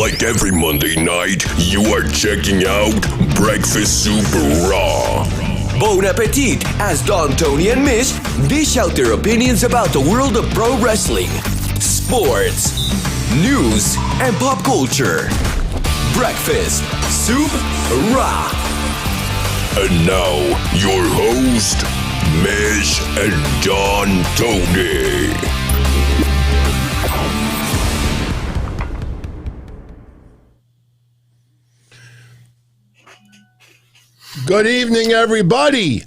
Like every Monday night, you are checking out Breakfast Super Raw. Bon appetit as Don Tony and Mish dish out their opinions about the world of pro wrestling, sports, news, and pop culture. Breakfast Super Raw. And now, your host, Mish and Don Tony. Good evening, everybody.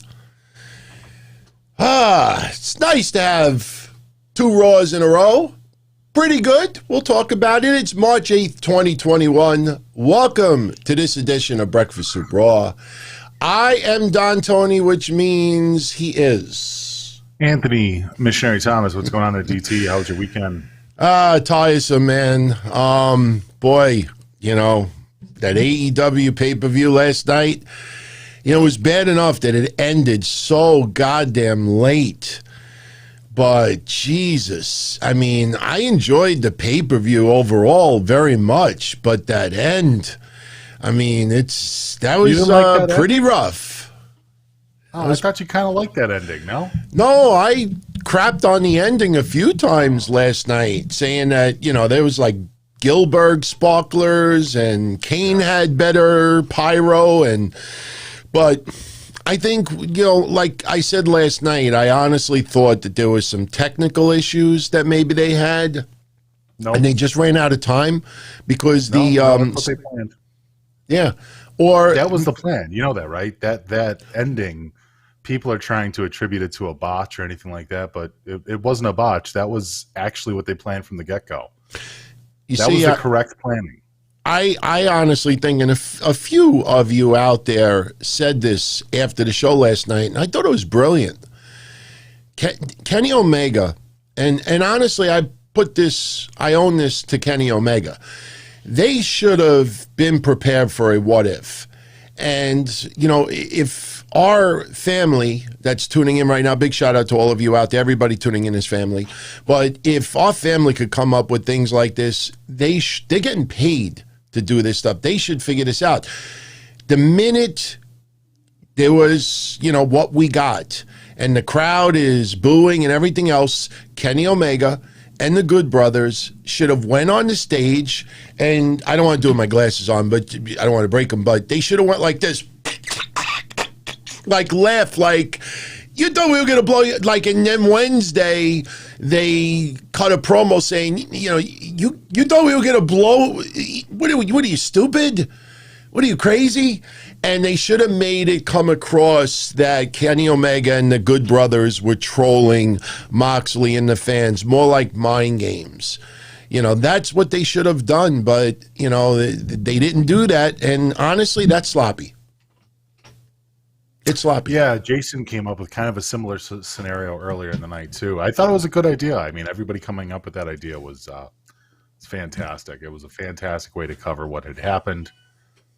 It's nice to have two Raws in a row. Pretty good. We'll talk about it. It's March 8th, 2021. Welcome to this edition of Breakfast Soup Raw. I am Don Tony, which means he is Anthony Missionary Thomas. What's going on at DT? How was your weekend? Tiresome, man. Boy, you know, that AEW pay-per-view last night, you know, it was bad enough that it ended so goddamn late. But Jesus, I mean, I enjoyed the pay-per-view overall very much, but that end, I mean, that was like pretty rough. Oh, I thought you kind of liked that ending, no? No, I crapped on the ending a few times last night, saying that, you know, there was like Gilbert sparklers and Kane had better pyro, but I think, you know, like I said last night, I honestly thought that there was some technical issues that maybe they had, and they just ran out of time because that's what they planned. Yeah, or that was the plan. You know that, right? That ending, people are trying to attribute it to a botch or anything like that, but it wasn't a botch. That was actually what they planned from the get-go. That was the correct planning. I honestly think, and a few of you out there said this after the show last night, and I thought it was brilliant. Kenny Omega, and honestly, I own this to Kenny Omega. They should have been prepared for a what if. And, you know, if our family that's tuning in right now, big shout out to all of you out there, everybody tuning in is family. But if our family could come up with things like this, they're getting paid to do this stuff. They should figure this out. The minute there was, you know, what we got, and the crowd is booing and everything else, Kenny Omega and the Good Brothers should have went on the stage, and I don't want to do my glasses on, but I don't want to break them, but they should have went like this, like laugh, like, you thought we were going to blow you, like, and then Wednesday, they cut a promo saying, you know, you thought we were going to blow, what are you, stupid? What are you, crazy? And they should have made it come across that Kenny Omega and the Good Brothers were trolling Moxley and the fans, more like mind games. You know, that's what they should have done, but, you know, they didn't do that, and honestly, that's sloppy. It's sloppy. Yeah, Jason came up with kind of a similar scenario earlier in the night, too. I thought it was a good idea. I mean, everybody coming up with that idea was fantastic. It was a fantastic way to cover what had happened.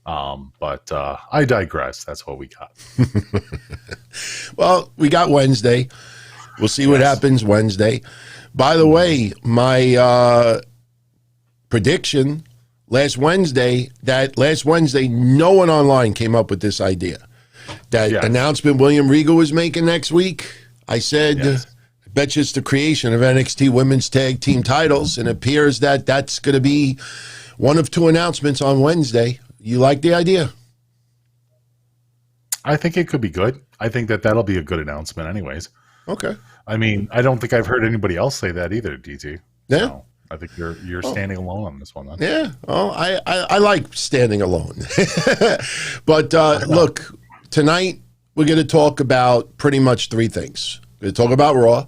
But I digress. That's what we got. Well, we got Wednesday. We'll see what happens Wednesday. By the way, my prediction last Wednesday, no one online came up with this idea. That announcement William Regal was making next week, I said, I bet you it's the creation of NXT Women's Tag Team titles, and it appears that that's going to be one of two announcements on Wednesday. You like the idea? I think it could be good. I think that'll be a good announcement anyways. Okay. I mean, I don't think I've heard anybody else say that either, DT. Yeah. So I think you're standing alone on this one, then. Yeah. Oh, I like standing alone. But look, tonight we're going to talk about pretty much three things. We're going to talk about Raw.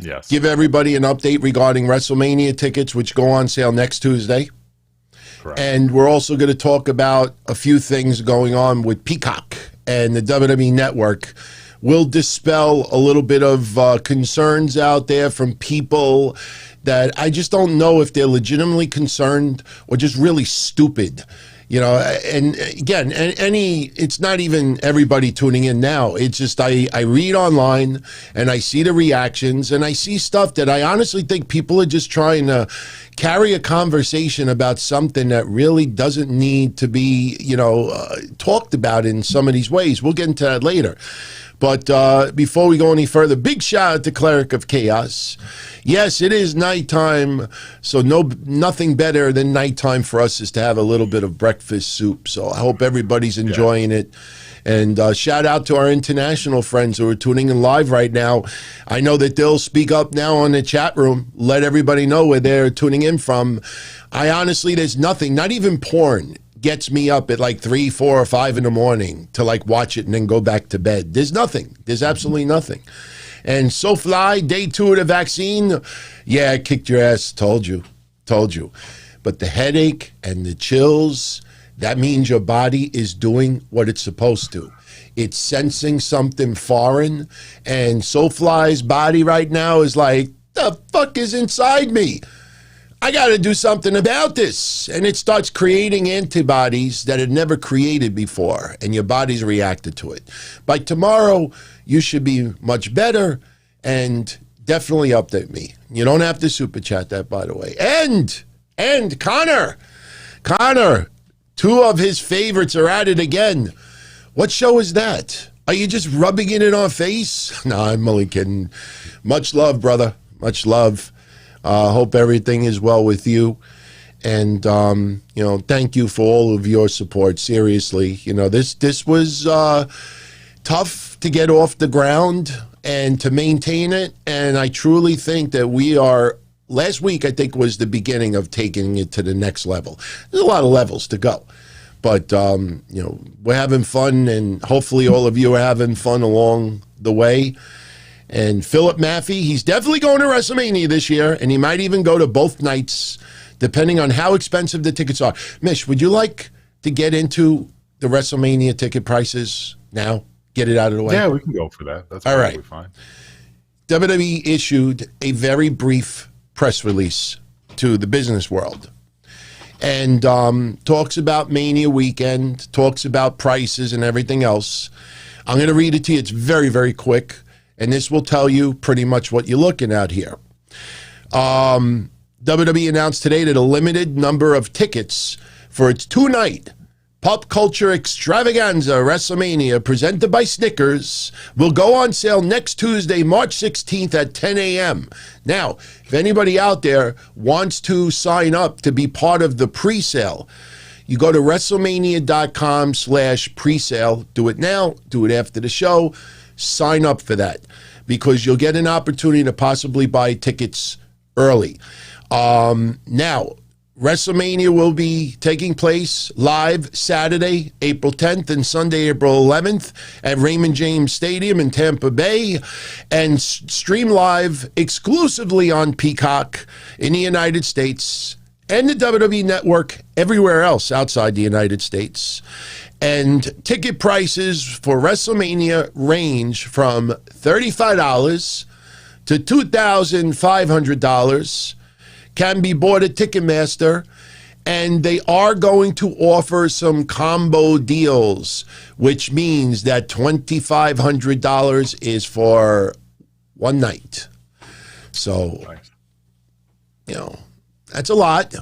Yes. Give everybody an update regarding WrestleMania tickets, which go on sale next Tuesday. Correct. And we're also going to talk about a few things going on with Peacock and the WWE Network. We'll dispel a little bit of concerns out there from people that I just don't know if they're legitimately concerned or just really stupid. You know, and again, it's not even everybody tuning in now. It's just I read online and I see the reactions and I see stuff that I honestly think people are just trying to carry a conversation about something that really doesn't need to be, talked about in some of these ways. We'll get into that later. But before we go any further, big shout out to Cleric of Chaos. Yes, it is nighttime, so nothing better than nighttime for us is to have a little bit of breakfast soup. So I hope everybody's enjoying it. And shout out to our international friends who are tuning in live right now. I know that they'll speak up now on the chat room, let everybody know where they're tuning in from. I honestly, there's nothing, not even porn, gets me up at like 3, 4, or 5 in the morning to like watch it and then go back to bed. There's nothing. There's absolutely nothing. And SoFly, day 2 of the vaccine, yeah, I kicked your ass. Told you. But the headache and the chills, that means your body is doing what it's supposed to. It's sensing something foreign, and SoFly's body right now is like, the fuck is inside me? I got to do something about this. And it starts creating antibodies that it never created before, and your body's reacted to it. By tomorrow, you should be much better, and definitely update me. You don't have to super chat that, by the way. And Connor, 2 of his favorites are at it again. What show is that? Are you just rubbing it in our face? No, I'm only kidding. Much love, brother. Much love. Hope everything is well with you. And, thank you for all of your support. Seriously, this was tough to get off the ground and to maintain it. And I truly think that we are, last week, I think, was the beginning of taking it to the next level. There's a lot of levels to go. But, we're having fun, and hopefully all of you are having fun along the way. And Philip Maffey, he's definitely going to WrestleMania this year, and he might even go to both nights, depending on how expensive the tickets are. Mish, would you like to get into the WrestleMania ticket prices now? Get it out of the way? Yeah, we can go for that. That's all right. Fine. WWE issued a very brief press release to the business world and talks about Mania weekend, talks about prices and everything else. I'm going to read it to you. It's very, very quick. And this will tell you pretty much what you're looking at here. WWE announced today that a limited number of tickets for its 2-night pop culture extravaganza WrestleMania presented by Snickers will go on sale next Tuesday, March 16th at 10 a.m. Now, if anybody out there wants to sign up to be part of the pre-sale, you go to WrestleMania.com/presale. Do it now. Do it after the show. Sign up for that because you'll get an opportunity to possibly buy tickets early. Now, WrestleMania will be taking place live Saturday, April 10th and Sunday, April 11th at Raymond James Stadium in Tampa Bay and stream live exclusively on Peacock in the United States and the WWE Network everywhere else outside the United States. And ticket prices for WrestleMania range from $35 to $2,500, can be bought at Ticketmaster, and they are going to offer some combo deals, which means that $2,500 is for one night. So, that's a lot.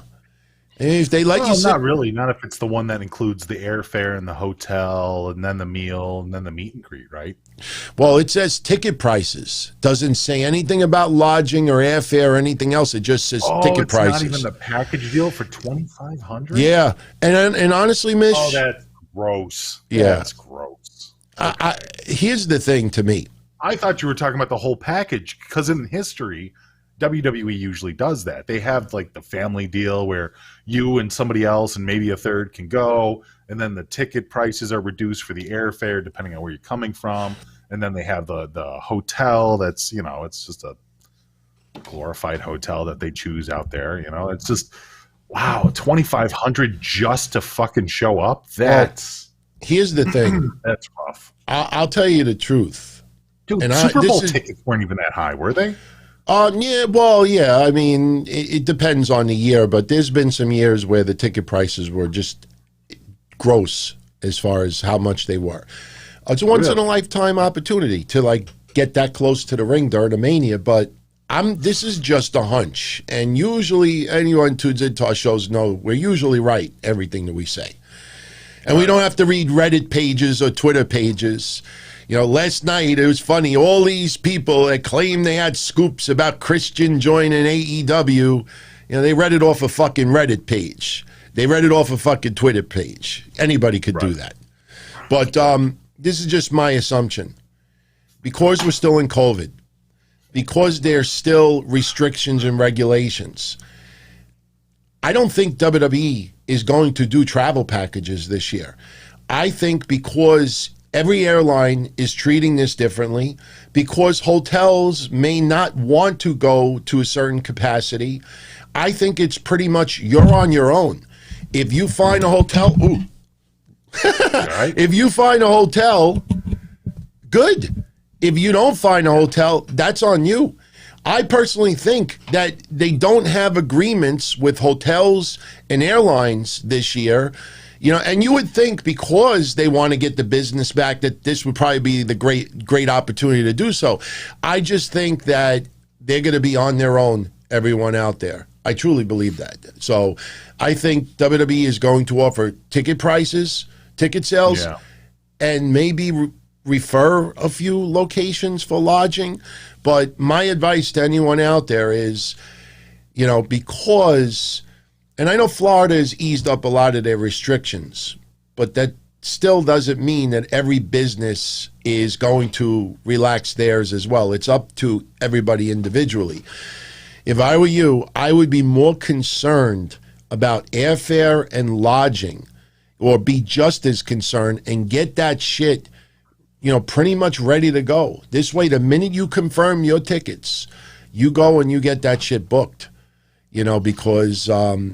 And if they let you sit, not really. Not if it's the one that includes the airfare and the hotel and then the meal and then the meet and greet, right? Well, it says ticket prices. Doesn't say anything about lodging or airfare or anything else. It just says ticket prices. Not even the package deal for $2,500. Yeah, and honestly, Mish, that's gross. Yeah, that's gross. Here's the thing to me. I thought you were talking about the whole package because in history, WWE usually does that. They have like the family deal where you and somebody else and maybe a third can go, and then the ticket prices are reduced for the airfare depending on where you're coming from, and then they have the hotel that's, it's just a glorified hotel that they choose out there. It's just, wow, $2,500 just to fucking show up. Here's the thing. That's rough. I'll tell you the truth. Dude, Super Bowl tickets weren't even that high, were they? Yeah. I mean, it depends on the year, but there's been some years where the ticket prices were just gross as far as how much they were. It's a once in a lifetime opportunity to like get that close to the ring during a Mania, but this is just a hunch. And usually anyone who tunes into our shows know we're usually right, everything that we say. And we don't have to read Reddit pages or Twitter pages. You know, last night it was funny. All these people that claim they had scoops about Christian joining AEW, you know, they read it off a fucking Reddit page. They read it off a fucking Twitter page. Anybody could do that. But this is just my assumption. Because we're still in COVID, because there's still restrictions and regulations, I don't think WWE is going to do travel packages this year. I think because every airline is treating this differently, because hotels may not want to go to a certain capacity, I think it's pretty much you're on your own. If you find a hotel, if you find a hotel, good. If you don't find a hotel, that's on you. I personally think that they don't have agreements with hotels and airlines this year. You know, and you would think because they want to get the business back that this would probably be the great opportunity to do so. I just think that they're going to be on their own, everyone out there. I truly believe that. So I think WWE is going to offer ticket prices, ticket sales, and maybe refer a few locations for lodging. But my advice to anyone out there is, you know, because, and I know Florida has eased up a lot of their restrictions, but that still doesn't mean that every business is going to relax theirs as well. It's up to everybody individually. If I were you, I would be more concerned about airfare and lodging, or be just as concerned and get that shit, you know, pretty much ready to go. This way, the minute you confirm your tickets, you go and you get that shit booked, you know, because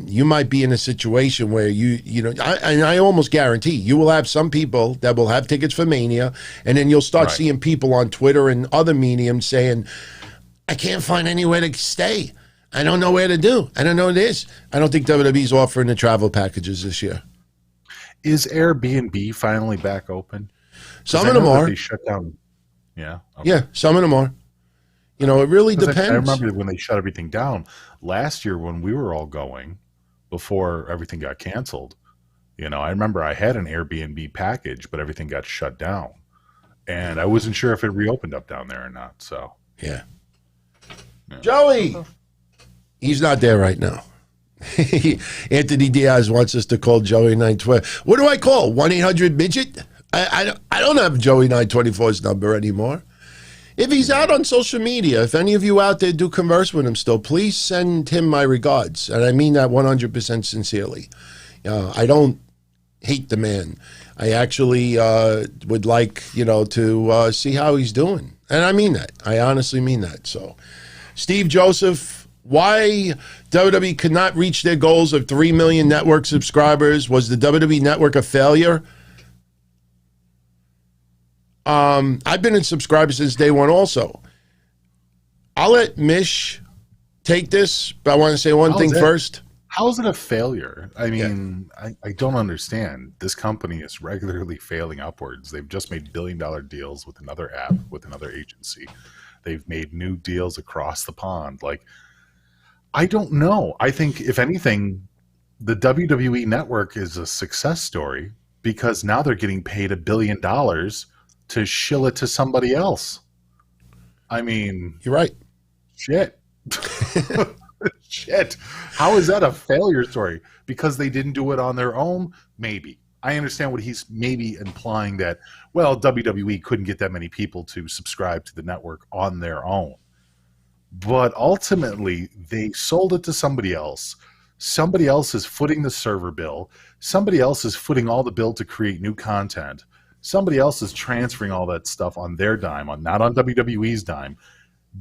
you might be in a situation where you know, I almost guarantee you will have some people that will have tickets for Mania, and then you'll start seeing people on Twitter and other mediums saying, I can't find anywhere to stay. I don't know where to do. I don't know this. I don't think WWE's offering the travel packages this year. Is Airbnb finally back open? Some of them are. They shut down. Yeah. Okay. Yeah, some of them are. You know, it really depends. I remember when they shut everything down last year when we were all going before everything got canceled. You know, I remember I had an Airbnb package, but everything got shut down. And I wasn't sure if it reopened up down there or not. So, yeah. Joey! He's not there right now. Anthony Diaz wants us to call Joey 912. What do I call? 1-800-MIDGET? I don't have Joey 924's number anymore. If he's out on social media, if any of you out there do converse with him still, please send him my regards. And I mean that 100% sincerely. I don't hate the man. I actually would like, you know, to see how he's doing. And I mean that. I honestly mean that. So, Steve Joseph, why WWE could not reach their goals of 3 million network subscribers? Was the WWE Network a failure? I've been in subscribers since day one also. I'll let Mish take this, but I want to say one thing first. How is it a failure? I mean, I don't understand. This company is regularly failing upwards. They've just made billion-dollar deals with another app, with another agency. They've made new deals across the pond. Like, I don't know. I think, if anything, the WWE Network is a success story because now they're getting paid $1 billion to shill it to somebody else. I mean, you're right. Shit. Shit. How is that a failure story? Because they didn't do it on their own? Maybe. I understand what he's maybe implying, that, well, WWE couldn't get that many people to subscribe to the network on their own. But ultimately, they sold it to somebody else. Somebody else is footing the server bill. Somebody else is footing all the bill to create new content. Somebody else is transferring all that stuff on their dime, not on WWE's dime.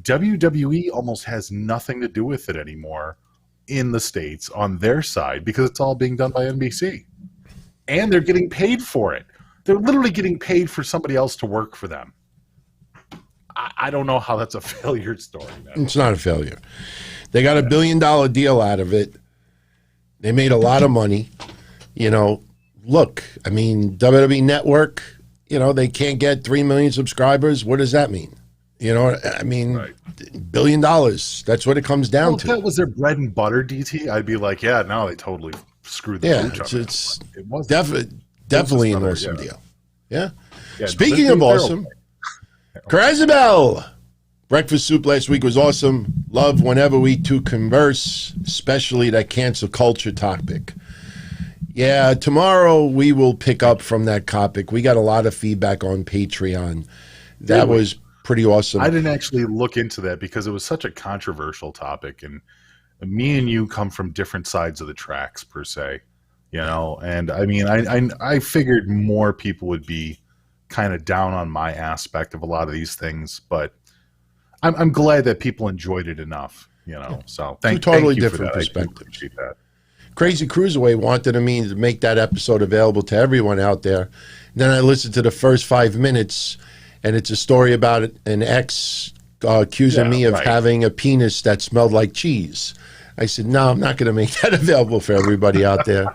WWE almost has nothing to do with it anymore in the States on their side because it's all being done by NBC. And they're getting paid for it. They're literally getting paid for somebody else to work for them. I don't know how that's a failure story, man. It's not a failure. They got $1 billion deal out of it. They made a lot of money. You know, look, I mean, WWE Network, they can't get 3 million subscribers. What does that mean? I mean, Right. $1 billion. That's what it comes down If to. that was their bread and butter, DT, I'd be like, yeah, no, they totally screwed the pooch on it's it wasn't. definitely an another, awesome yeah. deal. Yeah. Yeah, Speaking no, of awesome, Presale. Breakfast soup last week was awesome. Love whenever we two converse, especially that cancel culture topic. Yeah, tomorrow we will pick up from that topic. We got a lot of feedback on Patreon. That was pretty awesome. I didn't actually look into that because it was such a controversial topic, and me and you come from different sides of the tracks per se, and I mean, I figured more people would be kind of down on my aspect of a lot of these things, but I'm glad that people enjoyed it enough, so thank you different for that. perspectives. I appreciate that. Crazy Cruiserweight wanted me to make that episode available to everyone out there. And then I listened to the first 5 minutes, and it's a story about an ex accusing me of having a penis that smelled like cheese. I said, no, I'm not going to make that available for everybody out there.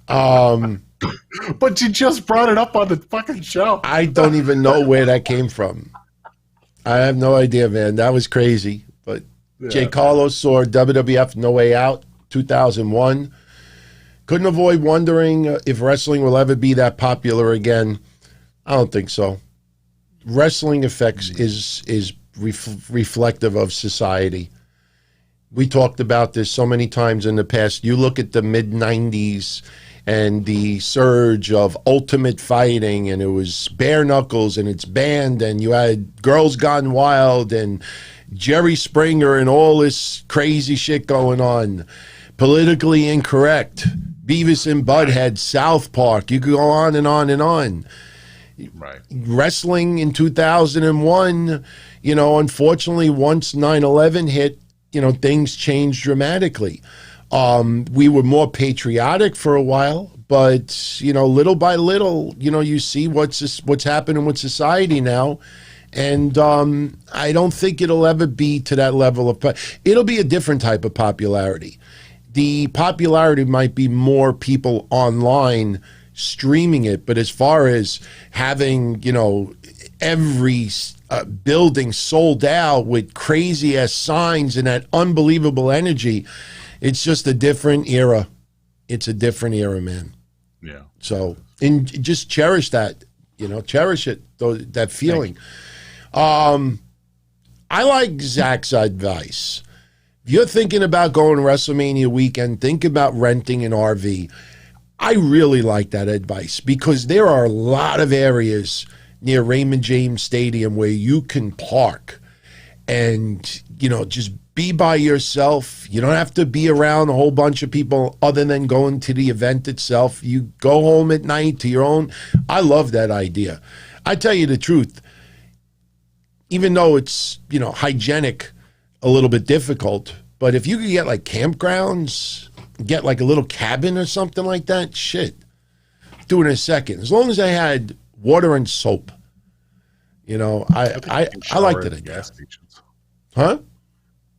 But you just brought it up on the fucking show. I don't even know where that came from. I have no idea, man. That was crazy. But Jay Carlos saw WWF No Way Out 2001. Couldn't avoid wondering if wrestling will ever be that popular again. I don't think so. Wrestling effects is reflective of society. We talked about this so many times in the past. You look at the mid-90s and the surge of ultimate fighting, and it was bare knuckles, and it's banned, and you had Girls Gone Wild and Jerry Springer and all this crazy shit going on. Politically incorrect, Beavis and Butthead, South Park. You could go on and on and on. Right. Wrestling in 2001, unfortunately, once 9/11 hit, things changed dramatically. We were more patriotic for a while, but little by little, you see what's happening with society now, and I don't think it'll ever be to that level of. It'll be a different type of popularity. The popularity might be more people online streaming it, but as far as having every building sold out with crazy ass signs and that unbelievable energy. It's just a different era. It's a different era, man. Yeah. So, and just cherish that, cherish it, that feeling. I like Zach's advice. If you're thinking about going to WrestleMania weekend, think about renting an RV. I really like that advice because there are a lot of areas near Raymond James Stadium where you can park and, just be by yourself. You don't have to be around a whole bunch of people other than going to the event itself. You go home at night to your own. I love that idea. I tell you the truth, even though it's, hygienic, a little bit difficult, but if you could get like campgrounds, get like a little cabin or something like that, shit, do it in a second. As long as I had water and soap, I liked it. Gas stations. Huh?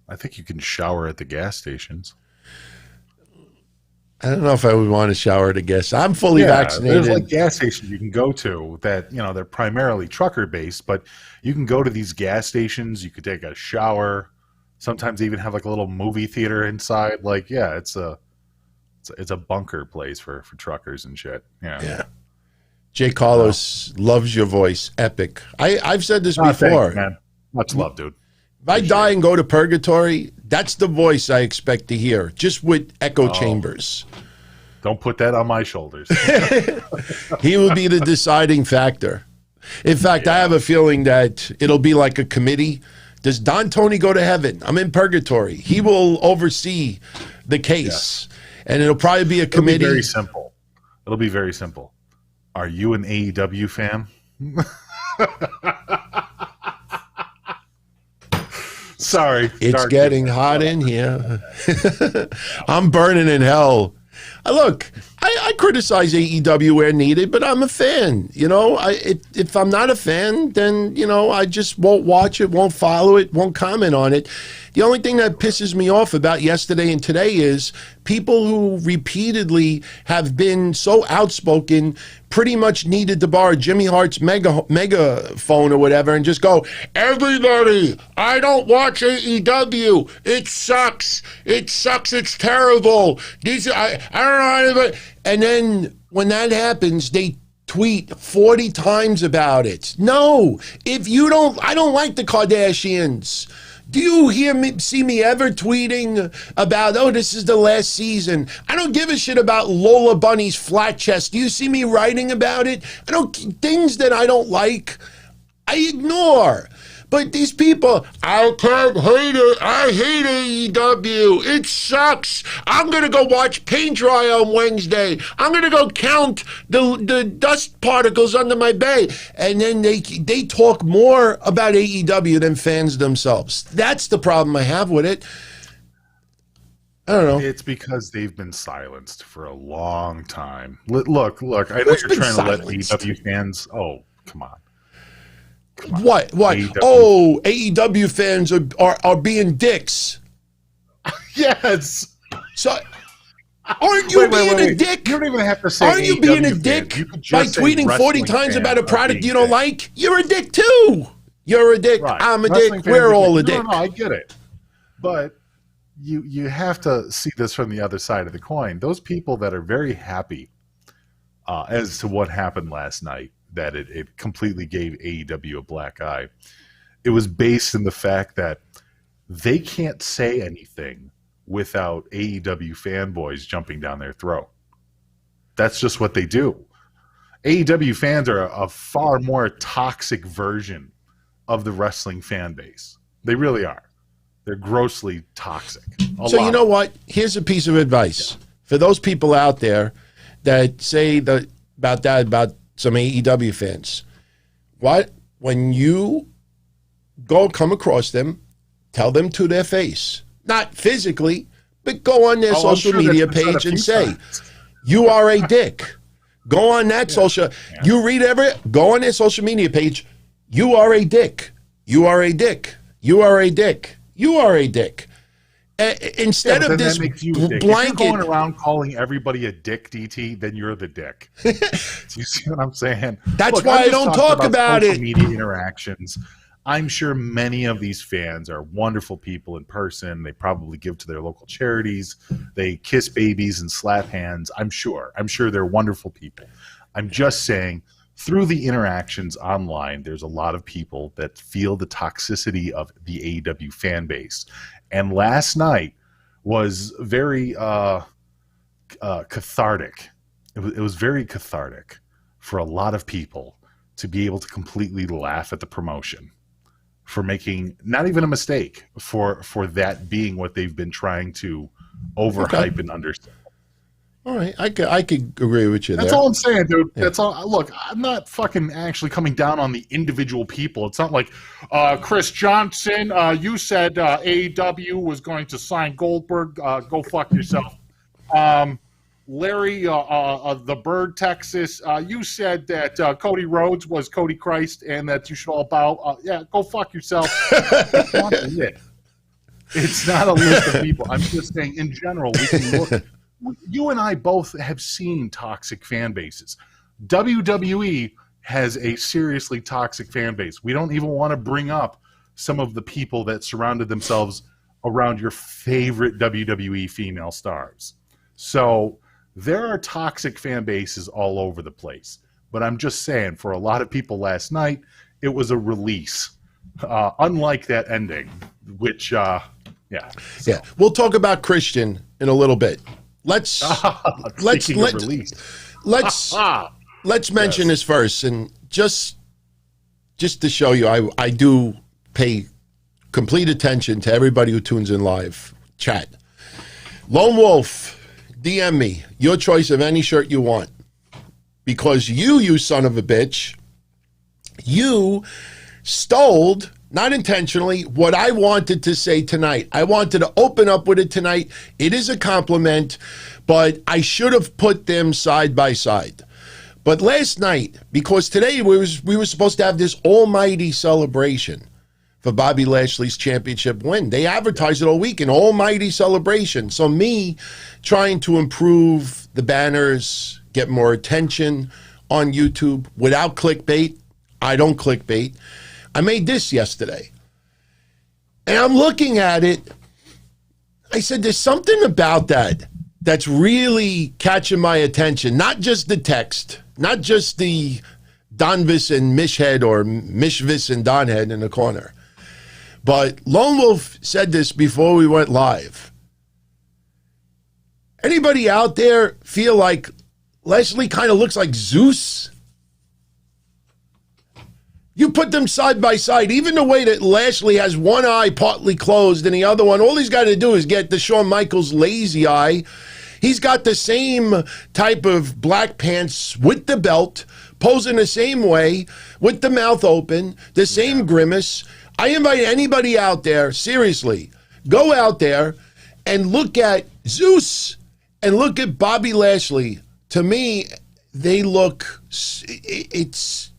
I think you can shower at the gas stations. I don't know if I would want to shower at a gas. I'm fully vaccinated. There's like gas stations you can go to that, they're primarily trucker based, but you can go to these gas stations. You could take a shower. Sometimes they even have like a little movie theater inside. Like, yeah, it's a bunker place for truckers and shit. Yeah. Jay Carlos loves your voice. Epic. I've said this before. Thanks, man. Much love, dude. If I die and go to purgatory, that's the voice I expect to hear, just with echo chambers. Don't put that on my shoulders. He will be the deciding factor. In fact, I have a feeling that it'll be like a committee. Does Don Tony go to heaven? I'm in purgatory. He will oversee the case. And it'll probably be a committee. It'll be very simple. It'll be very simple. Are you an AEW fan? Sorry. It's getting hot in here. I'm burning in hell. Look, I criticize AEW where needed, but I'm a fan. You know, if I'm not a fan, then, you know, I just won't watch it, won't follow it, won't comment on it. The only thing that pisses me off about yesterday and today is people who repeatedly have been so outspoken, pretty much needed to borrow Jimmy Hart's megaphone or whatever and just go, everybody, I don't watch AEW. It sucks. It sucks. It's terrible. I don't know anybody. And then when that happens, they tweet 40 times about it. No, I don't like the Kardashians. Do you see me ever tweeting about, oh, this is the last season? I don't give a shit about Lola Bunny's flat chest. Do you see me writing about it? Things that I don't like, I ignore. But these people, I can't hate it. I hate AEW. It sucks. I'm going to go watch paint dry on Wednesday. I'm going to go count the dust particles under my bay. And then they talk more about AEW than fans themselves. That's the problem I have with it. I don't know. It's because they've been silenced for a long time. Look. I know you're trying to let AEW fans... Oh, come on. What? AEW. Oh, AEW fans are being dicks. Yes. So, aren't you being a dick? You don't even have to say. Aren't you being a dick by tweeting 40 times about a product you don't like? You're a dick too. You're a dick. Right. I'm a dick. We're all a dick. No, I get it. But you have to see this from the other side of the coin. Those people that are very happy as to what happened last night, that it completely gave AEW a black eye. It was based in the fact that they can't say anything without AEW fanboys jumping down their throat. That's just what they do. AEW fans are a far more toxic version of the wrestling fan base. They really are. They're grossly toxic. So you know what? Here's a piece of advice for those people out there that say about some AEW fans. When you come across them, tell them to their face. Not physically, but go on their social media page and say, you are a dick. Go on that social. Yeah. You read go on their social media page. You are a dick. You are a dick. You are a dick. You are a dick. Instead of this blanket, if you're going around calling everybody a dick, DT, then you're the dick. You see what I'm saying? That's why I don't talk about it. Media interactions. I'm sure many of these fans are wonderful people in person. They probably give to their local charities. They kiss babies and slap hands. I'm sure they're wonderful people. I'm just saying, through the interactions online, there's a lot of people that feel the toxicity of the AEW fan base. And last night was very cathartic. It was very cathartic for a lot of people to be able to completely laugh at the promotion for making not even a mistake, for that being what they've been trying to overhype and understand. All right, I could agree with you. That's all I'm saying, dude. Yeah. That's all. Look, I'm not fucking actually coming down on the individual people. It's not like Chris Johnson. You said AEW was going to sign Goldberg. Go fuck yourself. Larry, the Bird, Texas. You said that Cody Rhodes was Cody Christ, and that you should all bow. Yeah, go fuck yourself. It's not a list of people. I'm just saying, in general, we can look. You and I both have seen toxic fan bases. WWE has a seriously toxic fan base. We don't even want to bring up some of the people that surrounded themselves around your favorite WWE female stars. So there are toxic fan bases all over the place. But I'm just saying, for a lot of people last night, it was a release. Unlike that ending, which, yeah. We'll talk about Christian in a little bit. Let's mention this first, and just to show you, I do pay complete attention to everybody who tunes in live chat. Lone Wolf, DM me your choice of any shirt you want, because you son of a bitch, you stole not intentionally, what I wanted to say tonight. I wanted to open up with it tonight. It is a compliment, but I should have put them side by side. But last night, because today we were supposed to have this almighty celebration for Bobby Lashley's championship win. They advertised it all week, an almighty celebration. So me trying to improve the banners, get more attention on YouTube without clickbait. I don't clickbait. I made this yesterday. And I'm looking at it. I said, there's something about that that's really catching my attention. Not just the text, not just the Donvis and Mishhead or Mishvis and Donhead in the corner. But Lone Wolf said this before we went live. Anybody out there feel like Lashley kind of looks like Zeus? You put them side by side, even the way that Lashley has one eye partly closed and the other one, all he's got to do is get the Shawn Michaels lazy eye. He's got the same type of black pants with the belt, posing the same way, with the mouth open, the same grimace. I invite anybody out there, seriously, go out there and look at Zeus and look at Bobby Lashley. To me, they look, it's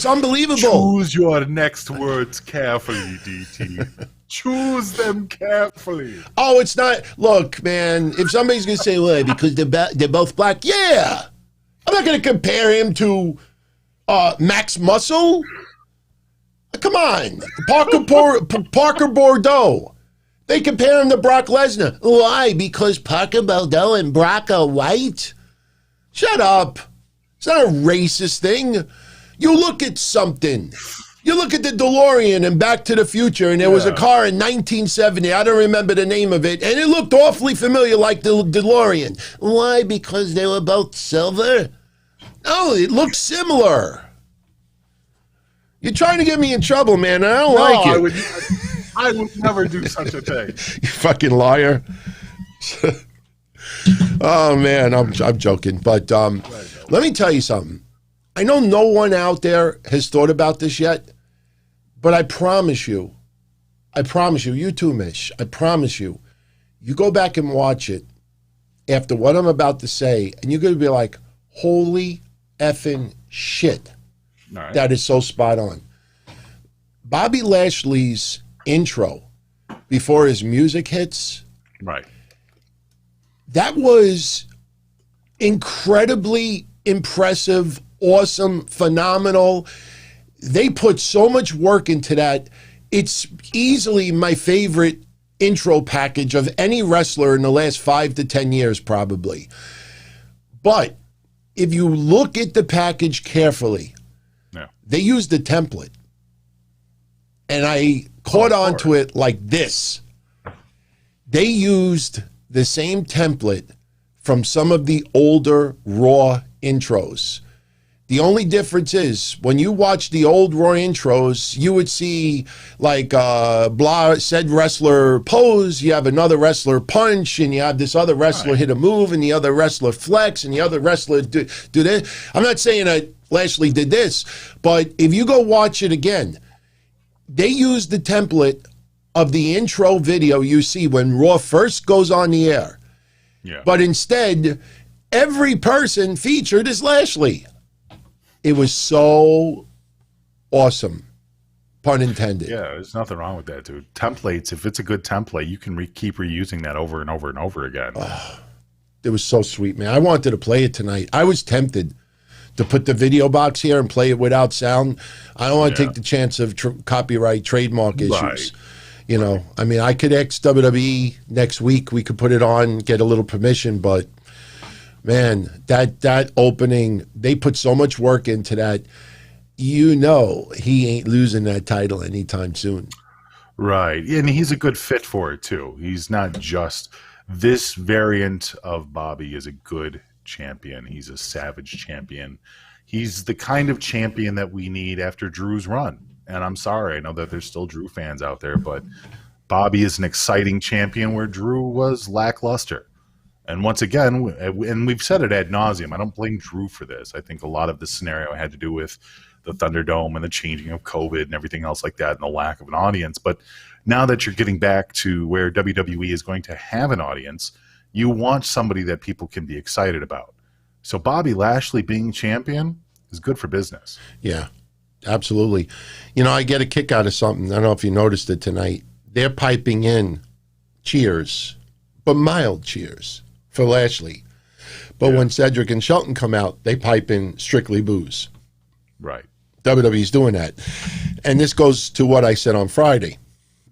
unbelievable. Choose your next words carefully, DT. Choose them carefully. Oh, it's not. Look, man, if somebody's going to say, well, because they're both black, yeah. I'm not going to compare him to Max Muscle. Come on. Parker Bordeaux. They compare him to Brock Lesnar. Why? Because Parker Bordeaux and Brock are white? Shut up. It's not a racist thing. You look at something. You look at the DeLorean and Back to the Future, and there was a car in 1970. I don't remember the name of it, and it looked awfully familiar like the DeLorean. Why? Because they were both silver? No, it looks similar. You're trying to get me in trouble, man. I don't like it. I would never do such a thing. You fucking liar. Oh, man, I'm joking. But let me tell you something. I know no one out there has thought about this yet, but I promise you, you too, Mish, I promise you, you go back and watch it after what I'm about to say, and you're going to be like, holy effing shit. Right. That is so spot on. Bobby Lashley's intro before his music hits, right? That was incredibly impressive, awesome, phenomenal. They put so much work into that. It's easily my favorite intro package of any wrestler in the last 5 to 10 years, probably. But if you look at the package carefully, they used the template. And I caught on to it like this. They used the same template from some of the older Raw intros. The only difference is when you watch the old Raw intros, you would see like said wrestler pose, you have another wrestler punch, and you have this other wrestler hit a move, and the other wrestler flex, and the other wrestler do this. I'm not saying that Lashley did this, but if you go watch it again, they used the template of the intro video you see when Raw first goes on the air. Yeah. But instead, every person featured is Lashley. It was so awesome, pun intended. Yeah, there's nothing wrong with that, dude. Templates, if it's a good template, you can keep reusing that over and over and over again. Oh, it was so sweet, man. I wanted to play it tonight. I was tempted to put the video box here and play it without sound. I don't want to take the chance of copyright trademark issues. Right. You know, I mean, I could ex WWE next week. We could put it on, get a little permission, but man, that opening, they put so much work into that. You know, he ain't losing that title anytime soon. Right. And he's a good fit for it, too. He's not just this variant of Bobby is a good champion. He's a savage champion. He's the kind of champion that we need after Drew's run. And I'm sorry, I know that there's still Drew fans out there, but Bobby is an exciting champion where Drew was lackluster. And once again, and we've said it ad nauseum, I don't blame Drew for this. I think a lot of the scenario had to do with the Thunderdome and the changing of COVID and everything else like that and the lack of an audience. But now that you're getting back to where WWE is going to have an audience, you want somebody that people can be excited about. So Bobby Lashley being champion is good for business. Yeah, absolutely. You know, I get a kick out of something. I don't know if you noticed it tonight. They're piping in cheers, but mild cheers for Lashley. But when Cedric and Shelton come out, they pipe in strictly boos. Right. WWE's doing that. And this goes to what I said on Friday,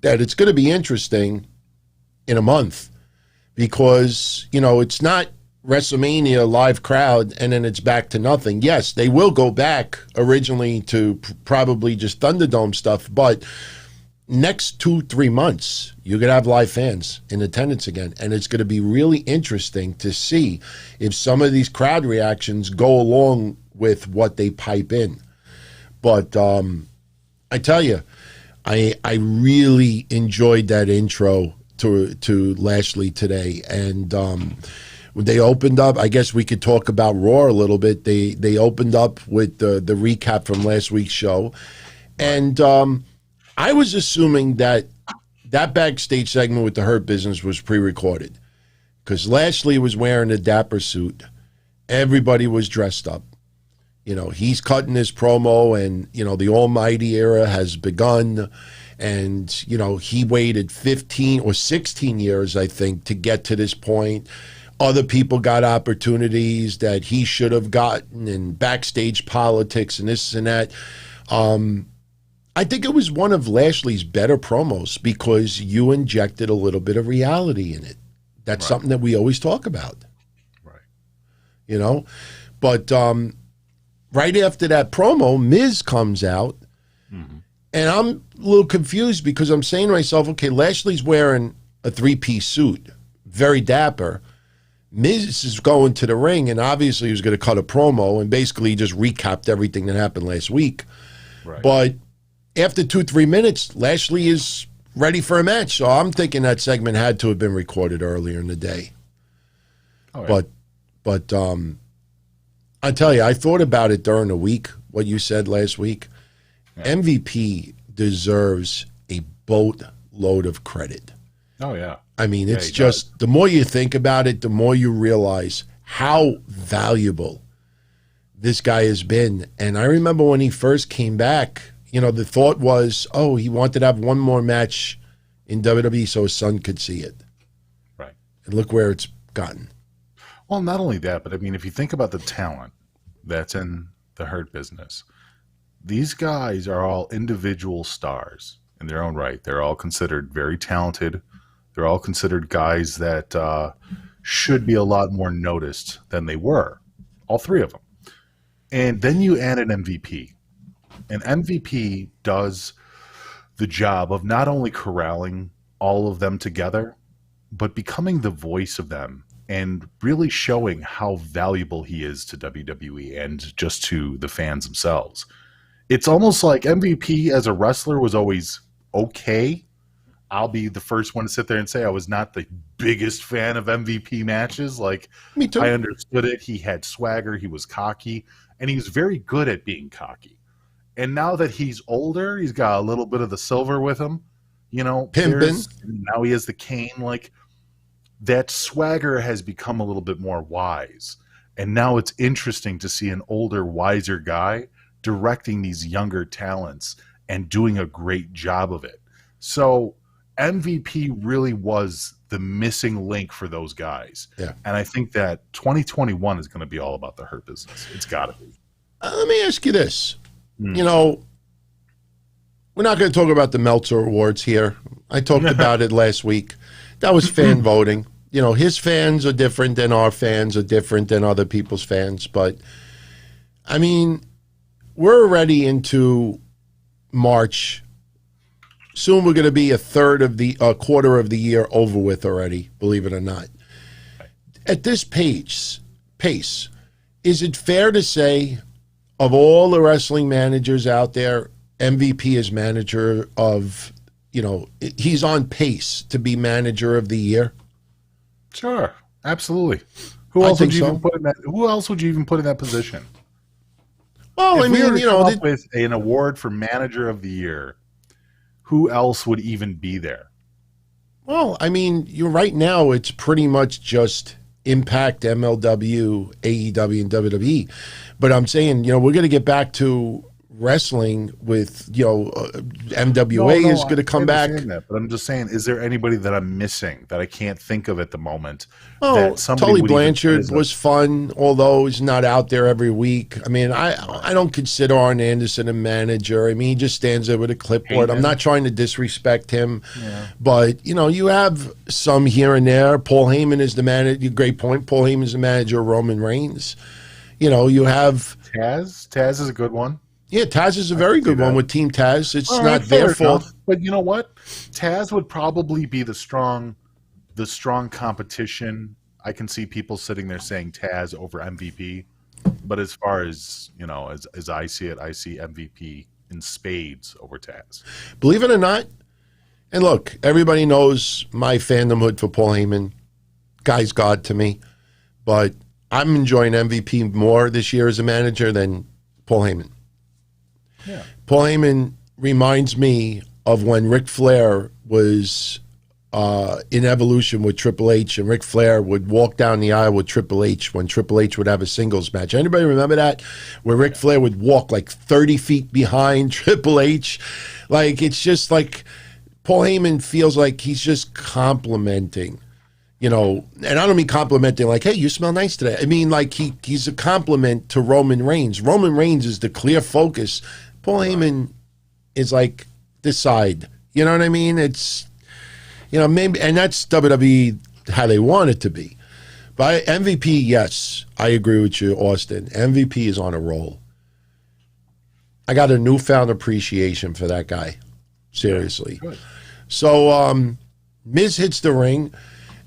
that it's going to be interesting in a month because, you know, it's not WrestleMania live crowd and then it's back to nothing. Yes, they will go back originally to probably just Thunderdome stuff, but next 2-3 months, you're going to have live fans in attendance again. And it's going to be really interesting to see if some of these crowd reactions go along with what they pipe in. But I tell you, I really enjoyed that intro to Lashley today. And when they opened up, I guess we could talk about Raw a little bit. They opened up with the recap from last week's show. And I was assuming that backstage segment with the Hurt Business was pre-recorded because Lashley was wearing a dapper suit. Everybody was dressed up. You know, he's cutting his promo and, you know, the almighty era has begun. And, you know, he waited 15 or 16 years, I think, to get to this point. Other people got opportunities that he should have gotten in backstage politics and this and that. I think it was one of Lashley's better promos because you injected a little bit of reality in it. That's something that we always talk about. Right. You know? But right after that promo, Miz comes out, and I'm a little confused because I'm saying to myself, okay, Lashley's wearing a three-piece suit, very dapper. Miz is going to the ring, and obviously he was going to cut a promo and basically just recapped everything that happened last week. Right. But after 2-3 minutes, Lashley is ready for a match. So I'm thinking that segment had to have been recorded earlier in the day. Oh, yeah. But I tell you, I thought about it during the week, what you said last week. Yeah. MVP deserves a boatload of credit. Oh, yeah. I mean, it's just, the more you think about it, the more you realize how valuable this guy has been. And I remember when he first came back, you know, the thought was, oh, he wanted to have one more match in WWE so his son could see it. Right. And look where it's gotten. Well, not only that, but I mean, if you think about the talent that's in the Hurt Business, these guys are all individual stars in their own right. They're all considered very talented. They're all considered guys that should be a lot more noticed than they were, all three of them. And then you add an MVP. An MVP does the job of not only corralling all of them together, but becoming the voice of them and really showing how valuable he is to WWE and just to the fans themselves. It's almost like MVP as a wrestler was always okay. I'll be the first one to sit there and say I was not the biggest fan of MVP matches. Like, me too. I understood it. He had swagger. He was cocky. And he was very good at being cocky. And now that he's older, he's got a little bit of the silver with him. You know, pimping. Now he has the cane. Like, that swagger has become a little bit more wise. And now it's interesting to see an older, wiser guy directing these younger talents and doing a great job of it. So MVP really was the missing link for those guys. Yeah. And I think that 2021 is going to be all about the Hurt Business. It's got to be. Let me ask you this. You know, we're not going to talk about the Meltzer Awards here. I talked about it last week. That was fan voting. You know, his fans are different than our fans are different than other people's fans. But, I mean, we're already into March. Soon we're going to be a quarter of the year over with already, believe it or not. At this pace, is it fair to say, of all the wrestling managers out there, MVP is manager of, you know, he's on pace to be manager of the year? Sure, absolutely. Who else would you even put in that position? Well, if I we were mean, to you come know, up with an award for Manager of the Year, who else would even be there? well, I mean, you're right now. It's pretty much just Impact, MLW, AEW, and WWE. But I'm saying, we're going to get back to wrestling with, MWA is going to come back. That, but I'm just saying, is there anybody that I'm missing that I can't think of at the moment? Oh, Tully would Blanchard was fun, although he's not out there every week. I mean, I don't consider Arn Anderson a manager. I mean, he just stands there with a clipboard. I'm not trying to disrespect him, but, you have some here and there. Paul Heyman is the manager. Great point. Paul Heyman is the manager of Roman Reigns. You have... Taz. Taz is a good one. Yeah, Taz is a very good one with Team Taz. It's not their fault. But you know what? Taz would probably be the strong competition. I can see people sitting there saying Taz over MVP. But as far as, as I see it, I see MVP in spades over Taz. Believe it or not, and look, everybody knows my fandomhood for Paul Heyman. Guy's God to me. But I'm enjoying MVP more this year as a manager than Paul Heyman. Yeah. Paul Heyman reminds me of when Ric Flair was in Evolution with Triple H, and Ric Flair would walk down the aisle with Triple H when Triple H would have a singles match. Anybody remember that? Where Ric Flair would walk like 30 feet behind Triple H. Like, it's just like Paul Heyman feels like he's just complimenting. And I don't mean complimenting like, hey, you smell nice today. I mean, like, he's a compliment to Roman Reigns. Roman Reigns is the clear focus. Paul Heyman is like this side. You know what I mean? It's, maybe, and that's WWE how they want it to be. But MVP, yes, I agree with you, Austin. MVP is on a roll. I got a newfound appreciation for that guy. Seriously. Good. So, Miz hits the ring.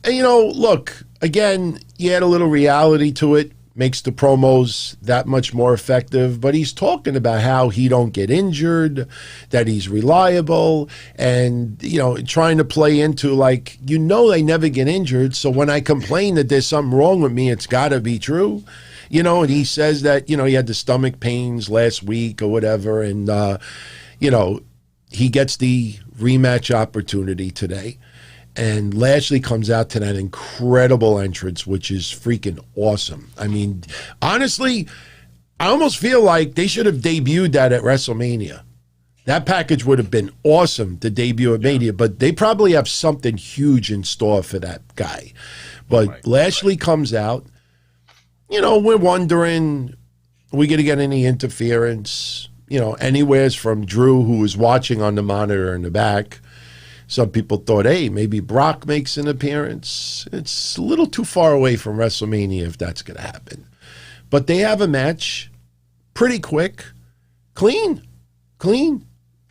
And, look, again, you add a little reality to it, makes the promos that much more effective. But he's talking about how he don't get injured, that he's reliable, and, trying to play into, like, they never get injured. So when I complain that there's something wrong with me, it's got to be true. And he says that, he had the stomach pains last week or whatever. And, he gets the rematch opportunity today. And Lashley comes out to that incredible entrance, which is freaking awesome. I mean, honestly, I almost feel like they should have debuted that at WrestleMania. That package would have been awesome to debut at Mania, but they probably have something huge in store for that guy. But Lashley comes out. We're wondering, are we going to get any interference? Anywhere's from Drew, who was watching on the monitor in the back. Some people thought, hey, maybe Brock makes an appearance. It's a little too far away from WrestleMania if that's going to happen. But they have a match pretty quick. Clean.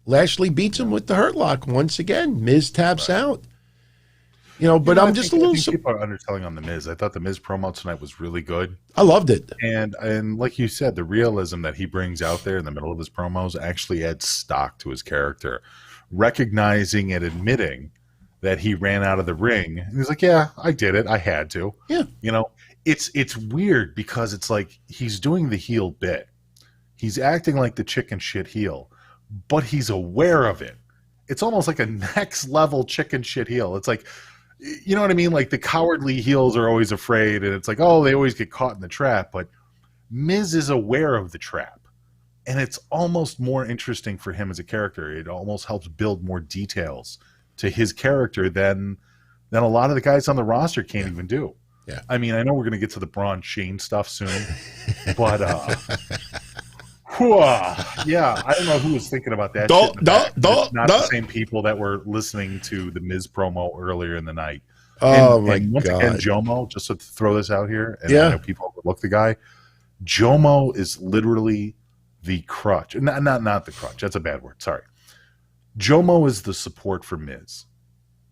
Lashley beats him with the Hurt Lock once again. Miz taps out. But I'm just a little... people are underselling on the Miz. I thought the Miz promo tonight was really good. I loved it. And like you said, the realism that he brings out there in the middle of his promos actually adds stock to his character. Recognizing and admitting that he ran out of the ring. And he's like, yeah, I did it. I had to. Yeah. It's weird because it's like he's doing the heel bit. He's acting like the chicken shit heel, but he's aware of it. It's almost like a next level chicken shit heel. It's like, you know what I mean? Like the cowardly heels are always afraid and it's like, oh, they always get caught in the trap. But Miz is aware of the trap. And it's almost more interesting for him as a character. It almost helps build more details to his character than a lot of the guys on the roster can't even do. Yeah. I mean, I know we're going to get to the Braun Shane stuff soon, but yeah, I don't know who was thinking about that. Not the same people that were listening to the Miz promo earlier in the night. And once God. again, Jomo, just to throw this out here, and I know people overlook the guy. Jomo is literally the crutch. Not the crutch. That's a bad word. Sorry. Jomo is the support for Miz.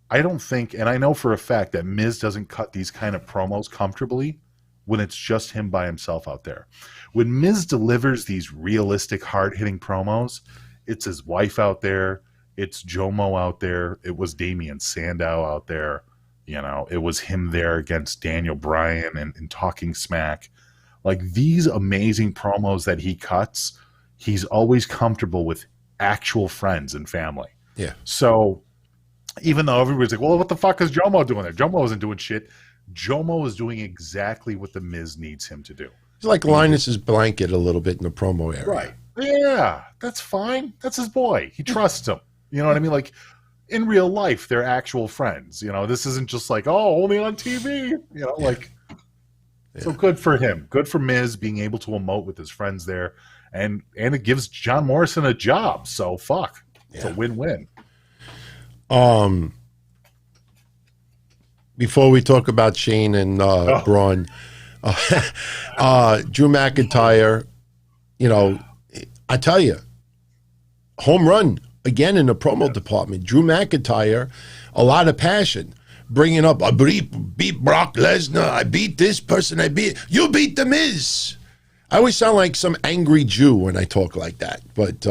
I don't think, and I know for a fact that Miz doesn't cut these kind of promos comfortably when it's just him by himself out there. When Miz delivers these realistic, hard-hitting promos, it's his wife out there, it's Jomo out there, it was Damian Sandow out there, it was him there against Daniel Bryan and talking smack. Like these amazing promos that he cuts, he's always comfortable with actual friends and family. Yeah. So even though everybody's like, well, what the fuck is Jomo doing there? Jomo isn't doing shit. Jomo is doing exactly what the Miz needs him to do. He's like Linus's blanket a little bit in the promo area. Right. Yeah, that's fine. That's his boy. He trusts him. You know what I mean? Like in real life, they're actual friends. You know, this isn't just like, oh, only on TV. You know, like, so good for him. Good for Miz being able to emote with his friends there. And it gives John Morrison a job. So fuck. It's a win-win. Before we talk about Shane and Braun, Drew McIntyre, you know, I tell you, home run again in the promo department. Drew McIntyre, a lot of passion, bringing up, I beat Brock Lesnar, I beat this person, you beat the Miz. I always sound like some angry Jew when I talk like that, but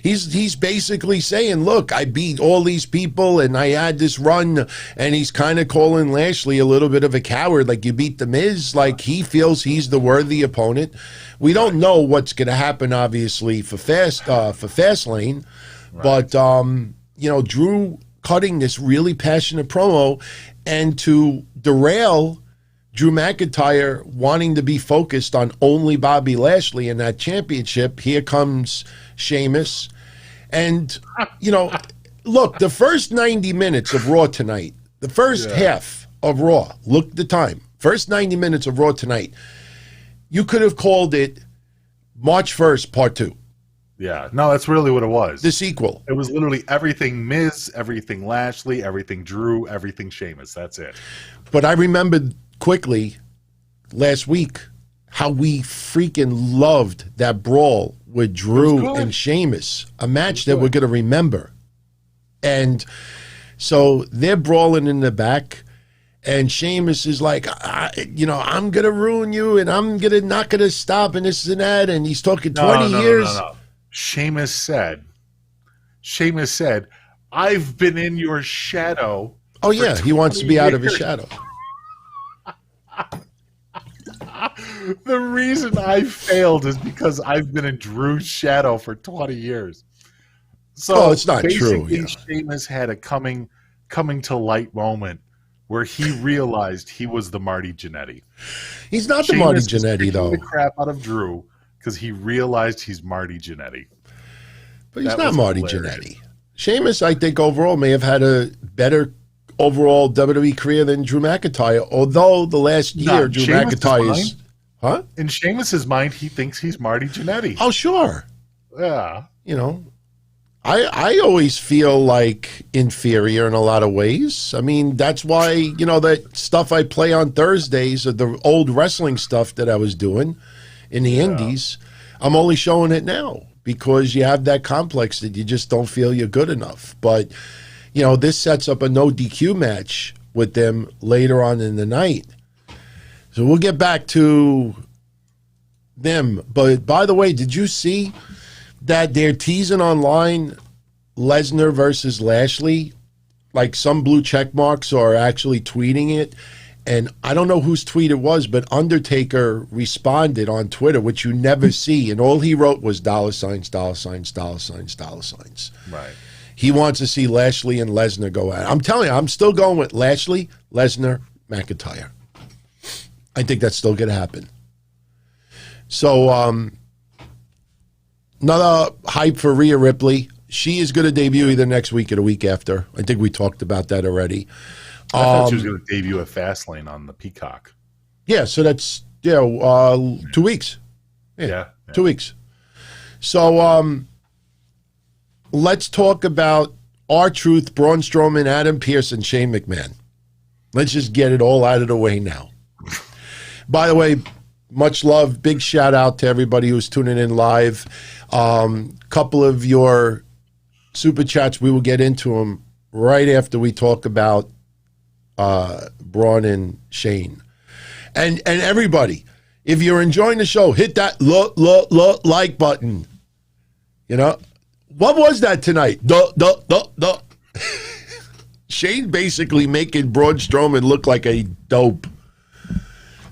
he's basically saying, look, I beat all these people and I had this run, and he's kind of calling Lashley a little bit of a coward, like you beat the Miz, like he feels he's the worthy opponent. We don't know what's going to happen, obviously, for Fastlane, but you know, Drew cutting this really passionate promo, and to derail Drew McIntyre wanting to be focused on only Bobby Lashley in that championship, here comes Sheamus. And, you know, look, the first 90 minutes of Raw tonight, the first half of Raw, look at the time, first 90 minutes of Raw tonight, you could have called it March 1st, Part 2. Yeah, no, that's really what it was. The sequel. It was literally everything Miz, everything Lashley, everything Drew, everything Sheamus. That's it. But I remembered quickly last week how we freaking loved that brawl with Drew and Sheamus, a match that we're going to remember. And so they're brawling in the back, and Sheamus is like, you know, I'm going to ruin you, and I'm not going to stop, and this and that, and he's talking 20 years. No. Sheamus said, I've been in your shadow. Oh, yeah, he wants to be out of his shadow. The reason I failed is because I've been in Drew's shadow for 20 years. So it's not true. Yeah. Sheamus had a coming to light moment where he realized he was the Marty Jannetty. He's not the Marty Jannetty, though. The crap out of Drew because he realized he's Marty Jannetty. But he's not Marty Jannetty. Sheamus, I think, overall may have had a better overall WWE career than Drew McIntyre, although the last year Drew McIntyre's... Huh? In Sheamus's mind, he thinks he's Marty Jannetty. Oh, sure. Yeah. You know, I always feel like inferior in a lot of ways. I mean, that's why, you know, that stuff I play on Thursdays, or the old wrestling stuff that I was doing in the indies, I'm only showing it now because you have that complex that you just don't feel you're good enough. But, you know, this sets up a no DQ match with them later on in the night. So we'll get back to them. But by the way, did you see that they're teasing online Lesnar versus Lashley? Like some blue check marks are actually tweeting it. And I don't know whose tweet it was, but Undertaker responded on Twitter, which you never see. And all he wrote was $signs, $signs. Right. He wants to see Lashley and Lesnar go at it. I'm telling you, I'm still going with Lashley, Lesnar, McIntyre. I think that's still going to happen. So, another hype for Rhea Ripley. She is going to debut either next week or the week after. I think we talked about that already. I thought she was going to debut at Fastlane on the Peacock. Yeah, so that's 2 weeks. Yeah. 2 weeks. So, let's talk about R-Truth, Braun Strowman, Adam Pearce, and Shane McMahon. Let's just get it all out of the way now. By the way, much love. Big shout out to everybody who's tuning in live. Couple of your super chats, we will get into them right after we talk about Braun and Shane. And everybody, if you're enjoying the show, hit that like button. You know, what was that tonight? Shane basically making Braun Strowman look like a dope.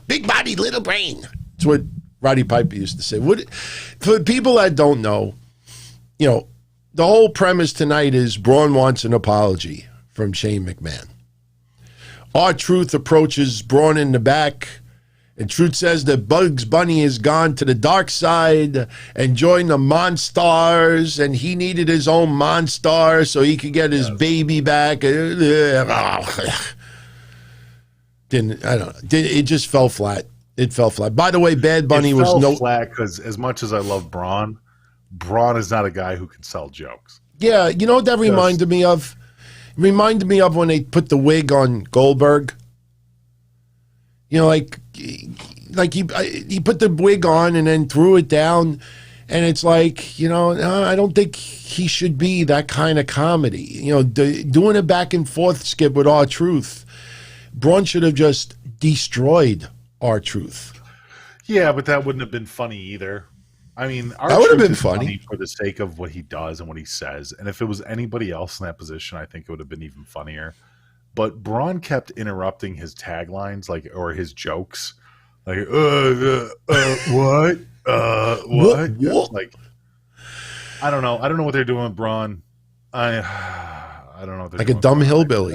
Big body, little brain. That's It's what Roddy Piper used to say. For people that don't know, the whole premise tonight is Braun wants an apology from Shane McMahon. R-Truth approaches Braun in the back, and Truth says that Bugs Bunny has gone to the dark side and joined the Monstars, and he needed his own Monstar so he could get his baby back. It just fell flat. It fell flat. By the way, Bad Bunny was flat because as much as I love Braun is not a guy who can sell jokes. Yeah, you know what that reminded me of? It reminded me of when they put the wig on Goldberg. Like he put the wig on and then threw it down, and it's like, I don't think he should be that kind of comedy. Doing a back and forth skip with R-Truth. Braun should have just destroyed R-Truth. Yeah, but that wouldn't have been funny either. I mean, that would have been funny for the sake of what he does and what he says. And if it was anybody else in that position, I think it would have been even funnier. But Braun kept interrupting his taglines, or his jokes, what? What? Like, I don't know. I don't know what they're doing with Braun. I don't know. What like a dumb hillbilly.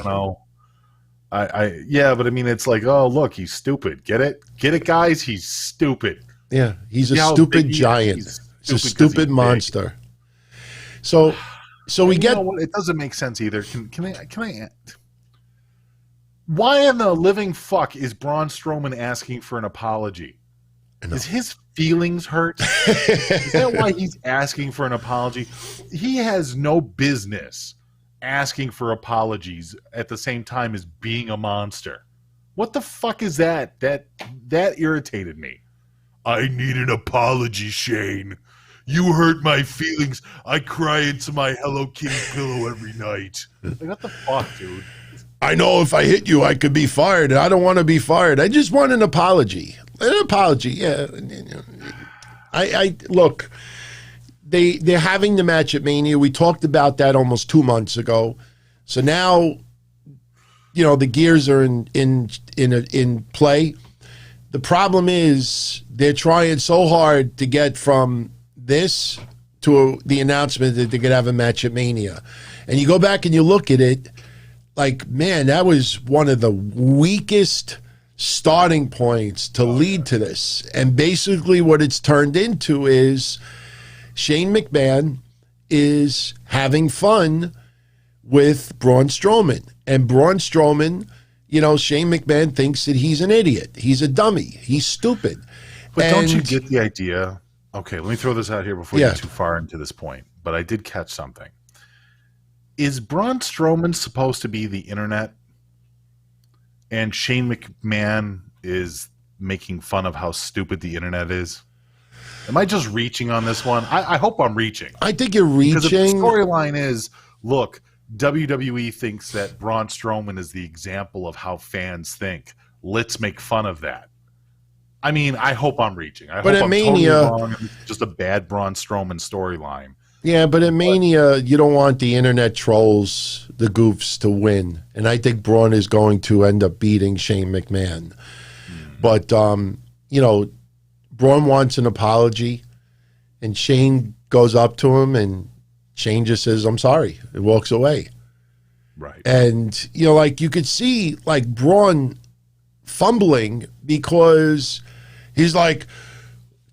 Yeah, but I mean, it's like, oh, look, he's stupid. Get it, guys? He's stupid. Yeah, he's a stupid giant. He's a stupid monster. So we get. It doesn't make sense either. Can I? Why in the living fuck is Braun Strowman asking for an apology? Is his feelings hurt? Is that why he's asking for an apology? He has no business asking for apologies at the same time as being a monster. What the fuck is that? That irritated me. I need an apology, Shane. You hurt my feelings. I cry into my Hello Kitty pillow every night. Like, what the fuck, dude? I know if I hit you, I could be fired. I don't want to be fired. I just want an apology. An apology, yeah. I look. They're having the match at Mania. We talked about that almost 2 months ago. So now, the gears are in play. The problem is they're trying so hard to get from this to the announcement that they're going to have a match at Mania. And you go back and you look at it, like, man, that was one of the weakest starting points to lead to this. And basically what it's turned into is Shane McMahon is having fun with Braun Strowman. And Braun Strowman, Shane McMahon thinks that he's an idiot. He's a dummy. He's stupid. But don't you get the idea? Okay, let me throw this out here before you get too far into this point. But I did catch something. Is Braun Strowman supposed to be the internet? And Shane McMahon is making fun of how stupid the internet is? Am I just reaching on this one? I hope I'm reaching. I think you're reaching. Because if the storyline is, look, WWE thinks that Braun Strowman is the example of how fans think. Let's make fun of that. I mean, I hope I'm reaching. I hope I'm totally wrong. It's just a bad Braun Strowman storyline. Yeah, but at Mania, you don't want the internet trolls, the goofs, to win. And I think Braun is going to end up beating Shane McMahon. But, Braun wants an apology, and Shane goes up to him, and Shane just says, I'm sorry, and walks away. Right. And, you could see, Braun fumbling because he's like,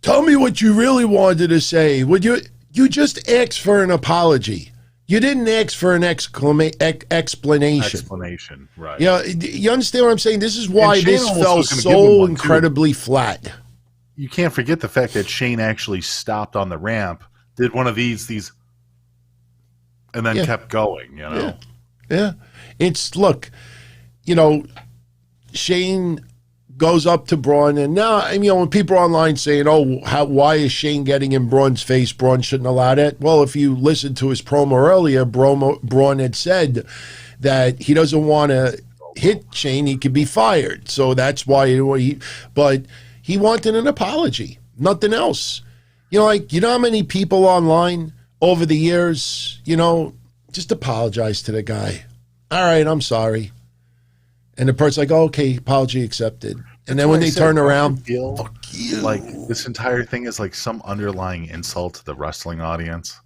tell me what you really wanted to say. Would you just asked for an apology. You didn't ask for an explanation. Explanation, right. Yeah, you understand what I'm saying? This is why this fell so incredibly flat. You can't forget the fact that Shane actually stopped on the ramp, did one of these, and then kept going, Yeah. Look, Shane goes up to Braun, and now, when people are online saying, why is Shane getting in Braun's face? Braun shouldn't allow that. Well, if you listen to his promo earlier, Braun had said that he doesn't want to hit Shane, he could be fired. So that's why but he wanted an apology, nothing else. How many people online over the years, just apologize to the guy. All right, I'm sorry. And the person's like, okay, apology accepted. And then when they turn around, feel like this entire thing is like some underlying insult to the wrestling audience.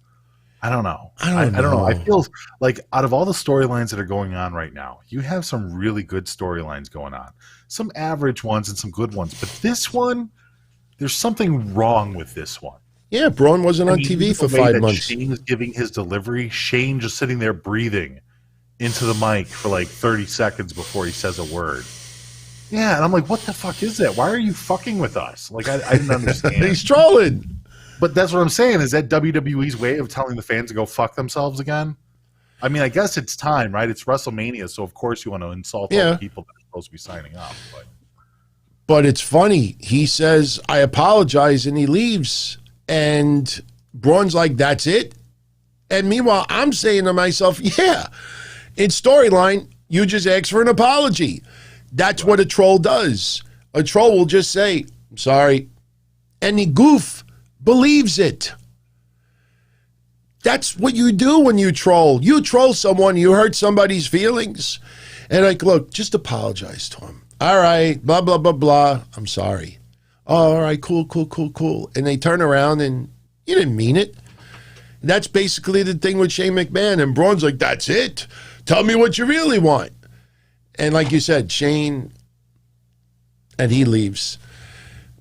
I don't know. I don't know. I feel like out of all the storylines that are going on right now, you have some really good storylines going on, some average ones and some good ones. But this one, there's something wrong with this one. Yeah, Braun wasn't on TV for 5 months. Shane is giving his delivery. Shane just sitting there breathing into the mic for like 30 seconds before he says a word. Yeah, and I'm like, what the fuck is that? Why are you fucking with us? Like, I didn't understand. He's trolling. But that's what I'm saying. Is that WWE's way of telling the fans to go fuck themselves again? I mean, I guess it's time, right? It's WrestleMania, so of course you want to insult all the people that are supposed to be signing up. But it's funny. He says, I apologize, and he leaves. And Braun's like, that's it? And meanwhile, I'm saying to myself, yeah, in storyline, you just ask for an apology. That's what a troll does. A troll will just say, I'm sorry. And the goof believes it. That's what you do when you troll. You troll someone, you hurt somebody's feelings. And like, look, just apologize to him. All right, blah, blah, blah, blah. I'm sorry. Oh, all right, cool. And they turn around and you didn't mean it. That's basically the thing with Shane McMahon. And Braun's like, that's it. Tell me what you really want. And like you said, Shane, and he leaves.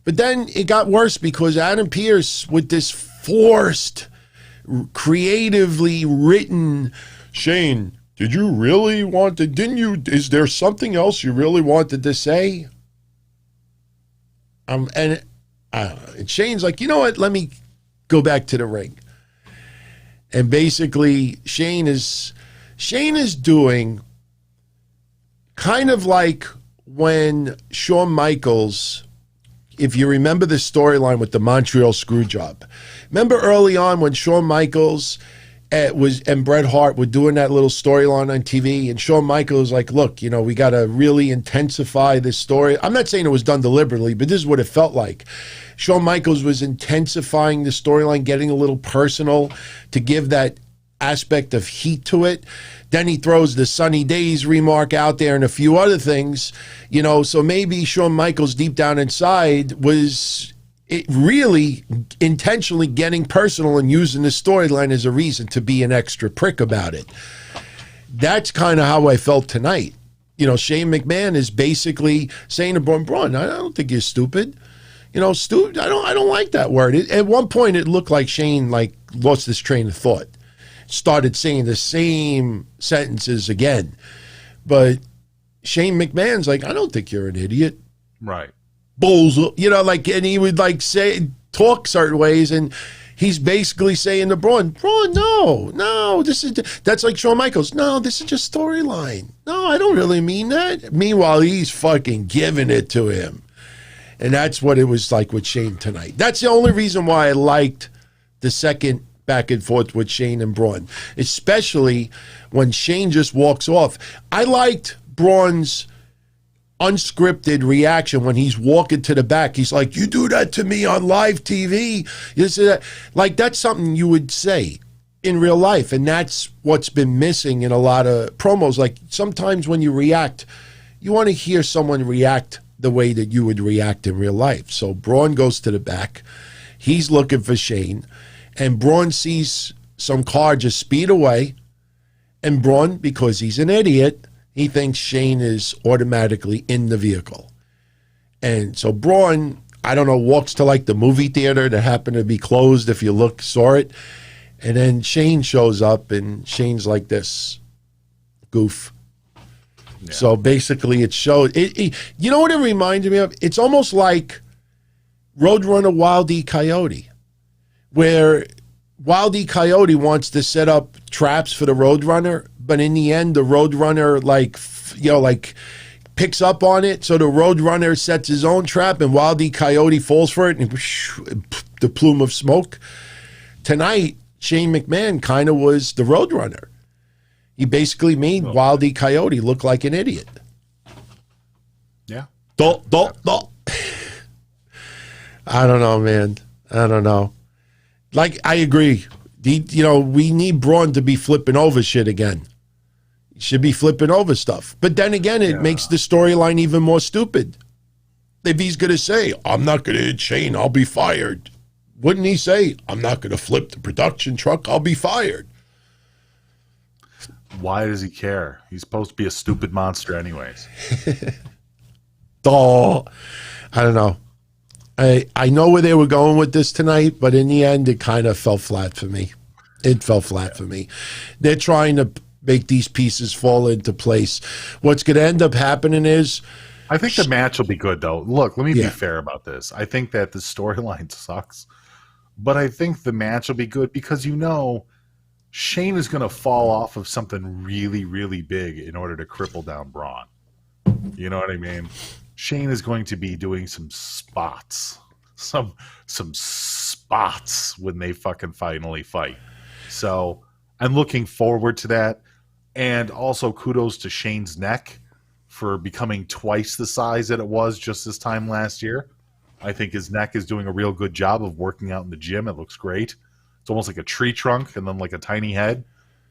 But then it got worse because Adam Pearce, with this forced, creatively written, Shane, did you really want to, is there something else you really wanted to say? And Shane's like, you know what, let me go back to the ring. And basically, Shane is doing kind of like when Shawn Michaels, if you remember the storyline with the Montreal Screwjob. Remember early on when Shawn Michaels and Bret Hart were doing that little storyline on TV, and Shawn Michaels was like, look, we got to really intensify this story. I'm not saying it was done deliberately, but this is what it felt like. Shawn Michaels was intensifying the storyline, getting a little personal to give that aspect of heat to it. Then he throws the Sunny Days remark out there and a few other things, so maybe Shawn Michaels deep down inside was really intentionally getting personal and using the storyline as a reason to be an extra prick about it. That's kind of how I felt tonight. Shane McMahon is basically saying to Braun, I don't think you're stupid. Stupid, I don't like that word. At one point, it looked like Shane lost his train of thought. Started saying the same sentences again. But Shane McMahon's like, I don't think you're an idiot. Right. Bulls, and he would talk certain ways, and he's basically saying to Braun, no, that's like Shawn Michaels. No, this is just storyline. No, I don't really mean that. Meanwhile, he's fucking giving it to him. And that's what it was like with Shane tonight. That's the only reason why I liked the second back and forth with Shane and Braun, especially when Shane just walks off. I liked Braun's unscripted reaction when he's walking to the back. He's like, you do that to me on live TV? You say that? Like, that's something you would say in real life, and that's what's been missing in a lot of promos. Like, sometimes when you react, you want to hear someone react the way that you would react in real life. So Braun goes to the back. He's looking for Shane. And Braun sees some car just speed away. And Braun, because he's an idiot, he thinks Shane is automatically in the vehicle. And so Braun, I don't know, walks to the movie theater that happened to be closed if you saw it. And then Shane shows up, and Shane's like this, goof. Yeah. So basically it showed, you know what it reminded me of? It's almost like Roadrunner Wild E. Coyote, where Wild E. Coyote wants to set up traps for the Roadrunner, but in the end, the Roadrunner picks up on it. So the Roadrunner sets his own trap, and Wild E. Coyote falls for it, and the plume of smoke. Tonight, Shane McMahon kind of was the Roadrunner. He basically made Wild E. Coyote look like an idiot. Yeah. I don't know, man. I don't know. I agree. We need Braun to be flipping over shit again. He should be flipping over stuff. But then again, it makes the storyline even more stupid. if he's going to say, I'm not going to hit Shane, I'll be fired, wouldn't he say, I'm not going to flip the production truck, I'll be fired? Why does he care? He's supposed to be a stupid monster anyways. Oh, I don't know. I know where they were going with this tonight, but in the end, it kind of fell flat for me. It fell flat for me. They're trying to make these pieces fall into place. What's going to end up happening is... I think the match will be good, though. Look, let me be fair about this. I think that the storyline sucks, but I think the match will be good because, you know, Shane is going to fall off of something really, really big in order to cripple down Braun. You know what I mean? Shane is going to be doing some spots. Some spots when they fucking finally fight. So I'm looking forward to that. And also kudos to Shane's neck for becoming twice the size that it was just this time last year. I think his neck is doing a real good job of working out in the gym. It looks great. It's almost like a tree trunk and then like a tiny head.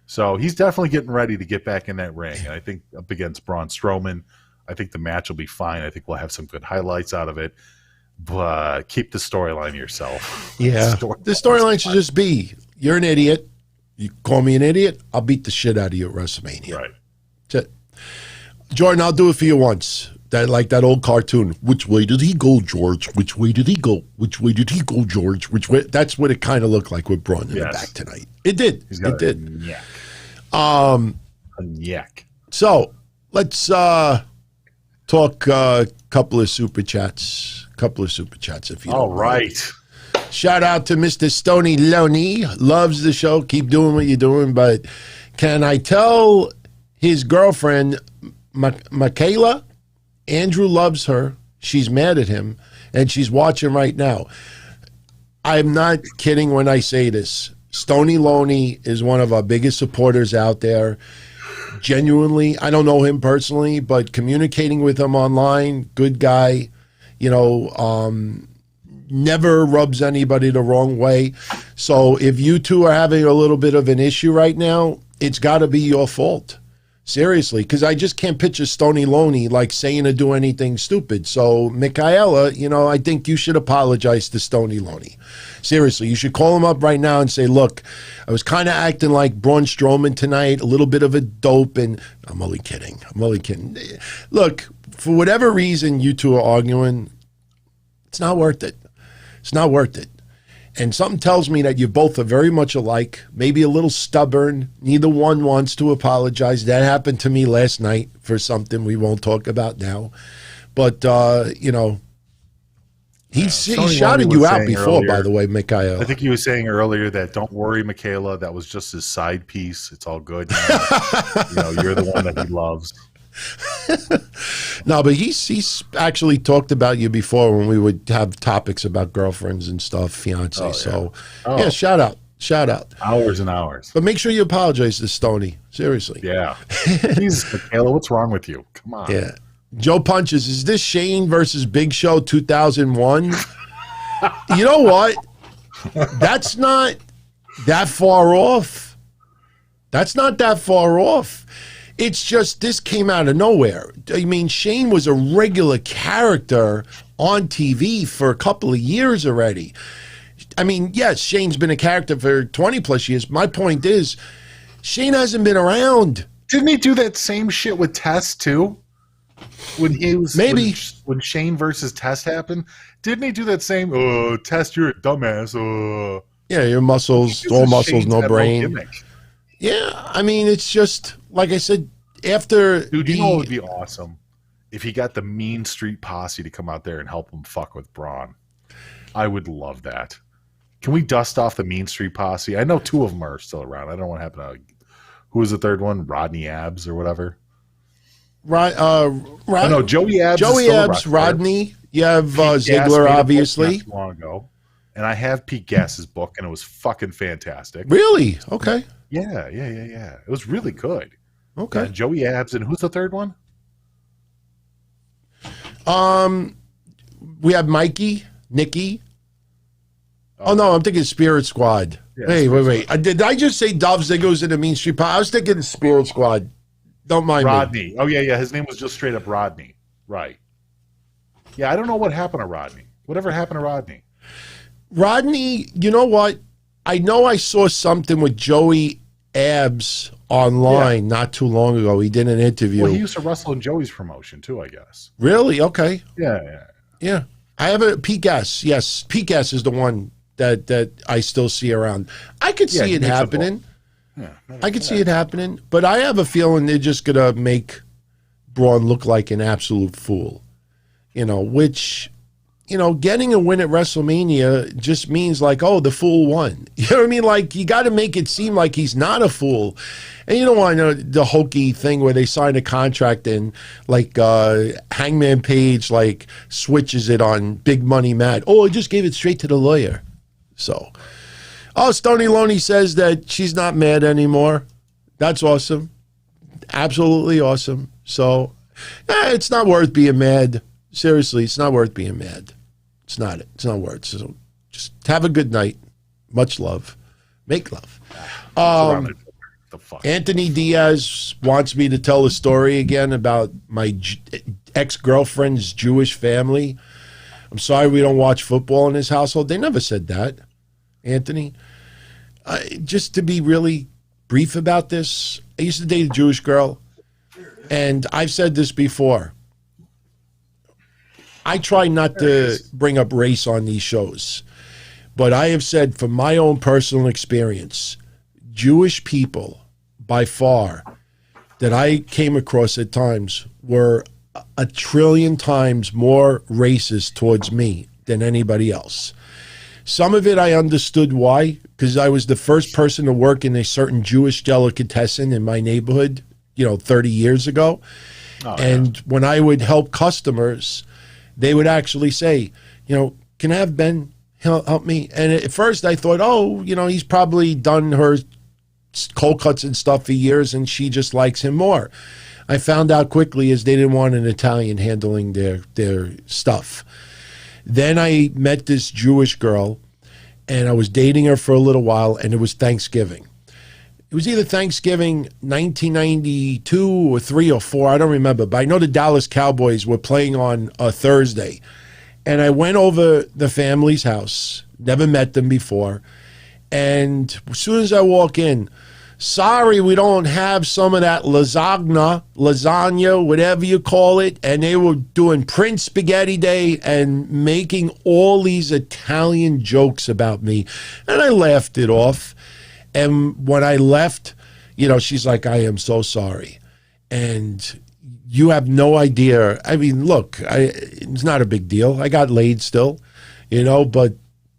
So he's definitely getting ready to get back in that ring. And I think up against Braun Strowman, I think the match will be fine. I think we'll have some good highlights out of it. But keep the storyline yourself. Yeah. The storyline should just be, you're an idiot. You call me an idiot, I'll beat the shit out of you at WrestleMania. Right. That's it. Jordan, I'll do it for you once. Like that old cartoon. Which way did he go, George? Which way did he go? Which way did he go, George? Which way? That's what it kind of looked like with Braun in the back tonight. It did. It did. A yak. So let's talk a couple of super chats. If you all don't right. mind. Shout out to Mr. Stony Loney. Loves the show. Keep doing what you're doing. But can I tell his girlfriend, Michaela, Andrew loves her. She's mad at him. And she's watching right now. I'm not kidding when I say this. Stony Loney is one of our biggest supporters out there. Genuinely, I don't know him personally, but communicating with him online, good guy, you know, never rubs anybody the wrong way. So if you two are having a little bit of an issue right now, it's got to be your fault. Seriously, because I just can't picture Stony Loney like saying or do anything stupid. So, Michaela, you know, I think you should apologize to Stony Loney. Seriously, you should call him up right now and say, look, I was kind of acting like Braun Strowman tonight, a little bit of a dope, and I'm only kidding. Look, for whatever reason you two are arguing, it's not worth it. It's not worth it. And something tells me that you both are very much alike, maybe a little stubborn. Neither one wants to apologize. That happened to me last night for something we won't talk about now. But, you know, he shouted you out before, earlier, by the way, Michaela. I think he was saying earlier that don't worry, Michaela, that was just his side piece. It's all good. You know, you're the one that he loves. No, but he's actually talked about you before when we would have topics about girlfriends and stuff, fiance. Yeah. So, yeah, shout out. Hours and hours. But make sure you apologize to Stony. Seriously. Yeah. Jeez, Michaela, what's wrong with you? Come on. Yeah. Joe Punches, is this Shane versus Big Show 2001? You know what? That's not that far off. It's just this came out of nowhere. I mean, Shane was a regular character on TV for a couple of years already. I mean, yes, Shane's been a character for 20 plus years. My point is, Shane hasn't been around. Didn't he do that same shit with Tess too? When he was when Shane versus Tess happened, didn't he do that same? Oh, Tess, you're a dumbass. Yeah, your muscles, all muscles, no brain. Yeah, I mean, it's just like I said. After dude, you know what would be awesome if he got the Mean Street Posse to come out there and help him fuck with Braun. I would love that. Can we dust off the Mean Street Posse? I know two of them are still around. I don't know what happened to who was the third one? Rodney Abs or whatever. No, Joey Abs. Joey Abs, Rodney. You have Ziggler, obviously. Long ago, and I have Pete Gass's book, and it was fucking fantastic. Really? Okay. Yeah. It was really good. Okay. Joey Abs, and who's the third one? We have Mikey, Nikki. Oh no, I'm thinking Spirit Squad. Yeah, hey, wait. Did I just say Dolph Ziggler's in the Mean Street Posse? I was thinking Spirit Squad. Don't mind Rodney. me. Oh yeah. His name was just straight up Rodney. Right. Yeah, I don't know what happened to Rodney. Whatever happened to Rodney? Rodney, you know what? I know I saw something with Joey Abs online not too long ago. He did an interview. Well, he used to wrestle in Joey's promotion too, I guess. Really? Okay. Yeah. I have a P-Gas. Yes, P-Gas is the one that I still see around. I could see it happening. I could see it happening, but I have a feeling they're just going to make Braun look like an absolute fool. Which, getting a win at WrestleMania just means like, oh, the fool won. You know what I mean? Like, you got to make it seem like he's not a fool. And you don't want the hokey thing where they sign a contract and like Hangman Page like switches it on Big Money Matt. Oh, I just gave it straight to the lawyer. So, Stony Loney says that she's not mad anymore. That's awesome. Absolutely awesome. So, it's not worth being mad. Seriously, it's not worth being mad. It's not worth. So just have a good night. Much love. Make love. Anthony Diaz wants me to tell a story again about my ex-girlfriend's Jewish family. I'm sorry we don't watch football in his household. They never said that, Anthony. Just to be really brief about this, I used to date a Jewish girl, and I've said this before. I try not to bring up race on these shows, but I have said from my own personal experience, Jewish people, by far, that I came across at times were 1 trillion times more racist towards me than anybody else. Some of it I understood why, because I was the first person to work in a certain Jewish delicatessen in my neighborhood, 30 years ago. When I would help customers, they would actually say, can I have Ben help me? And at first I thought, he's probably done her cold cuts and stuff for years and she just likes him more. I found out quickly is they didn't want an Italian handling their stuff. Then I met this Jewish girl and I was dating her for a little while and it was Thanksgiving. It was either Thanksgiving 1992 or 3 or 4, I don't remember, but I know the Dallas Cowboys were playing on a Thursday. And I went over the family's house, never met them before, and as soon as I walk in, sorry, we don't have some of that lasagna, whatever you call it, and they were doing Prince Spaghetti Day and making all these Italian jokes about me, and I laughed it off. And when I left, she's like, I am so sorry. And you have no idea. I mean, look, it's not a big deal. I got laid still, but,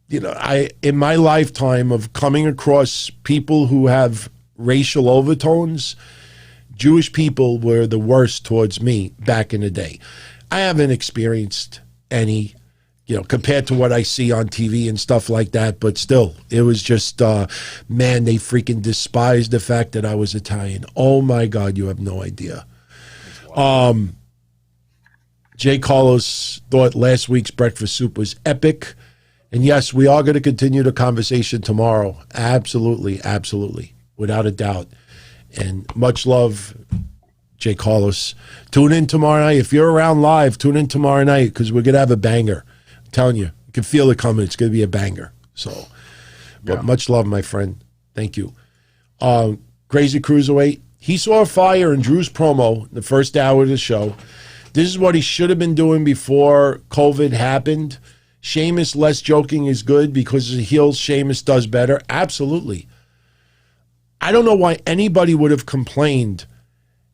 in my lifetime of coming across people who have racial overtones, Jewish people were the worst towards me back in the day. I haven't experienced any compared to what I see on TV and stuff like that. But still, it was just, man, they freaking despised the fact that I was Italian. Oh, my God, you have no idea. Jay Carlos thought last week's breakfast soup was epic. And, yes, we are going to continue the conversation tomorrow. Absolutely, absolutely, without a doubt. And much love, Jay Carlos. Tune in tomorrow night. If you're around live, tune in tomorrow night because we're going to have a banger. Telling you can feel it coming. It's going to be a banger. So, but much love, my friend. Thank you. Crazy Cruiserweight. He saw a fire in Drew's promo the first hour of the show. This is what he should have been doing before COVID happened. Sheamus less joking is good because the heels Sheamus does better. Absolutely. I don't know why anybody would have complained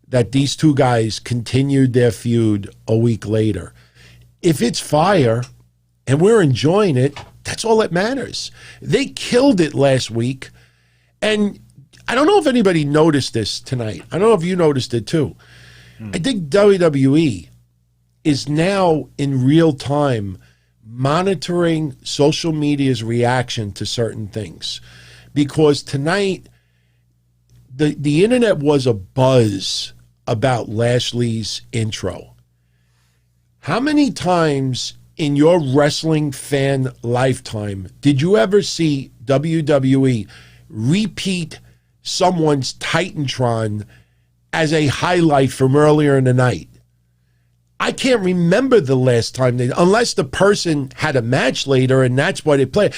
that these two guys continued their feud a week later. If it's fire and we're enjoying it, that's all that matters. They killed it last week. And I don't know if anybody noticed this tonight. I don't know if you noticed it too. I think WWE is now in real time monitoring social media's reaction to certain things. Because tonight, the internet was abuzz about Lashley's intro. How many times in your wrestling fan lifetime did you ever see WWE repeat someone's Titantron as a highlight from earlier in the night? I can't remember the last time unless the person had a match later and that's why they play.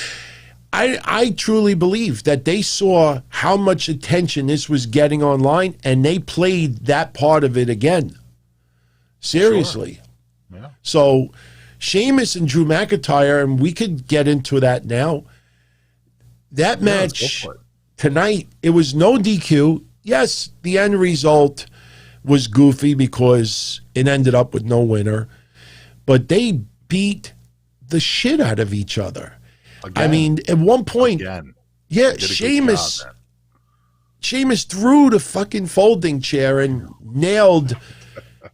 I truly believe that they saw how much attention this was getting online and they played that part of it again. Seriously. Sure. Yeah. So Sheamus and Drew McIntyre, and we could get into that now. That match tonight, it was no DQ. Yes, the end result was goofy because it ended up with no winner. But they beat the shit out of each other. Again. I mean, at one point, Sheamus threw the fucking folding chair and nailed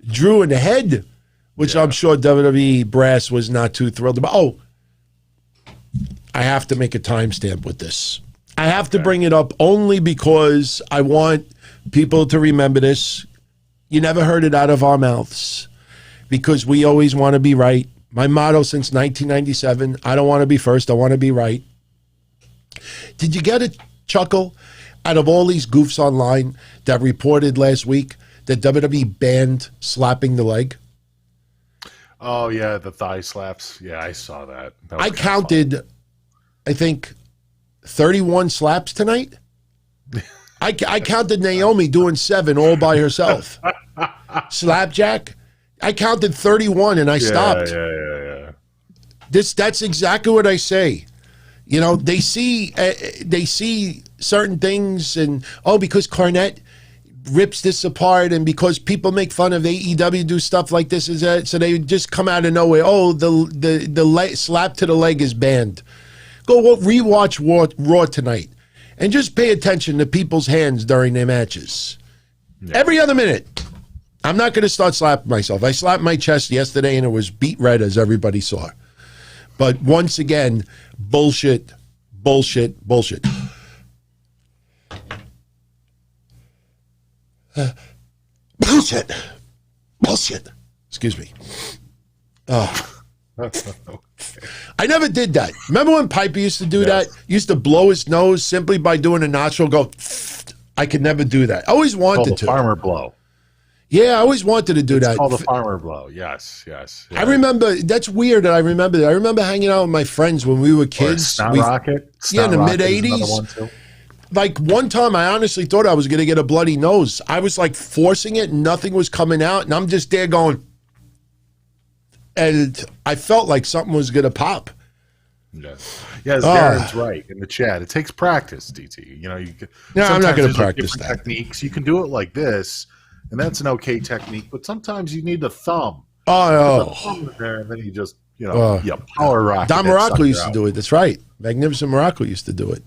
Drew in the head, which I'm sure WWE brass was not too thrilled about. Oh, I have to make a timestamp with this. I have to bring it up only because I want people to remember this. You never heard it out of our mouths because we always want to be right. My motto since 1997, I don't want to be first, I want to be right. Did you get a chuckle out of all these goofs online that reported last week that WWE banned slapping the leg? Oh, yeah, the thigh slaps. Yeah, I saw that. I counted, I think, 31 slaps tonight. I counted Naomi doing 7 all by herself. Slapjack. I counted 31 and I stopped. Yeah. That's exactly what I say. You know, they see certain things and because Cornette rips this apart and because people make fun of AEW do stuff like this so they just come out of nowhere. Oh, the slap to the leg is banned. Go rewatch Raw tonight and just pay attention to people's hands during their matches. Yeah. Every other minute. I'm not going to start slapping myself. I slapped my chest yesterday and it was beat red, as everybody saw. But once again, bullshit. Bullshit. Excuse me. I never did that. Remember when Piper used to do that? He used to blow his nose simply by doing a nostril go. I could never do that. I always wanted to. Farmer blow. Yeah, I always wanted to do that. It's called the farmer blow. Yes. Yeah. I remember. That's weird that I remember that. I remember hanging out with my friends when we were kids. Rocket. In the mid '80s. Like one time, I honestly thought I was going to get a bloody nose. I was like forcing it, and nothing was coming out, and I'm just there going. And I felt like something was going to pop. Yes, Darren's right in the chat. It takes practice, DT. You know, I'm not going to practice that. Techniques. You can do it like this, and that's an okay technique. But sometimes you need a thumb. Oh, a thumb in there, and then you just power rock. Don Morocco used to do it. That's right. Magnificent Morocco used to do it.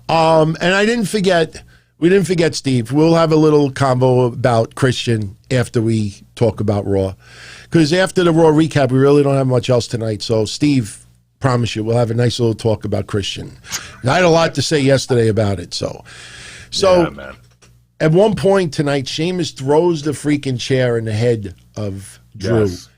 And I didn't forget. We didn't forget Steve. We'll have a little convo about Christian after we talk about Raw. Because after the Raw recap, we really don't have much else tonight. So, Steve, promise you, we'll have a nice little talk about Christian. And I had a lot to say yesterday about it. So man. At one point tonight, Sheamus throws the freaking chair in the head of Drew. Yes.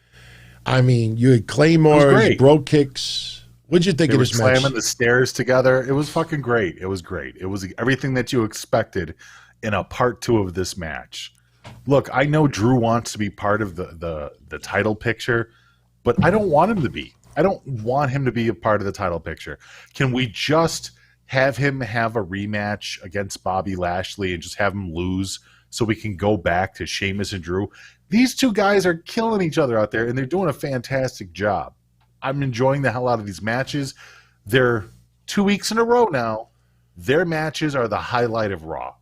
I mean, you had Claymores, bro kicks. What'd you think of this match? Slamming the stairs together. It was fucking great. It was great. It was everything that you expected in a part 2 of this match. Look, I know Drew wants to be part of the title picture, but I don't want him to be. I don't want him to be a part of the title picture. Can we just have him have a rematch against Bobby Lashley and just have him lose so we can go back to Sheamus and Drew? These two guys are killing each other out there, and they're doing a fantastic job. I'm enjoying the hell out of these matches. They're 2 weeks in a row now. Their matches are the highlight of Raw.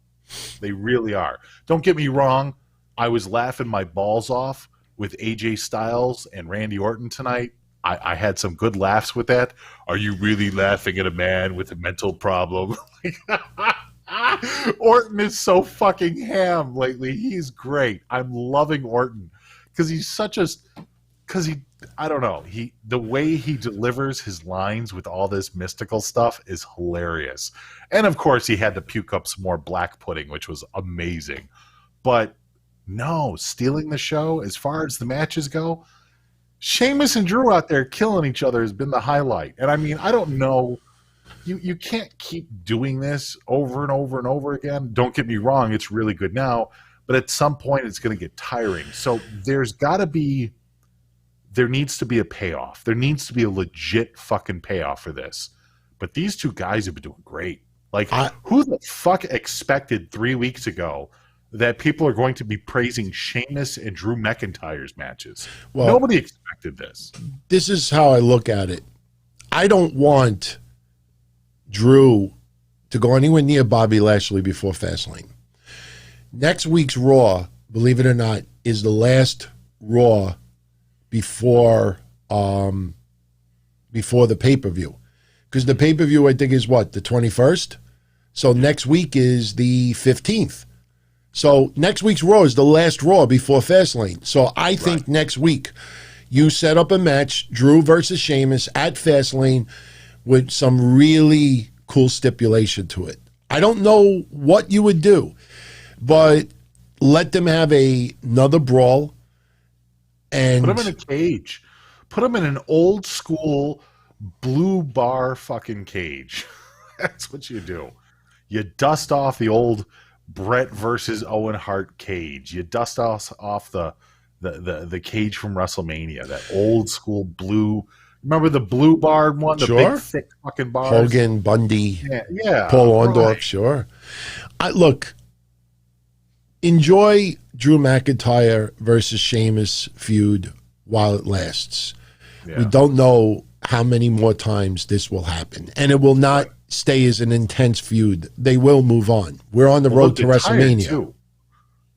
They really are. Don't get me wrong. I was laughing my balls off with AJ Styles and Randy Orton tonight. I had some good laughs with that. Are you really laughing at a man with a mental problem? Orton is so fucking ham lately. He's great. I'm loving Orton because he's I don't know. The way he delivers his lines with all this mystical stuff is hilarious. And of course, he had to puke up some more black pudding, which was amazing. But no, stealing the show as far as the matches go, Sheamus and Drew out there killing each other has been the highlight. And I mean, I don't know. You can't keep doing this over and over and over again. Don't get me wrong. It's really good now. But at some point, it's going to get tiring. So there's got to be there needs to be a payoff. There needs to be a legit fucking payoff for this. But these two guys have been doing great. Like, who the fuck expected 3 weeks ago that people are going to be praising Sheamus and Drew McIntyre's matches? Well, nobody expected this. This is how I look at it. I don't want Drew to go anywhere near Bobby Lashley before Fastlane. Next week's Raw, believe it or not, is the last Raw before the pay-per-view. Because the pay-per-view, I think, is what, the 21st? So next week is the 15th. So next week's Raw is the last Raw before Fastlane. So I think next week you set up a match, Drew versus Sheamus at Fastlane, with some really cool stipulation to it. I don't know what you would do, but let them have another brawl. And put them in a cage. Put them in an old school blue bar fucking cage. That's what you do. You dust off the old Brett versus Owen Hart cage. You dust off the cage from WrestleMania, that old school blue. Remember the blue bar one? The big thick fucking bars? Hogan, Bundy, Paul Orndorff, sure. Look, enjoy Drew McIntyre versus Sheamus feud while it lasts. Yeah. We don't know how many more times this will happen. And it will not stay as an intense feud. They will move on. We're on the road to WrestleMania.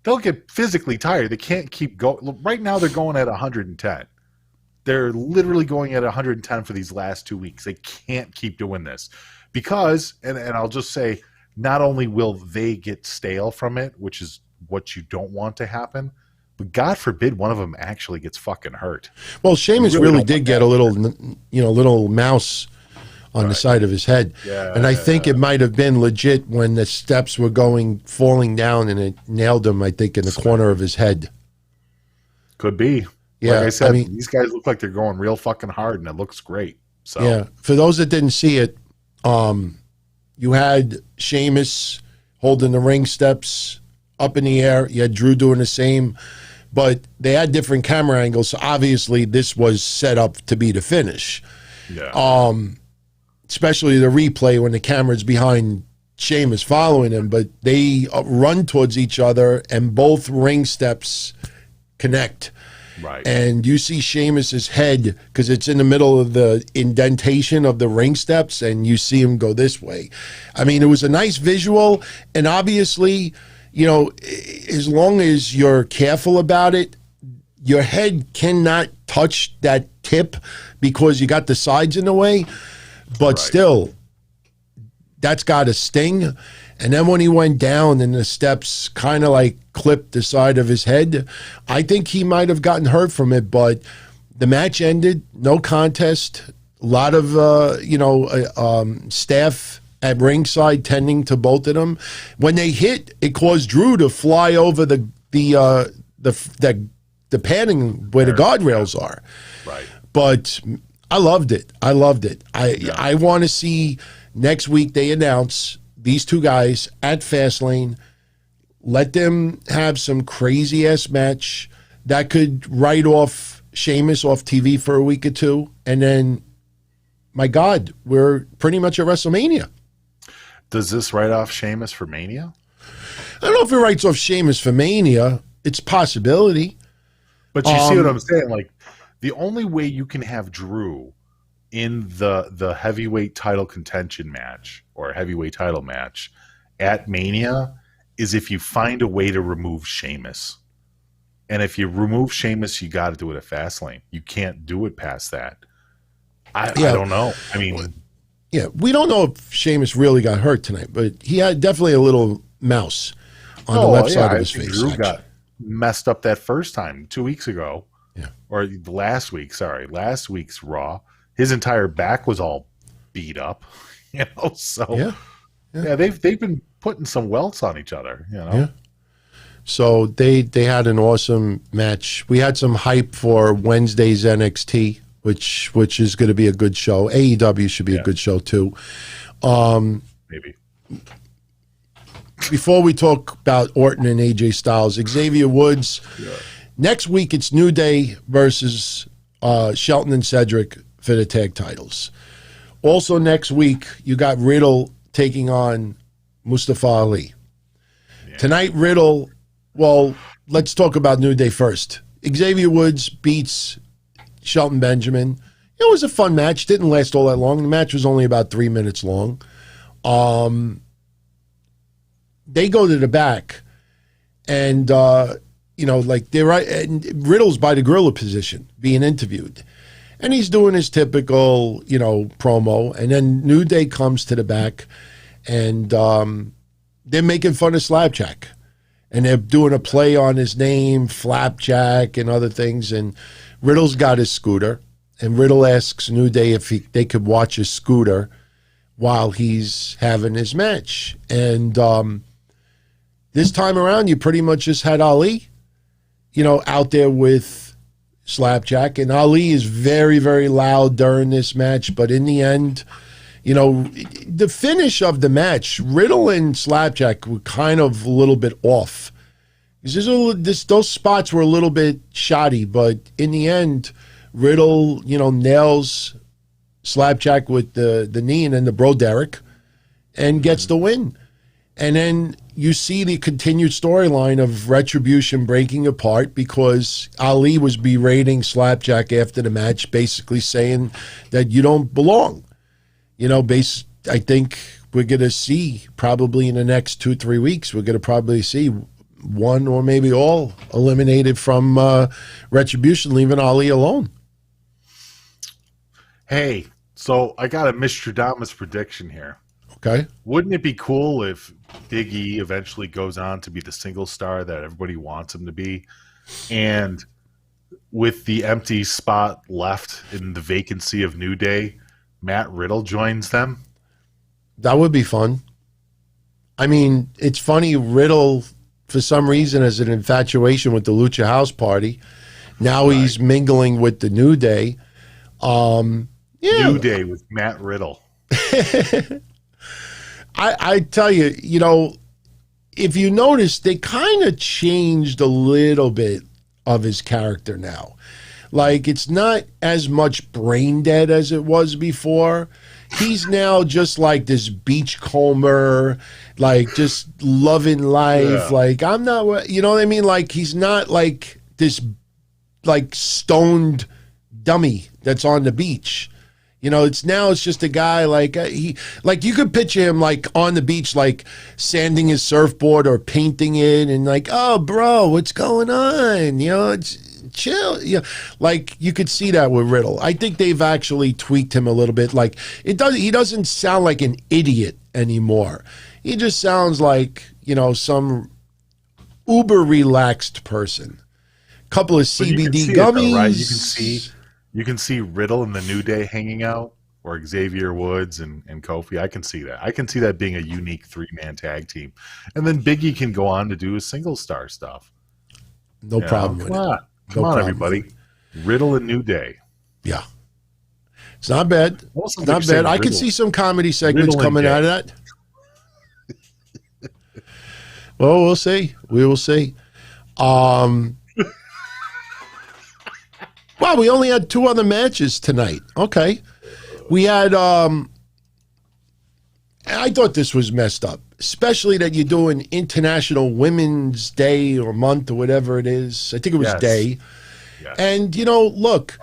They'll get physically tired. They can't keep going. Right now, they're going at 110. They're literally going at 110 for these last 2 weeks. They can't keep doing this because, and I'll just say, not only will they get stale from it, which is what you don't want to happen, but God forbid one of them actually gets fucking hurt. Well, Sheamus really did get a little mouse on the side of his head. Yeah, and I think it might have been legit when the steps were falling down and it nailed him, I think, in the corner of his head. Could be. Yeah, like I said, these guys look like they're going real fucking hard and it looks great. So yeah, for those that didn't see it, you had Sheamus holding the ring steps up in the air. You had Drew doing the same, but they had different camera angles. So obviously this was set up to be the finish. Yeah. Especially the replay when the camera's behind Sheamus following him, but they run towards each other and both ring steps connect. Right. And you see Sheamus's head because it's in the middle of the indentation of the ring steps, and you see him go this way. I mean, it was a nice visual, and obviously, you know, as long as you're careful about it, your head cannot touch that tip because you got the sides in the way. But still, that's got a sting. And then when he went down and the steps kind of like clipped the side of his head, I think he might have gotten hurt from it. But the match ended, no contest. A lot of, staff at ringside tending to both of them. When they hit, it caused Drew to fly over the padding where the guardrails are. Right. But I loved it. I want to see next week they announce these two guys at Fastlane. Let them have some crazy-ass match that could write off Sheamus off TV for a week or two. And then, my God, we're pretty much at WrestleMania. Does this write off Sheamus for Mania? I don't know if it writes off Sheamus for Mania. It's a possibility. But you see what I'm saying? Like, the only way you can have Drew in the heavyweight title contention match or heavyweight title match at Mania is if you find a way to remove Sheamus. And if you remove Sheamus, you got to do it at Fastlane. You can't do it past that. I don't know. I mean, yeah, we don't know if Sheamus really got hurt tonight, but he had definitely a little mouse on the left side of his face. Drew got messed up that first time 2 weeks ago. Yeah. Or last week's Raw. His entire back was all beat up, you know. So yeah, they've been putting some welts on each other, you know. Yeah. So they had an awesome match. We had some hype for Wednesday's NXT, which is going to be a good show. AEW should be a good show too. Maybe. Before we talk about Orton and AJ Styles, Xavier Woods. Yeah. Next week it's New Day versus Shelton and Cedric for the tag titles. Also next week, you got Riddle taking on Mustafa Ali. Yeah. Tonight, Riddle, well, let's talk about New Day first. Xavier Woods beats Shelton Benjamin. It was a fun match. Didn't last all that long. The match was only about 3 minutes long. They go to the back, and like they're right. And Riddle's by the gorilla position, being interviewed, and he's doing his typical, promo. And then New Day comes to the back, and they're making fun of Slapjack, and they're doing a play on his name, Flapjack, and other things. And Riddle's got his scooter. And Riddle asks New Day if they could watch his scooter while he's having his match. And this time around, you pretty much just had Ali, out there with Slapjack. And Ali is very, very loud during this match. But in the end, the finish of the match, Riddle and Slapjack were kind of a little bit off. Those spots were a little bit shoddy. But in the end, Riddle, nails Slapjack with the knee and then the bro Derek and gets the win. And then you see the continued storyline of Retribution breaking apart because Ali was berating Slapjack after the match, basically saying that you don't belong. I think we're going to see probably in the next 2-3 weeks, we're going to probably see one or maybe all eliminated from Retribution, leaving Ali alone. Hey, so I got a Mistradamus prediction here. Okay. Wouldn't it be cool if Big E eventually goes on to be the single star that everybody wants him to be? And with the empty spot left in the vacancy of New Day, Matt Riddle joins them? That would be fun. I mean, it's funny, Riddle, for some reason, has an infatuation with the Lucha House Party. Now he's mingling with the New Day. New Day with Matt Riddle. I tell you, if you notice, they kind of changed a little bit of his character now. Like, it's not as much brain dead as it was before. He's now just like this beachcomber, like just loving life. Yeah. Like, I'm not, you know what I mean? Like, he's not like this, like, stoned dummy that's on the beach. It's just a guy like you could picture him like on the beach, like sanding his surfboard or painting it, and like, oh, bro, what's going on? It's chill. Like you could see that with Riddle. I think they've actually tweaked him a little bit. Like he doesn't sound like an idiot anymore. He just sounds like some uber relaxed person. Couple of CBD gummies. Though, right? You can see Riddle and the New Day hanging out, or Xavier Woods and Kofi. I can see that. I can see that being a unique 3-man tag team. And then Big E can go on to do his single star stuff. No problem with it. Come on, everybody. Riddle and New Day. Yeah. It's not bad. Not bad. I can see some comedy segments coming out of that. Well, we'll see. We will see. Wow, we only had 2 other matches tonight. Okay. We had, I thought this was messed up, especially that you're doing International Women's Day or month or whatever it is. I think it was day. Yes. And, look,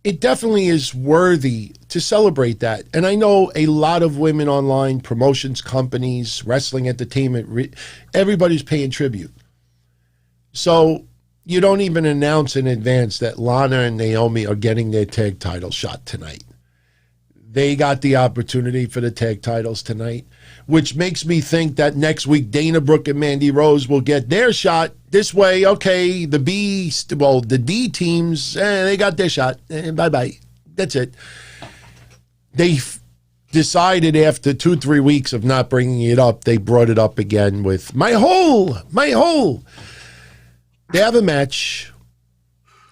it definitely is worthy to celebrate that. And I know a lot of women online, promotions companies, wrestling entertainment, everybody's paying tribute. So you don't even announce in advance that Lana and Naomi are getting their tag title shot tonight. They got the opportunity for the tag titles tonight, which makes me think that next week Dana Brooke and Mandy Rose will get their shot. This way, okay, the D teams, they got their shot. Bye-bye. That's it. They decided after 2-3 weeks of not bringing it up, they brought it up again with my hole. They have a match.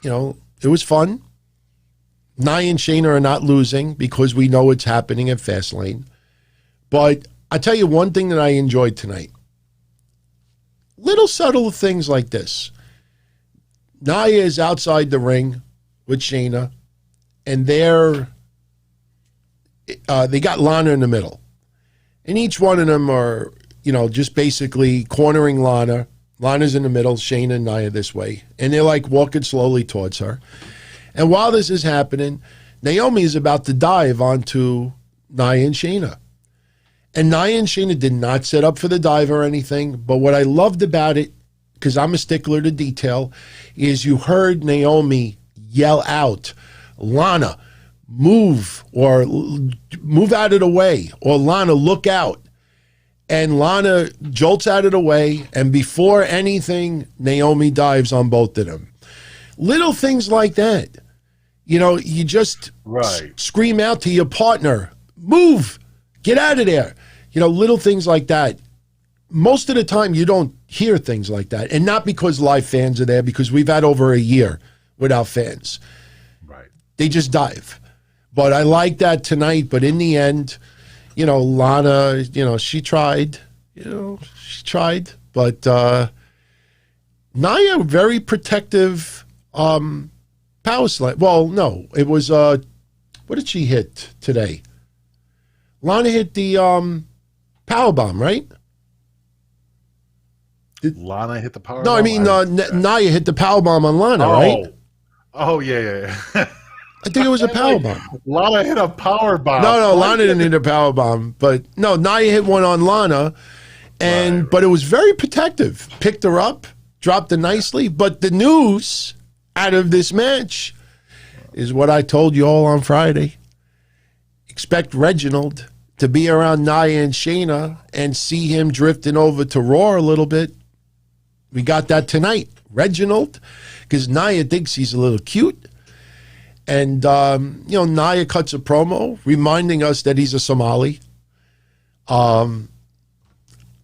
It was fun. Nia and Shayna are not losing because we know it's happening at Fastlane. But I tell you one thing that I enjoyed tonight. Little subtle things like this. Nia is outside the ring with Shayna, and they got Lana in the middle. And each one of them are, just basically cornering Lana. Lana's in the middle, Shayna and Nia this way. And they're like walking slowly towards her. And while this is happening, Naomi is about to dive onto Nia and Shayna. And Nia and Shayna did not set up for the dive or anything. But what I loved about it, because I'm a stickler to detail, is you heard Naomi yell out, Lana, move, or move out of the way, or Lana, look out. And Lana jolts out of the way, and before anything, Naomi dives on both of them. Little things like that. You just scream out to your partner, move, get out of there. Little things like that. Most of the time, you don't hear things like that. And not because live fans are there, because we've had over a year without fans. Right. They just dive. But I like that tonight. But in the end, Lana, she tried. But Nia, very protective power slam. Well, no, it was, what did she hit today? Lana hit the power bomb, right? Lana hit the power bomb? No, I mean, Nia hit the power bomb on Lana, right? Oh, yeah. I think it was a power bomb. Lana hit a power bomb. No, Lana didn't hit a power bomb. But no, Nia hit one on Lana, but it was very protective. Picked her up, dropped her nicely. But the news out of this match is what I told you all on Friday. Expect Reginald to be around Nia and Shayna and see him drifting over to Raw a little bit. We got that tonight. Reginald, because Nia thinks he's a little cute. And, Nia cuts a promo reminding us that he's a Somali. I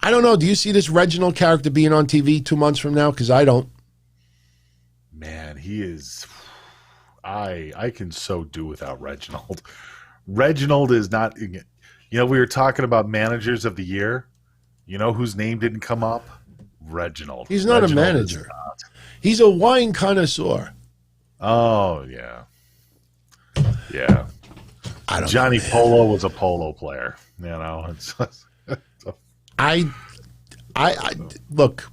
don't know. Do you see this Reginald character being on TV 2 months from now? Because I don't. Man, he is... I can so do without Reginald. Reginald is not... we were talking about managers of the year. You know whose name didn't come up? Reginald. He's not Reginald a manager. He's a wine connoisseur. Oh, yeah. Yeah. Johnny Polo was a polo player. I look,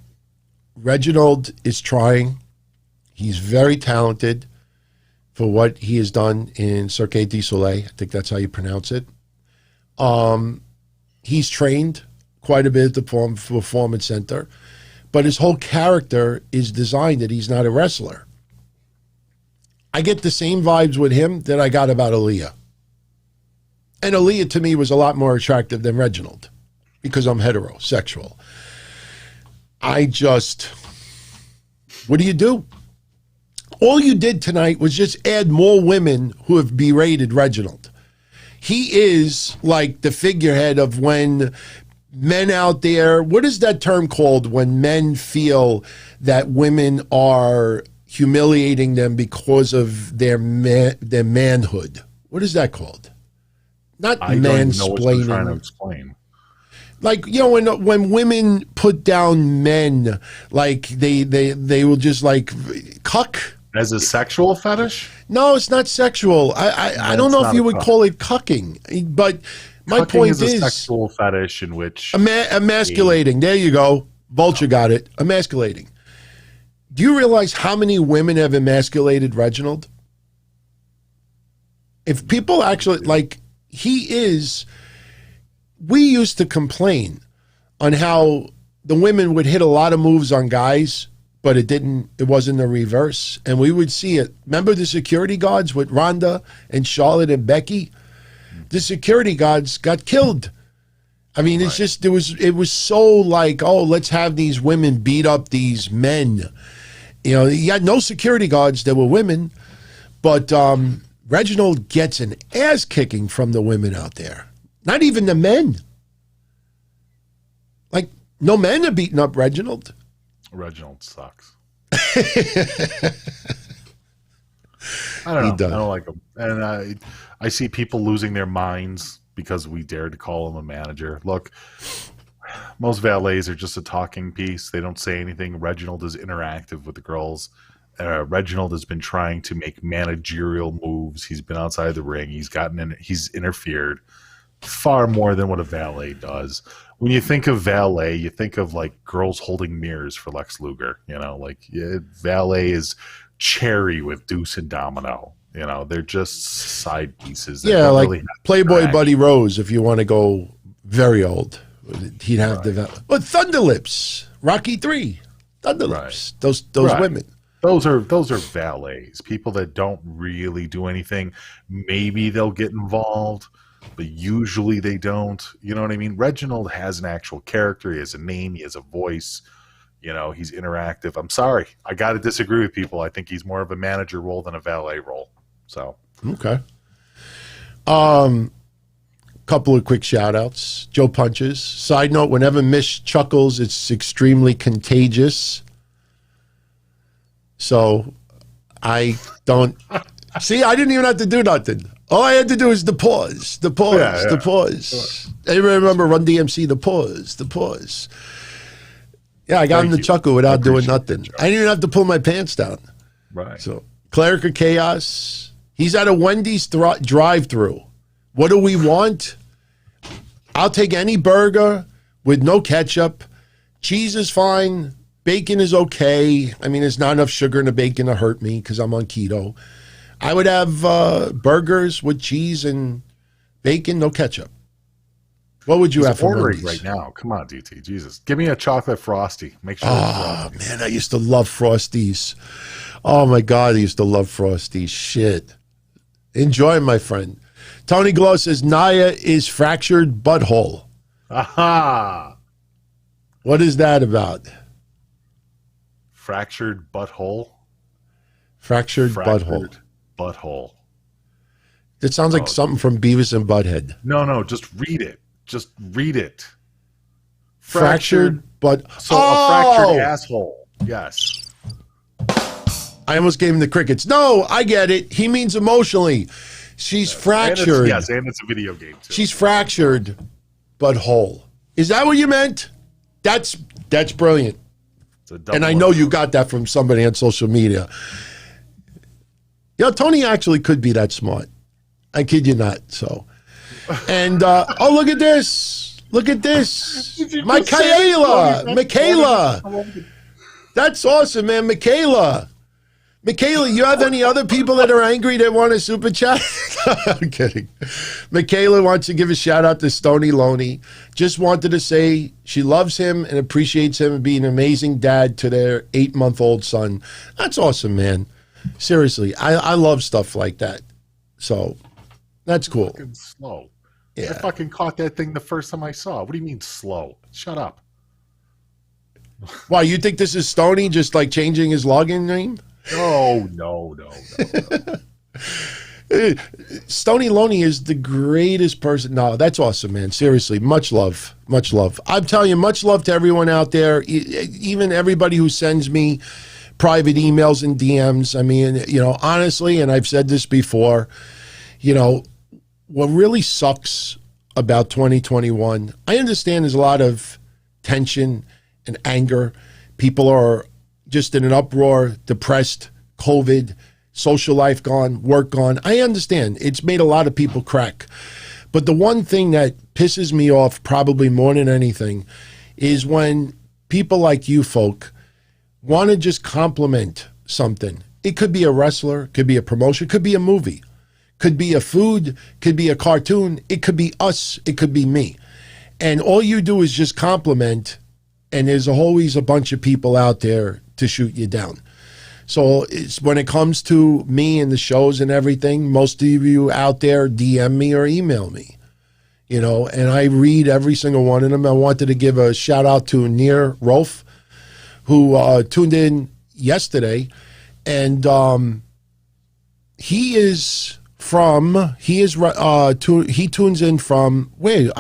Reginald is trying. He's very talented for what he has done in Cirque du Soleil. I think that's how you pronounce it. He's trained quite a bit at the Performance Center, but his whole character is designed that he's not a wrestler. I get the same vibes with him that I got about Aaliyah. And Aaliyah to me was a lot more attractive than Reginald because I'm heterosexual. What do you do? All you did tonight was just add more women who have berated Reginald. He is like the figurehead of when men out there, what is that term called when men feel that women are humiliating them because of their manhood? What is that called? Not I mansplaining. don't know what you're trying to explain. Like, when women put down men, like they will just like cuck. As a sexual fetish? No, it's not sexual. I don't know if you would call it cucking, but my point is a sexual fetish in which emasculating. There you go. Vulture got it. Emasculating. Do you realize how many women have emasculated Reginald? If people actually we used to complain on how the women would hit a lot of moves on guys, but it wasn't the reverse. And we would see it. Remember the security guards with Ronda and Charlotte and Becky? The security guards got killed. I mean, it's just, it was so like, oh, let's have these women beat up these men. You had no security guards that were women, but Reginald gets an ass kicking from the women out there. Not even the men. Like, no men are beating up Reginald. Reginald sucks. I don't know. I don't like him. And I see people losing their minds because we dared to call him a manager. Look, most valets are just a talking piece. They don't say anything. Reginald is interactive with the girls. Reginald has been trying to make managerial moves. He's been outside the ring. He's interfered far more than what a valet does. When you think of valet, you think of like girls holding mirrors for Lex Luger. Valet is Cherry with Deuce and Domino. They're just side pieces. Yeah, like really Playboy Buddy Rose, if you want to go very old. He'd have but Thunderlips, Rocky 3, Thunderlips, those women. Those are valets, people that don't really do anything. Maybe they'll get involved, but usually they don't. You know what I mean? Reginald has an actual character. He has a name. He has a voice. He's interactive. I'm sorry. I got to disagree with people. I think he's more of a manager role than a valet role. So. Okay. Couple of quick shout outs. Joe Punches. Side note, whenever Mish chuckles, it's extremely contagious. So I don't see. I didn't even have to do nothing. All I had to do is the pause. The pause. I remember Run DMC. The pause. Yeah, I got him to chuckle without doing nothing. I didn't even have to pull my pants down. Right. So Cleric of Chaos. He's at a Wendy's drive-through. What do we want? I'll take any burger with no ketchup. Cheese is fine. Bacon is okay. I mean, there's not enough sugar in the bacon to hurt me because I'm on keto. I would have burgers with cheese and bacon, no ketchup. What would you have for ordering Wendy's? Right now? Come on, DT. Jesus. Give me a chocolate Frosty. Make sure man, I used to love Frosties. Oh, my God, I used to love Frosties. Shit. Enjoy, my friend. Tony Glow says, Naya is fractured butthole. Aha! What is that about? Fractured butthole? Fractured butthole. That sounds like something from Beavis and Butthead. No, just read it. Just read it. Fractured a fractured asshole. Yes. I almost gave him the crickets. No, I get it. He means emotionally. She's fractured. And it's a video game too. She's fractured, but whole. Is that what you meant? That's brilliant. And I know you got that from somebody on social media. Tony actually could be that smart. I kid you not. So, and look at this. Look at this. Michaela. That's awesome, man. Michaela, you have any other people that are angry that want to super chat? I'm kidding. Michaela wants to give a shout out to Stony Loney. Just wanted to say she loves him and appreciates him being an amazing dad to their 8-month-old son. That's awesome, man. Seriously, I love stuff like that. So that's cool. Fucking slow. Yeah. I fucking caught that thing the first time I saw it. What do you mean slow? Shut up. Why, you think this is Stony just like changing his login name? No. Stony Loney is the greatest person. No, that's awesome, man. Seriously, much love. I'm telling you, much love to everyone out there, even everybody who sends me private emails and DMs. I mean, honestly, and I've said this before, what really sucks about 2021, I understand there's a lot of tension and anger. People are just in an uproar, depressed, COVID, social life gone, work gone. I understand. It's made a lot of people crack. But the one thing that pisses me off probably more than anything is when people like you folk want to just compliment something. It could be a wrestler, could be a promotion, could be a movie, could be a food, could be a cartoon, it could be us, it could be me. And all you do is just compliment, and there's always a bunch of people out there to shoot you down. So it's when it comes to me and the shows and everything, most of you out there DM me or email me, and I read every single one of them. I wanted to give a shout out to Nir Rolf, who tuned in yesterday, and he tunes in from he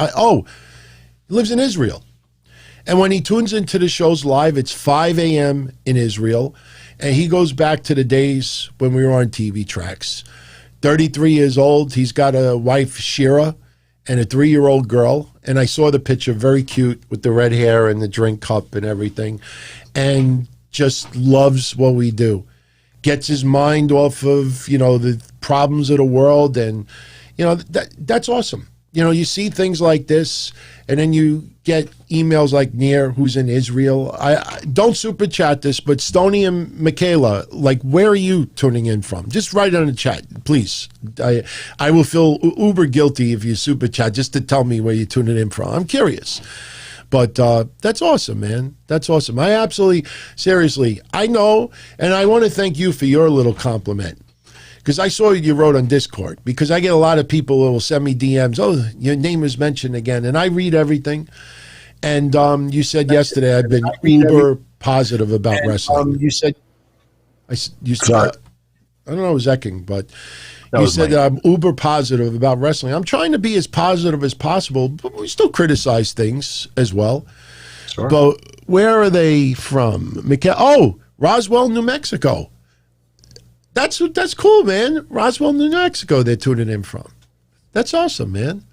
lives in Israel. And when he tunes into the shows live, it's 5 a.m. in Israel. And he goes back to the days when we were on TV tracks. 33 years old. He's got a wife, Shira, and a 3-year-old girl. And I saw the picture, very cute, with the red hair and the drink cup and everything. And just loves what we do. gets his mind off of, the problems of the world. And, that's awesome. You see things like this, and then you get emails like Nir, who's in Israel. I don't super chat this, but Stoney and Michaela, like, where are you tuning in from? Just write it on the chat, please. I will feel uber guilty if you super chat just to tell me where you're tuning in from. I'm curious. But that's awesome, man. That's awesome. I absolutely, seriously, I know, and I want to thank you for your little compliment. Because I saw you wrote on Discord, because I get a lot of people who will send me DMs, oh, your name was mentioned again, and I read everything. And you said yesterday I've been uber positive about wrestling. You said, I don't know, it was Ecking, but you said that I'm uber positive about wrestling. I'm trying to be as positive as possible, but we still criticize things as well. Sure. But where are they from? Oh, Roswell, New Mexico. That's cool, man. Roswell, New Mexico, they're tuning in from. That's awesome, man.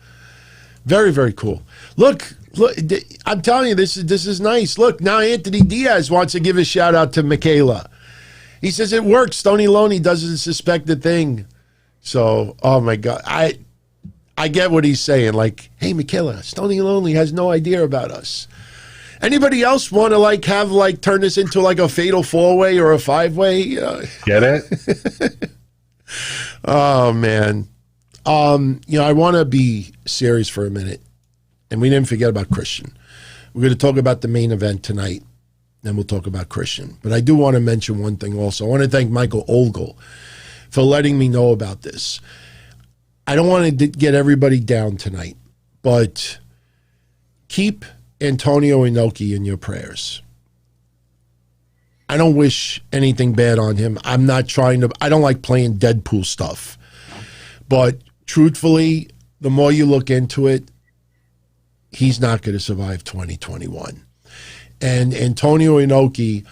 Very, very cool. Look, I'm telling you, this is nice. Look, now Anthony Diaz wants to give a shout out to Michaela. He says it works. Stoney Loney doesn't suspect a thing. So, oh my God, I get what he's saying. Like, hey, Michaela, Stoney Lonely has no idea about us. Anybody else want to turn this into like a fatal 4-way or a 5-way? Get it? Oh man. I want to be serious for a minute, and we didn't forget about Christian. We're going to talk about the main event tonight, then we'll talk about Christian. But I do want to mention one thing also. I want to thank Michael Olgel for letting me know about this. I don't want to get everybody down tonight, but keep Antonio Inoki in your prayers. I don't wish anything bad on him. I don't like playing Deadpool stuff. But truthfully, the more you look into it, he's not going to survive 2021. And Antonio Inoki,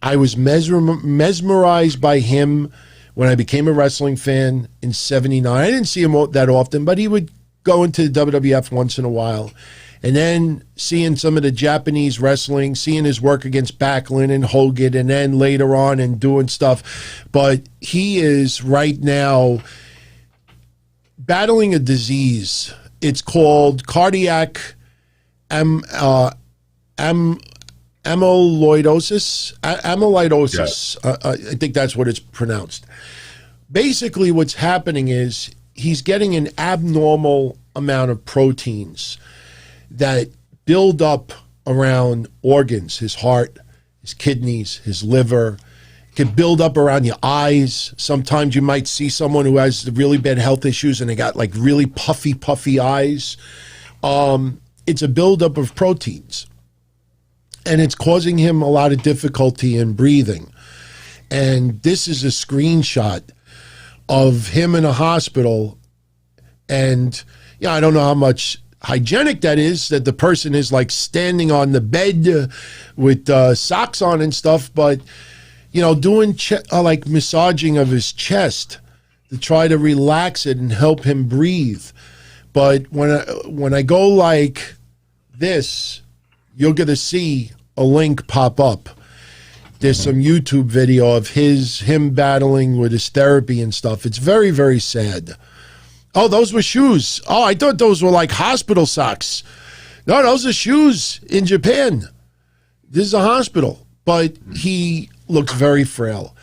I was mesmerized by him when I became a wrestling fan in '79. I didn't see him that often, but he would go into the WWF once in a while. And then seeing some of the Japanese wrestling, seeing his work against Backlund and Hogan, and then later on and doing stuff. But he is right now battling a disease. It's called cardiac amyloidosis. Amyloidosis. Yeah. I think that's what it's pronounced. Basically, what's happening is he's getting an abnormal amount of proteins that build up around organs, his heart, his kidneys, his liver. It can build up around your eyes. Sometimes you might see someone who has really bad health issues and they got like really puffy eyes. It's a buildup of proteins. And it's causing him a lot of difficulty in breathing. And this is a screenshot of him in a hospital. And I don't know how much hygienic that is, that the person is like standing on the bed with socks on and stuff, but doing like massaging of his chest to try to relax it and help him breathe. But when I go like this, you're gonna see a link pop up. There's some YouTube video of him battling with his therapy and stuff. It's very, very sad. Oh, those were shoes. Oh, I thought those were like hospital socks. No, those are shoes in Japan. This is a hospital. But he looks very frail.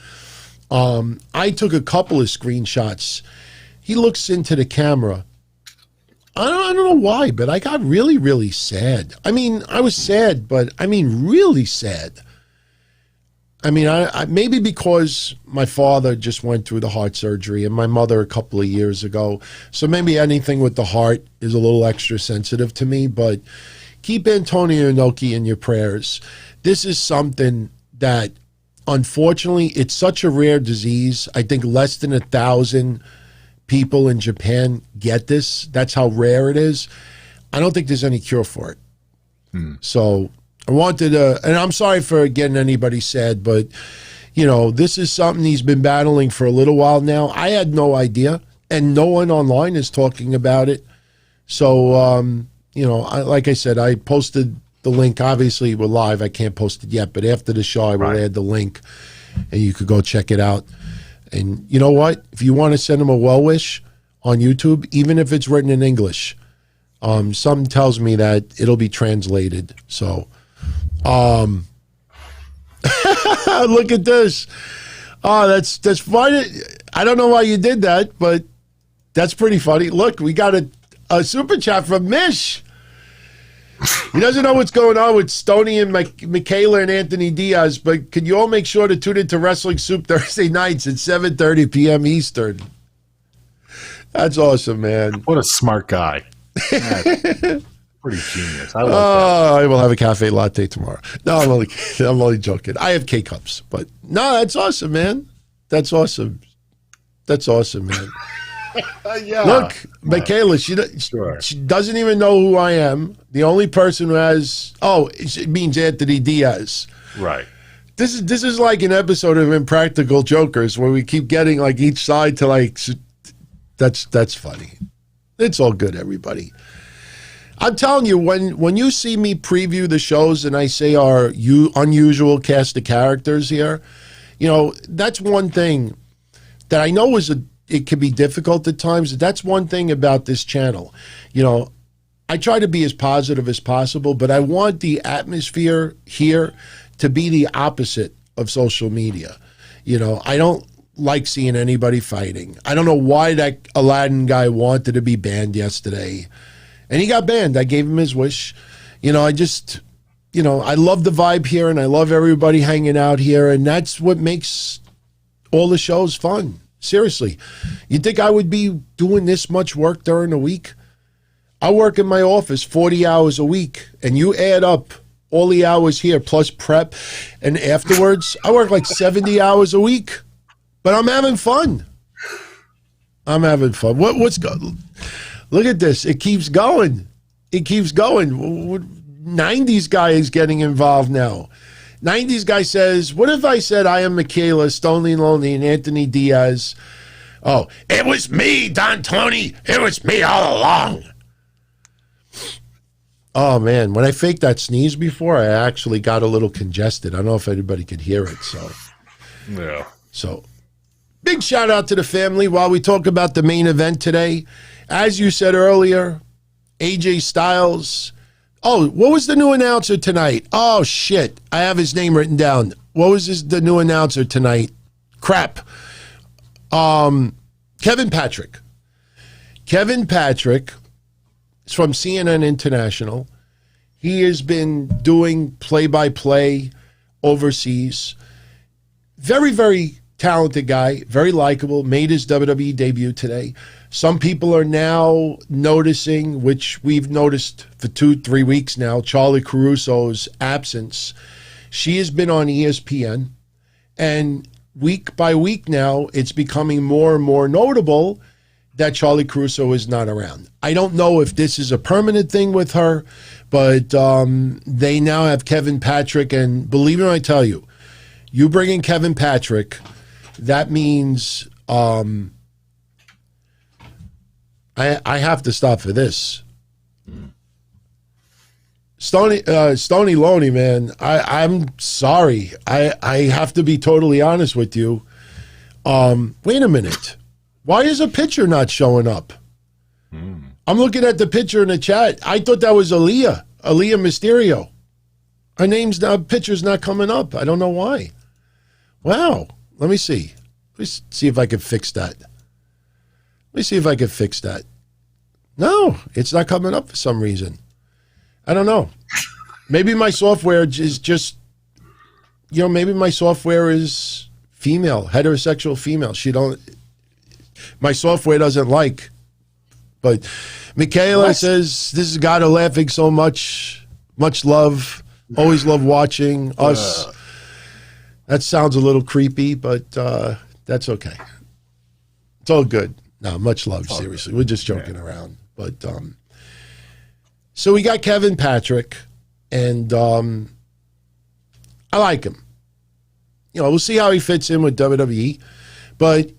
I took a couple of screenshots. He looks into the camera. I don't know why, but I got really, really sad. I mean, I was sad, but I mean really sad. I mean, I maybe because my father just went through the heart surgery and my mother a couple of years ago. So maybe anything with the heart is a little extra sensitive to me. But keep Antonio Inoki in your prayers. This is something that, unfortunately, it's such a rare disease. I think less than 1,000 people in Japan get this. That's how rare it is. I don't think there's any cure for it. So I wanted to, and I'm sorry for getting anybody sad, but, this is something he's been battling for a little while now. I had no idea, and no one online is talking about it. So, like I said, I posted the link. Obviously, we're live. I can't post it yet, but after the show, I will add the link. and you could go check it out. And you know what? If you want to send him a well wish on YouTube, even if it's written in English, something tells me that it'll be translated. So, look at this. Oh, that's funny. I don't know why you did that, but that's pretty funny. Look, we got a super chat from Mish. He doesn't know what's going on with Stoney and Michaela and Anthony Diaz, but can you all make sure to tune into Wrestling Soup Thursday nights at 7:30 p.m. Eastern? That's awesome, man. What a smart guy. Pretty genius. I like that. I will have a cafe latte tomorrow. No, I'm only joking. I have K-Cups, but no, that's awesome, man. That's awesome. That's awesome, man. Yeah. Look, Michaela, she doesn't even know who I am. The only person who has, it means Anthony Diaz. Right. This is like an episode of Impractical Jokers where we keep getting like each side to like, that's funny. It's all good, everybody. I'm telling you, when you see me preview the shows and I say our unusual cast of characters here, you know, that's one thing that I know it can be difficult at times. That's one thing about this channel. You know, I try to be as positive as possible, but I want the atmosphere here to be the opposite of social media. You know, I don't like seeing anybody fighting. I don't know why that Aladdin guy wanted to be banned yesterday. And he got banned. I gave him his wish. You know, I love the vibe here and I love everybody hanging out here. And that's what makes all the shows fun. Seriously. You think I would be doing this much work during the week? I work in my office 40 hours a week. And you add up all the hours here plus prep and afterwards, I work like 70 hours a week. But I'm having fun. I'm having fun. What's going? Look at this. It keeps going. It keeps going. 90s guy is getting involved now. 90s guy says, what if I said I am Michaela, Stoney Lonely, and Anthony Diaz? Oh, it was me, Don Tony. It was me all along. Oh, man. When I faked that sneeze before, I actually got a little congested. I don't know if anybody could hear it. So, yeah. So, big shout out to the family while we talk about the main event today. As you said earlier, AJ Styles. Oh, what was the new announcer tonight? Oh, shit. I have his name written down. What was the new announcer tonight? Crap. Kevin Patrick. Kevin Patrick is from CNN International. He has been doing play-by-play overseas. Very, very talented guy, very likable, made his WWE debut today. Some people are now noticing, which we've noticed for 2-3 weeks now, Charlie Caruso's absence. She has been on ESPN, and week by week now, it's becoming more and more notable that Charlie Caruso is not around. I don't know if this is a permanent thing with her, but they now have Kevin Patrick, and believe me when I tell you, you bring in Kevin Patrick, that means I have to stop for this. Stoney Loney, man, I'm sorry. I have to be totally honest with you. Wait a minute. Why is a picture not showing up? I'm looking at the picture in the chat. I thought that was Aaliyah Mysterio. Her picture's not coming up. I don't know why. Wow. Let me see. Let's see if I can fix that. No, it's not coming up for some reason. I don't know. Maybe my software is just, maybe my software is female, heterosexual female. My software doesn't like. But Michaela says, this has got her laughing so much. Much love. Always love watching us. That sounds a little creepy, but that's okay. It's all good. No, much love, seriously. We're just joking around. But so we got Kevin Patrick, and I like him. We'll see how he fits in with WWE. But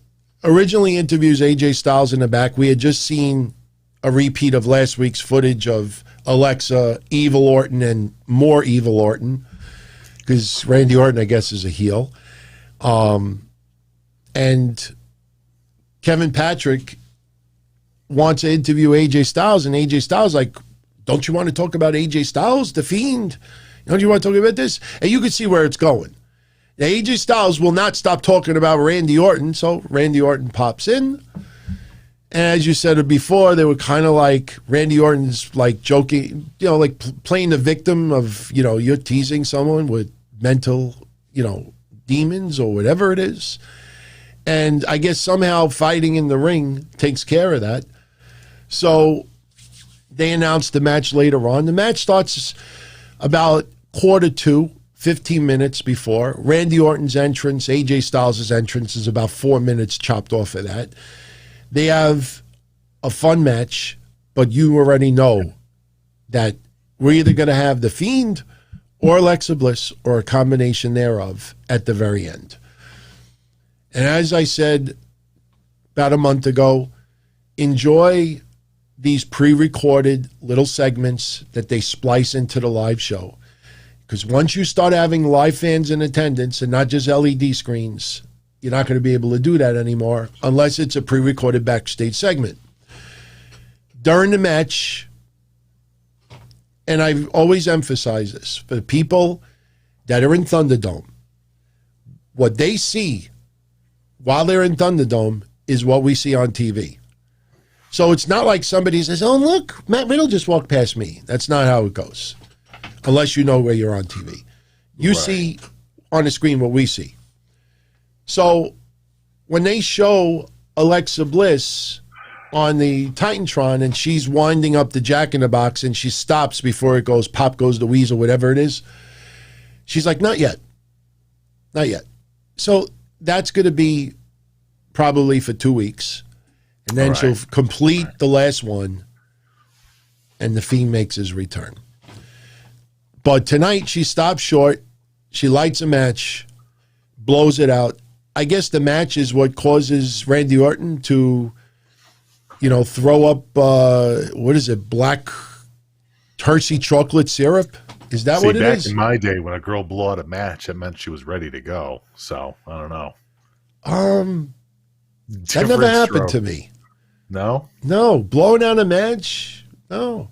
originally interviews AJ Styles in the back. We had just seen a repeat of last week's footage of Alexa, Evil Orton, and more Evil Orton, because Randy Orton, I guess, is a heel. And Kevin Patrick wants to interview AJ Styles, and AJ Styles like, don't you want to talk about AJ Styles, The Fiend? Don't you want to talk about this? And you can see where it's going. Now, AJ Styles will not stop talking about Randy Orton, so Randy Orton pops in. And as you said before, they were kind of like Randy Orton's like joking, like playing the victim of, you're teasing someone with mental, demons or whatever it is. And I guess somehow fighting in the ring takes care of that. So they announced the match later on. The match starts about 1:45, 15 minutes before. Randy Orton's entrance, AJ Styles' entrance is about 4 minutes chopped off of that. They have a fun match, but you already know that we're either going to have The Fiend or Alexa Bliss or a combination thereof at the very end. And as I said about a month ago, enjoy these pre-recorded little segments that they splice into the live show. Because once you start having live fans in attendance and not just LED screens, you're not going to be able to do that anymore unless it's a pre-recorded backstage segment. During the match, and I've always emphasized this, for the people that are in Thunderdome, what they see while they're in Thunderdome is what we see on TV. So it's not like somebody says, oh, look, Matt Riddle just walked past me. That's not how it goes, unless you know where you're on TV. You see on the screen what we see. So when they show Alexa Bliss on the Titantron and she's winding up the Jack-in-the-Box and she stops before it goes, pop goes the weasel, whatever it is, she's like, not yet. Not yet. So that's going to be probably for 2 weeks. And then she'll complete the last one and The Fiend makes his return. But tonight she stops short. She lights a match, blows it out. I guess the match is what causes Randy Orton to, throw up, what is it, black Hershey chocolate syrup? Is that what it is? Back in my day, when a girl blew out a match, it meant she was ready to go. So, I don't know. That never happened to me. No? No. Blowing out a match? No.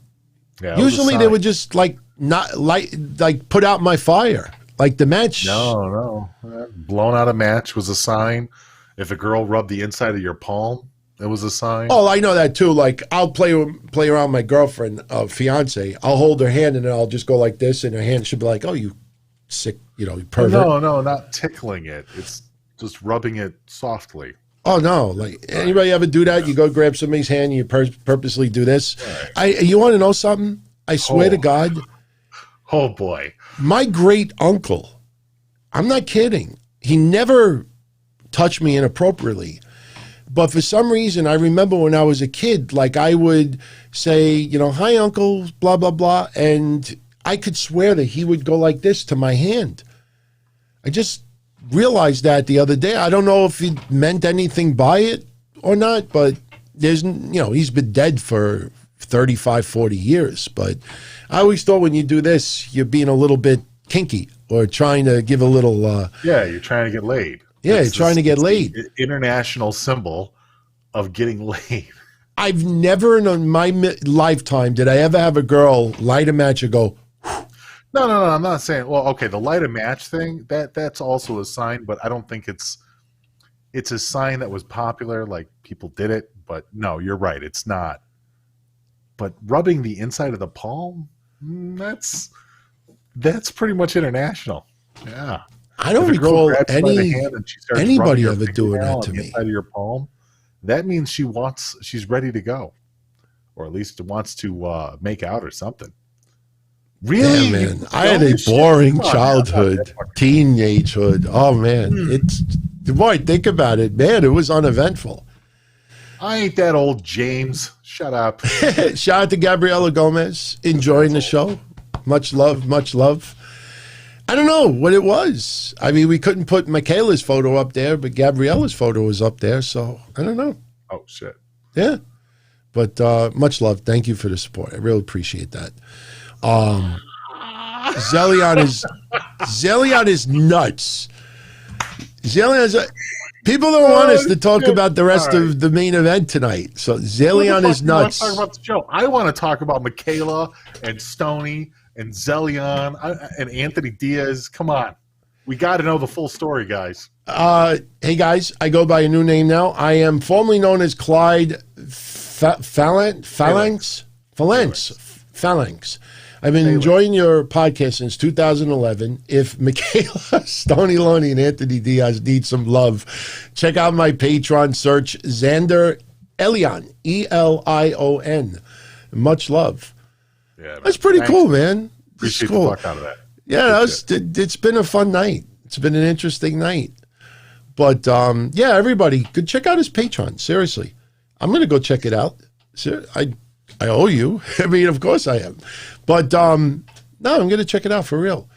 Yeah, usually they would just not put out my fire. Like the match. No. Blown out a match was a sign. If a girl rubbed the inside of your palm, it was a sign. Oh, I know that too. Like I'll play around with my girlfriend, fiance. I'll hold her hand and then I'll just go like this, and her hand should be like, "Oh, you sick, you pervert." No, not tickling it. It's just rubbing it softly. Oh no! Like anybody ever do that? You go grab somebody's hand, and you purposely do this. Right. You want to know something? I swear to God. Oh boy! My great uncle. I'm not kidding. He never touched me inappropriately. But for some reason, I remember when I was a kid, like I would say, hi, uncle, blah, blah, blah. And I could swear that he would go like this to my hand. I just realized that the other day. I don't know if he meant anything by it or not, but there's, he's been dead for 35, 40 years. But I always thought when you do this, you're being a little bit kinky or trying to give a little. You're trying to get laid. Yeah, trying to get laid. International symbol of getting laid. I've never in my lifetime did I ever have a girl light a match and go. No. I'm not saying. Well, okay, the light a match thing that's also a sign, but I don't think it's a sign that was popular. Like people did it, but no, you're right. It's not. But rubbing the inside of the palm, that's pretty much international. Yeah. I don't recall anybody ever doing that to me. Inside of your palm, that means she's ready to go, or at least wants to make out or something. Really, yeah, man. I had a boring childhood, teenagehood. Oh man, boy, think about it, man. It was uneventful. I ain't that old, James. Shut up. Shout out to Gabriela Gomez enjoying the show. Much love, much love. I don't know what it was. I mean, we couldn't put Michaela's photo up there, but Gabriela's photo was up there, so I don't know. Oh, shit. Yeah. But much love. Thank you for the support. I really appreciate that. Zelion is nuts. People don't want us to talk about the rest of the main event tonight. So Zelion is nuts. Talk about the show. I want to talk about Michaela and Stoney and Zelion and Anthony Diaz. Come on. We got to know the full story, guys. Hey, guys. I go by a new name now. I am formerly known as Clyde Phalanx. I've been enjoying your podcast since 2011. If Michaela, Stoney Loney, and Anthony Diaz need some love, check out my Patreon. Search Xander Elion, Elion. Much love. Yeah, man. That's pretty cool, man. Appreciate the fuck out of that. Yeah, it's been a fun night. It's been an interesting night. But, yeah, everybody, could check out his Patreon. Seriously. I'm going to go check it out. I owe you. I mean, of course I am. But, no, I'm going to check it out for real.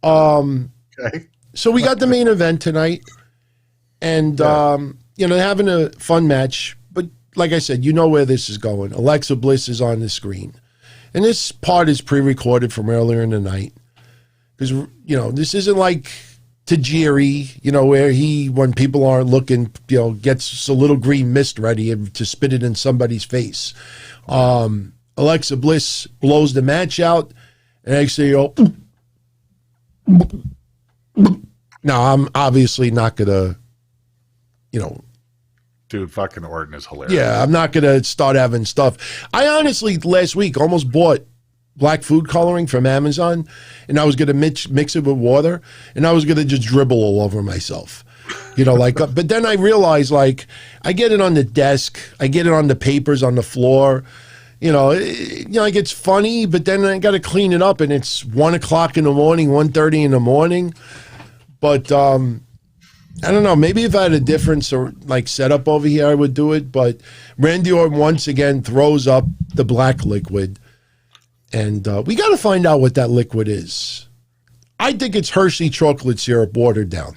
Okay. So we got the main event tonight. And, having a fun match. But like I said, you know where this is going. Alexa Bliss is on the screen. And this part is pre-recorded from earlier in the night. Because, this isn't like Tajiri, where when people aren't looking, gets a little green mist ready to spit it in somebody's face. Alexa Bliss blows the match out, and actually, now I'm obviously not gonna, dude, fucking Orton is hilarious. Yeah, I'm not gonna start having stuff. I honestly last week almost bought black food coloring from Amazon, and I was gonna mix it with water, and I was gonna just dribble all over myself. But then I realized, I get it on the desk, I get it on the papers on the floor. It's funny, but then I got to clean it up, and it's 1 o'clock in the morning, 1:30 in the morning. But I don't know. Maybe if I had a different setup over here, I would do it. But Randy Orton once again throws up the black liquid, and we got to find out what that liquid is. I think it's Hershey chocolate syrup watered down.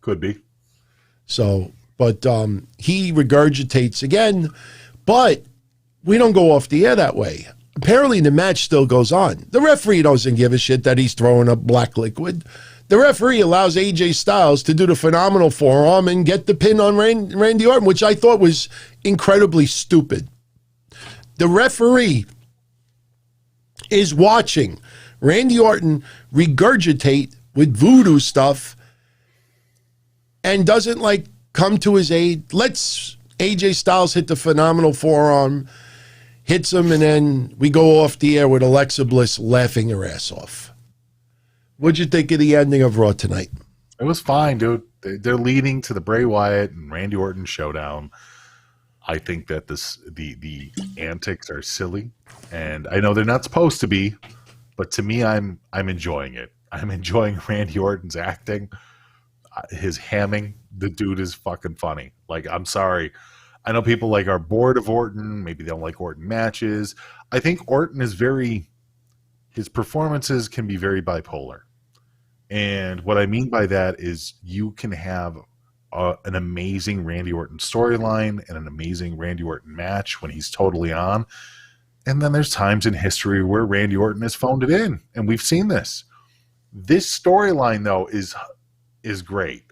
Could be. So, but he regurgitates again, but we don't go off the air that way. Apparently, the match still goes on. The referee doesn't give a shit that he's throwing up black liquid. The referee allows AJ Styles to do the phenomenal forearm and get the pin on Randy Orton, which I thought was incredibly stupid. The referee is watching Randy Orton regurgitate with voodoo stuff and doesn't come to his aid. Lets AJ Styles hit the phenomenal forearm, hits him, and then we go off the air with Alexa Bliss laughing her ass off. What'd you think of the ending of Raw tonight? It was fine, dude. They're leading to the Bray Wyatt and Randy Orton showdown. I think that the antics are silly, and I know they're not supposed to be, but to me, I'm enjoying it. I'm enjoying Randy Orton's acting. His hamming, the dude is fucking funny. I'm sorry. I know people are bored of Orton. Maybe they don't like Orton matches. I think Orton is his performances can be very bipolar. And what I mean by that is you can have an amazing Randy Orton storyline and an amazing Randy Orton match when he's totally on. And then there's times in history where Randy Orton has phoned it in. And we've seen this. This storyline, though, is great.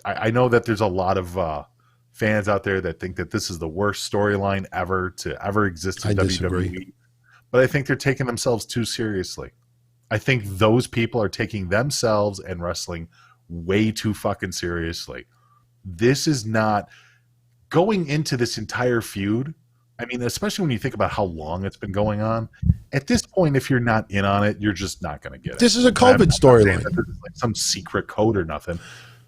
I know that there's a lot of fans out there that think that this is the worst storyline ever to ever exist in WWE. But I think they're taking themselves too seriously. I think those people are taking themselves and wrestling way too fucking seriously. This is not going into this entire feud. I mean, especially when you think about how long it's been going on. At this point, if you're not in on it, you're just not going to get it. This is a COVID storyline. Some secret code or nothing.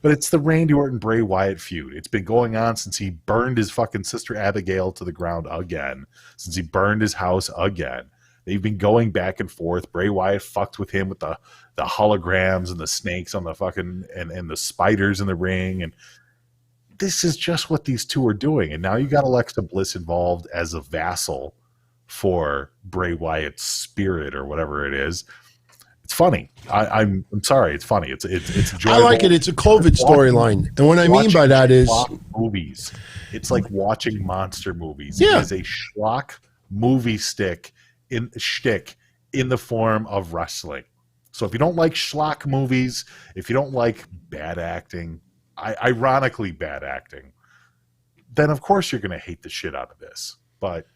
But it's the Randy Orton Bray Wyatt feud. It's been going on since he burned his fucking sister Abigail to the ground again. Since he burned his house again. They've been going back and forth. Bray Wyatt fucked with him with the holograms and the snakes on the fucking and the spiders in the ring. And this is just what these two are doing. And now you got Alexa Bliss involved as a vassal for Bray Wyatt's spirit or whatever it is. It's funny. I'm sorry. It's funny. It's enjoyable. I like it. It's a COVID storyline. And what I mean by that is movies. It's like watching monster movies. Yeah. It is a schlock movie shtick in the form of wrestling. So if you don't like schlock movies, if you don't like bad acting, ironically bad acting, then of course you're going to hate the shit out of this. But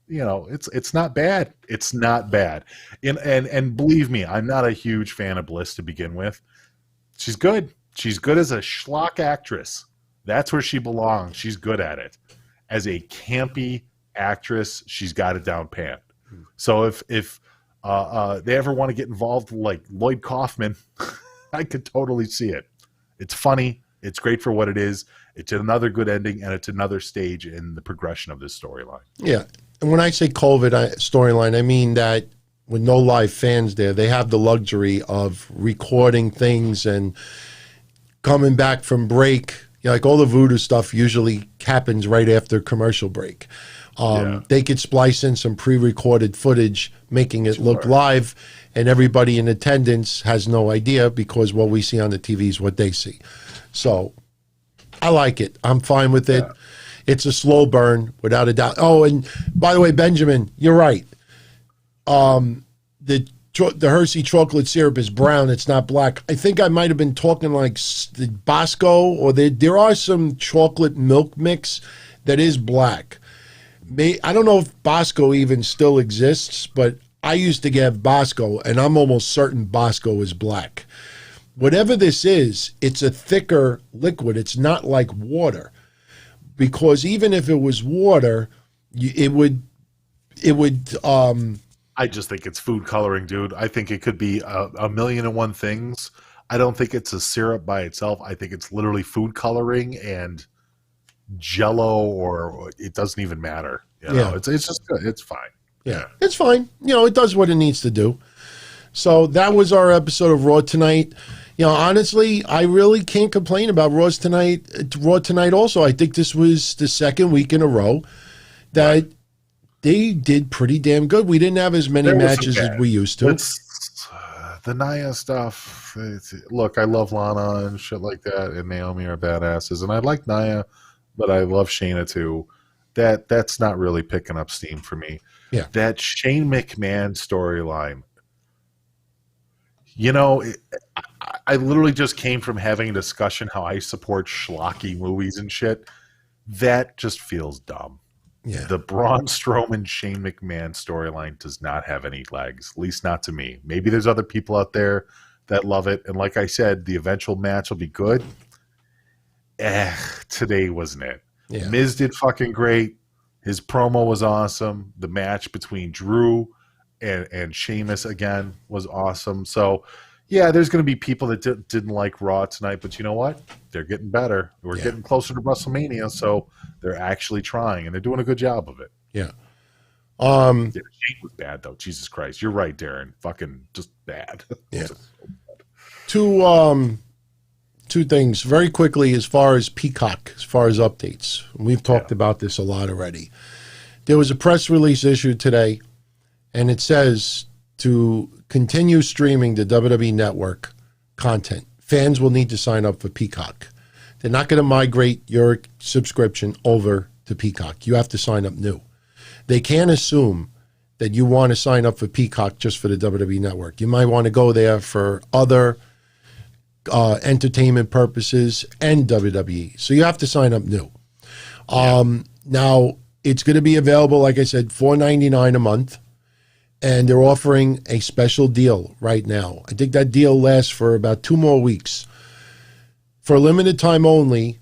you know, it's not bad. It's not bad. And believe me, I'm not a huge fan of Bliss to begin with. She's good. She's good as a schlock actress. That's where she belongs. She's good at it. As a campy actress, she's got it down pat. So if they ever want to get involved like Lloyd Kaufman, I could totally see it. It's funny. It's great for what it is. It's another good ending, and it's another stage in the progression of this storyline. Yeah. And when I say COVID storyline, I mean that with no live fans there, they have the luxury of recording things and coming back from break. You know, like all the voodoo stuff usually happens right after commercial break. They could splice in some pre-recorded footage, making it look live, and everybody in attendance has no idea because what we see on the TV is what they see. So I like it. I'm fine with it. It's a slow burn, without a doubt. Oh, and by the way, Benjamin, you're right. The Hershey chocolate syrup is brown. It's not black. I think I might have been talking like the Bosco, or there are some chocolate milk mix that is black. I don't know if Bosco even still exists, but I used to get Bosco, and I'm almost certain Bosco is black. Whatever this is, it's a thicker liquid. It's not like water, because even if it was water, it would. I just think it's food coloring, dude. I think it could be a million and one things. I don't think it's a syrup by itself. I think it's literally food coloring and Jello, or it doesn't even matter. You know? It's just good. It's fine. Yeah, it's fine. You know, it does what it needs to do. So that was our episode of Raw tonight. You know, honestly, I really can't complain about Raw tonight. Also, I think this was the second week in a row that they did pretty damn good. We didn't have as many matches as we used to. The Nia stuff. Look, I love Lana and shit like that, and Naomi are badasses, and I like Nia, but I love Shayna too. That's not really picking up steam for me. Yeah, that Shane McMahon storyline. You know, I literally just came from having a discussion how I support schlocky movies and shit. That just feels dumb. Yeah. The Braun Strowman Shane McMahon storyline does not have any legs, at least not to me. Maybe there's other people out there that love it. And like I said, the eventual match will be good. Today wasn't it. Yeah. Miz did fucking great. His promo was awesome. The match between Drew and Sheamus again was awesome. So, yeah, there's going to be people that didn't like Raw tonight, but you know what? They're getting better. We're getting closer to WrestleMania, so they're actually trying, and they're doing a good job of it. Yeah. Shane was bad, though. Jesus Christ. You're right, Darren. Fucking just bad. Yeah. Two things very quickly as far as Peacock, as far as updates. We've talked about this a lot already. There was a press release issued today, and it says to continue streaming the WWE Network content, fans will need to sign up for Peacock. They're not going to migrate your subscription over to Peacock. You have to sign up new. They can't assume that you want to sign up for Peacock just for the WWE Network. You might want to go there for other entertainment purposes and WWE. So you have to sign up new. Now, it's going to be available, like I said, $4.99 a month. And they're offering a special deal right now. I think that deal lasts for about 2 more weeks. For a limited time only,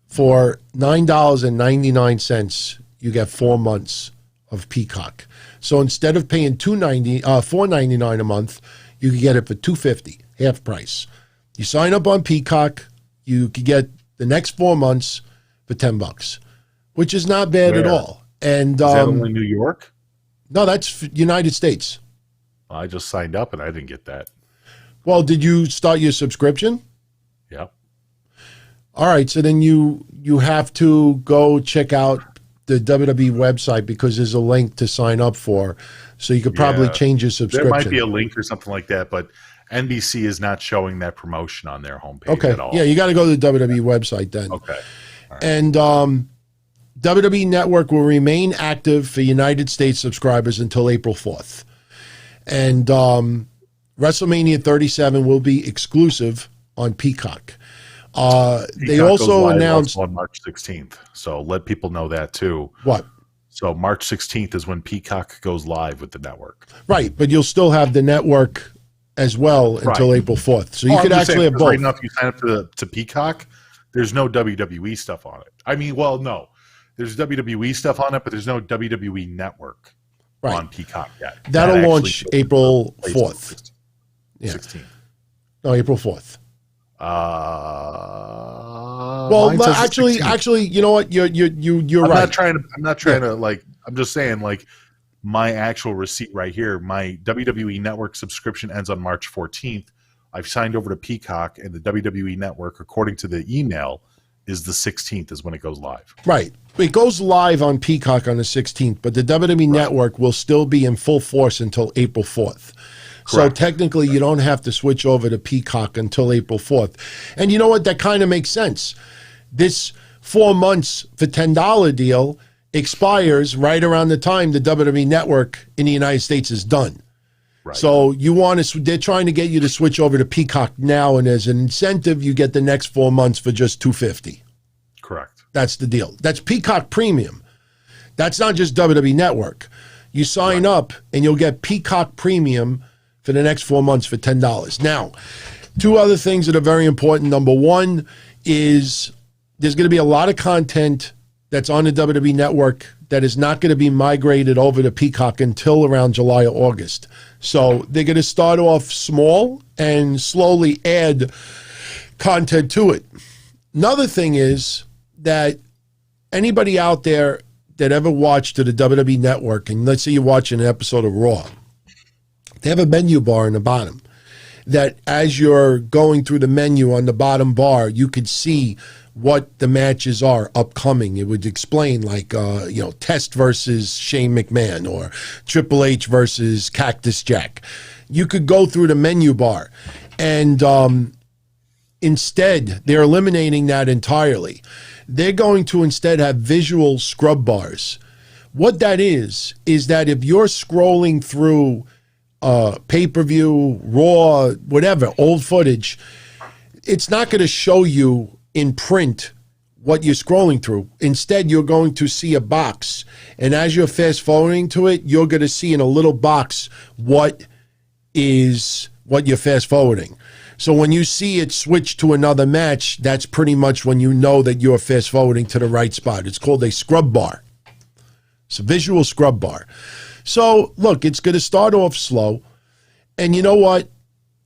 for $9.99, you get 4 months of Peacock. So instead of paying $4.99 a month, you can get it for $2.50, half price. You sign up on Peacock, you can get the next 4 months for $10, which is not bad at all. And is that only New York? No, that's United States. I just signed up and I didn't get that. Well, did you start your subscription? Yeah. All right, so then you have to go check out the WWE website because there's a link to sign up for. So you could probably change your subscription. There might be a link or something like that, but NBC is not showing that promotion on their homepage at all. Yeah, you got to go to the WWE website then. Okay. All right. And WWE Network will remain active for United States subscribers until April 4th. And WrestleMania 37 will be exclusive on Peacock. They Peacock also goes live announced on March 16th. So let people know that too. what? So March 16th is when Peacock goes live with the network. Right, but you'll still have the network as well until April 4th. So you could actually have both. Right now, if you sign up to Peacock, there's no WWE stuff on it. I mean, well, no. There's WWE stuff on it, but there's no WWE Network on Peacock yet. That'll launch April 4th. 16th. No, April 4th. Well, actually, you know what? You're right. I'm not trying to like. I'm just saying, like, my actual receipt right here. My WWE Network subscription ends on March 14th. I've signed over to Peacock, and the WWE Network, according to the email, is the 16th is when it goes live. Right. It goes live on Peacock on the 16th, but the WWE Network will still be in full force until April 4th. So technically, you don't have to switch over to Peacock until April 4th. And you know what? That kind of makes sense. This 4 months for $10 deal expires right around the time the WWE Network in the United States is done. Right. So they're trying to get you to switch over to Peacock now, and as an incentive, you get the next 4 months for just $250. Correct. That's the deal. That's Peacock Premium. That's not just WWE Network. You sign up, and you'll get Peacock Premium for the next 4 months for $10. Now, two other things that are very important. Number one is there's going to be a lot of content that's on the WWE Network that is not going to be migrated over to Peacock until around July or August. So they're going to start off small and slowly add content to it. Another thing is that anybody out there that ever watched the WWE Network, and let's say you're watching an episode of Raw, they have a menu bar in the bottom that as you're going through the menu on the bottom bar, you could see what the matches are upcoming. It would explain like, Test versus Shane McMahon or Triple H versus Cactus Jack. You could go through the menu bar and instead they're eliminating that entirely. They're going to instead have visual scrub bars. What that is that if you're scrolling through pay-per-view, Raw, whatever, old footage, it's not going to show you in print what you're scrolling through. Instead, you're going to see a box. And as you're fast-forwarding to it, you're going to see in a little box what you're fast-forwarding. So when you see it switch to another match, that's pretty much when you know that you're fast-forwarding to the right spot. It's called a scrub bar. It's a visual scrub bar. So, look, it's going to start off slow. And you know what?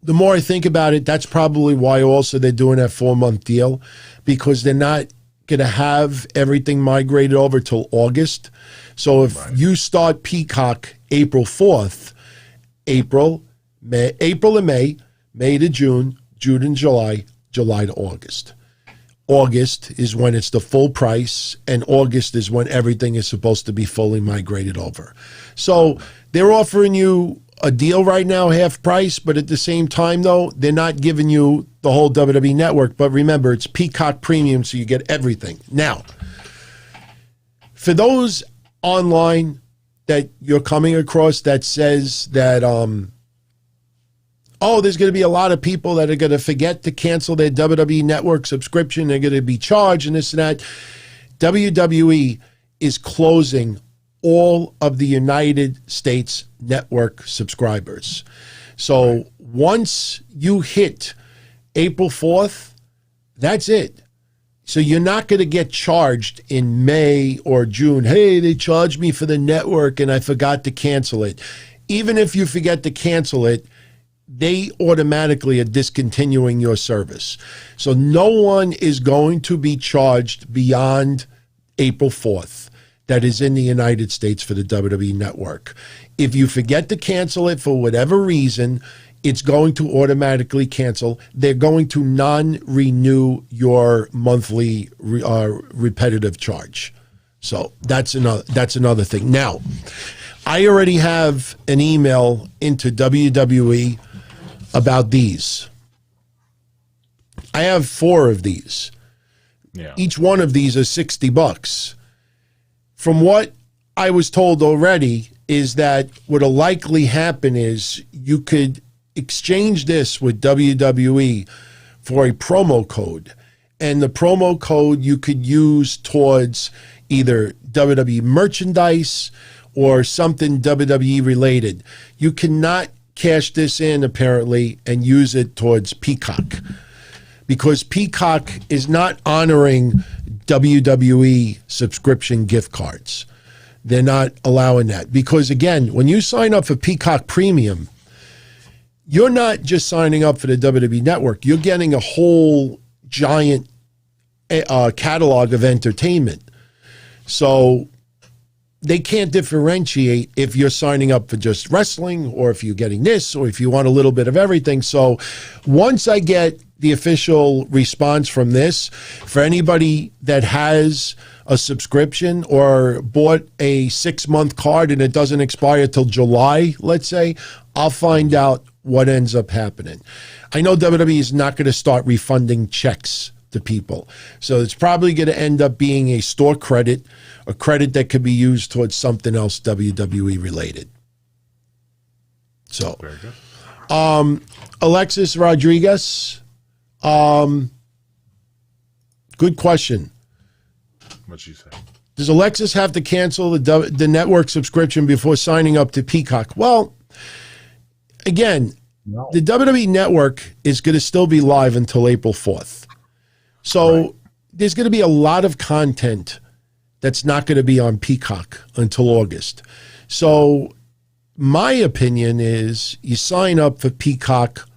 The more I think about it, that's probably why also they're doing that 4-month deal, because they're not going to have everything migrated over till August. So if you start Peacock April 4th, April and May, May to June, June and July, July to August. August is when it's the full price, and August is when everything is supposed to be fully migrated over. So they're offering you a deal right now, half price, but at the same time, though, they're not giving you the whole WWE Network. But remember, it's Peacock Premium, so you get everything. Now, for those online that you're coming across that says that, there's going to be a lot of people that are going to forget to cancel their WWE Network subscription. They're going to be charged and this and that. WWE is closing all of the United States network subscribers. So once you hit April 4th, that's it. So you're not going to get charged in May or June. Hey, they charged me for the network and I forgot to cancel it. Even if you forget to cancel it, they automatically are discontinuing your service. So no one is going to be charged beyond April 4th that is in the United States for the WWE Network. If you forget to cancel it for whatever reason, it's going to automatically cancel. They're going to non-renew your monthly repetitive charge. So that's another thing. Now, I already have an email into WWE about these. I have 4 of these. Yeah. Each one of these is $60. From what I was told already is that what'll likely happen is you could, exchange this with WWE for a promo code. And the promo code you could use towards either WWE merchandise or something WWE related. You cannot cash this in, apparently, and use it towards Peacock, because Peacock is not honoring WWE subscription gift cards. They're not allowing that. Because, again, when you sign up for Peacock Premium, you're not just signing up for the WWE Network. You're getting a whole giant catalog of entertainment. So they can't differentiate if you're signing up for just wrestling or if you're getting this or if you want a little bit of everything. So once I get the official response from this, for anybody that has a subscription or bought a 6-month card and it doesn't expire till July, let's say, I'll find out what ends up happening. I know WWE is not going to start refunding checks to people. So it's probably going to end up being a store credit, a credit that could be used towards something else WWE related. So, very good. Alexis Rodriguez, good question. What'd she say? Does Alexis have to cancel the network subscription before signing up to Peacock? Well, again, No. the WWE Network is going to still be live until April 4th. So there's going to be a lot of content that's not going to be on Peacock until August. So my opinion is you sign up for Peacock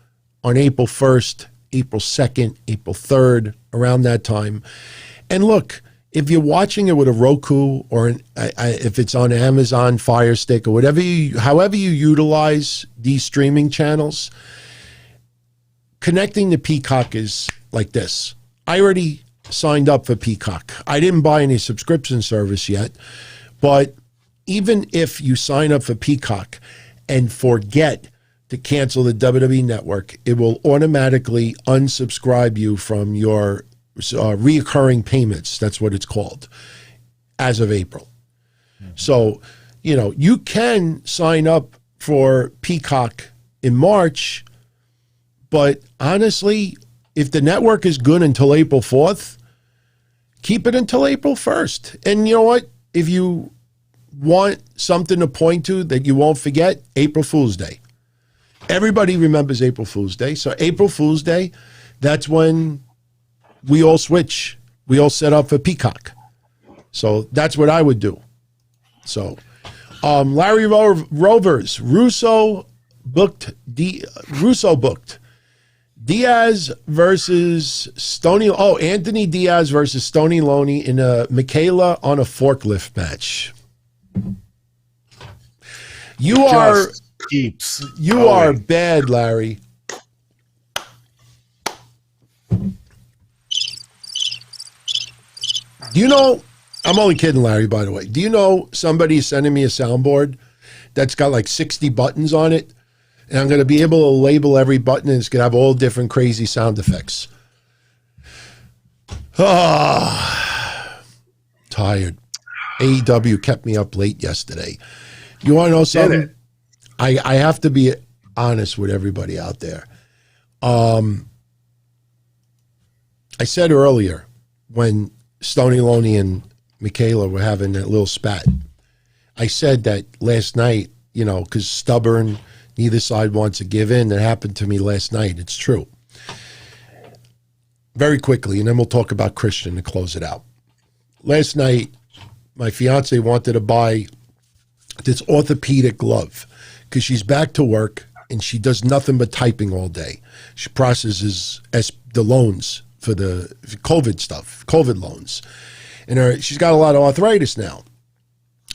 on April 1st, April 2nd, April 3rd, around that time. And look, if you're watching it with a Roku or if it's on Amazon Fire Stick or however you utilize these streaming channels, connecting to Peacock is like this. I already signed up for Peacock. I didn't buy any subscription service yet, but even if you sign up for Peacock and forget to cancel the WWE Network, it will automatically unsubscribe you from your reoccurring payments. That's what it's called, as of April. So, you can sign up for Peacock in March, but honestly, if the network is good until April 4th, keep it until April 1st. And you know what? If you want something to point to that you won't forget, April Fool's Day. Everybody remembers April Fool's Day. So April Fool's Day, that's when we all switch. We all set up for Peacock. So that's what I would do. So Larry Rovers, Russo booked Diaz versus Stony. Oh, Anthony Diaz versus Stony Loney in a Michaela on a forklift match. You are bad, Larry. Do you know, I'm only kidding, Larry, by the way. Do you know somebody is sending me a soundboard that's got like 60 buttons on it? And I'm going to be able to label every button, and it's going to have all different crazy sound effects. Tired. AEW kept me up late yesterday. You want to know something? I have to be honest with everybody out there. I said earlier when Stony Loney and Michaela were having that little spat, I said that last night, because stubborn, neither side wants to give in. That happened to me last night. It's true. Very quickly, and then we'll talk about Christian to close it out. Last night, my fiance wanted to buy this orthopedic glove because she's back to work and she does nothing but typing all day. She processes the loans for the COVID stuff, COVID loans. And she's got a lot of arthritis now.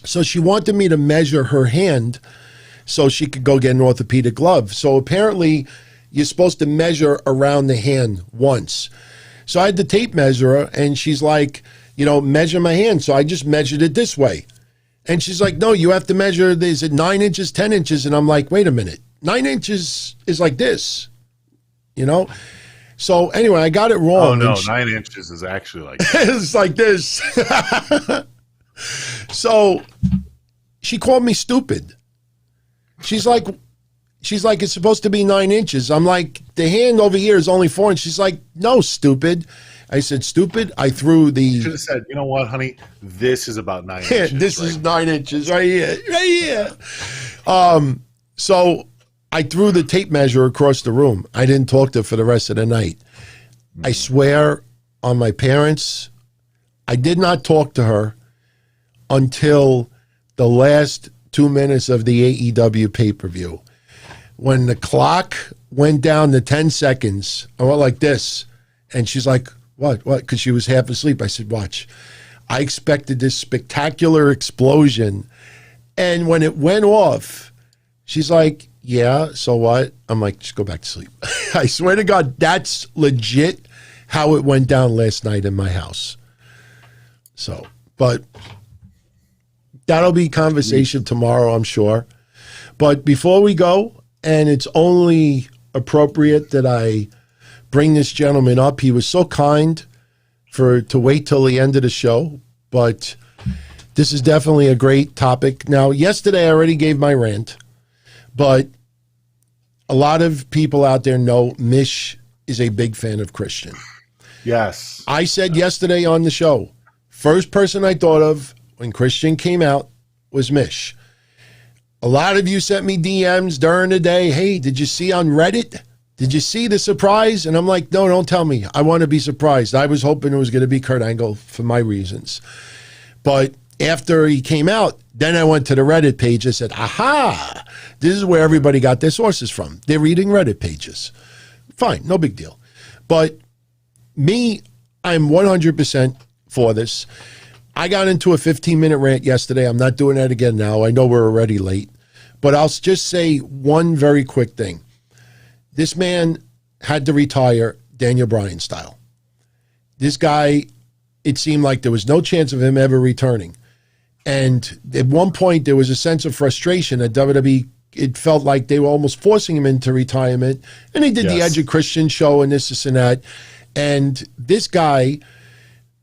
So she wanted me to measure her hand so she could go get an orthopedic glove. So apparently you're supposed to measure around the hand once. So I had the tape measure and she's like, measure my hand. So I just measured it this way. And she's like, no, you have to measure, is it 9 inches, 10 inches? And I'm like, wait a minute, 9 inches is like this, So anyway, I got it wrong. Oh, no, 9 inches is actually like it's like this. So she called me stupid. She's like, She's like, it's supposed to be 9 inches. I'm like, the hand over here is only 4 inches. She's like, no, stupid. I said, stupid. I threw the. You should have said, you know what, honey? This is about 9 inches. This is 9 inches right here. Right here. So I threw the tape measure across the room. I didn't talk to her for the rest of the night. I swear on my parents, I did not talk to her until the last 2 minutes of the AEW pay-per-view. When the clock went down to 10 seconds, I went like this. And she's like, what? Because she was half asleep. I said, watch. I expected this spectacular explosion. And when it went off, she's like, yeah, so what? I'm like, just go back to sleep. I swear to God, that's legit how it went down last night in my house. So, but that'll be conversation tomorrow, I'm sure. But before we go, and it's only appropriate that I bring this gentleman up. He was so kind to wait till the end of the show, but this is definitely a great topic. Now, yesterday I already gave my rant, but a lot of people out there know Mish is a big fan of Christian. Yes. I said yesterday on the show, first person I thought of when Christian came out was Mish. A lot of you sent me DMs during the day. Hey, did you see on Reddit? Did you see the surprise? And I'm like, no, don't tell me. I want to be surprised. I was hoping it was going to be Kurt Angle for my reasons. But after he came out, then I went to the Reddit page and said, aha, this is where everybody got their sources from. They're reading Reddit pages. Fine, no big deal. But me, I'm 100% for this. I got into a 15-minute rant yesterday. I'm not doing that again now. I know we're already late. But I'll just say one very quick thing. This man had to retire Daniel Bryan style. This guy, it seemed like there was no chance of him ever returning. And at one point, there was a sense of frustration at WWE. It felt like they were almost forcing him into retirement. And he did the Edge of Christian show and this and that. And this guy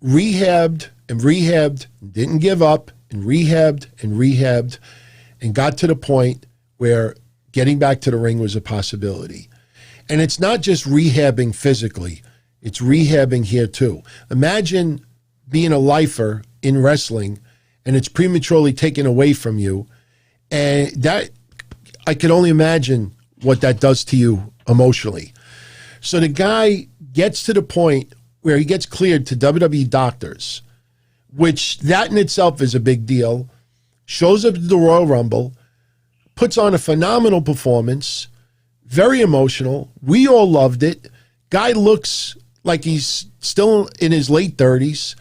rehabbed and rehabbed, didn't give up, and rehabbed, and got to the point where getting back to the ring was a possibility. And it's not just rehabbing physically, it's rehabbing here too. Imagine being a lifer in wrestling and it's prematurely taken away from you. And that, I can only imagine what that does to you emotionally. So the guy gets to the point where he gets cleared to WWE doctors, which that in itself is a big deal, shows up at the Royal Rumble, puts on a phenomenal performance, very emotional. We all loved it. Guy looks like he's still in his late 30s.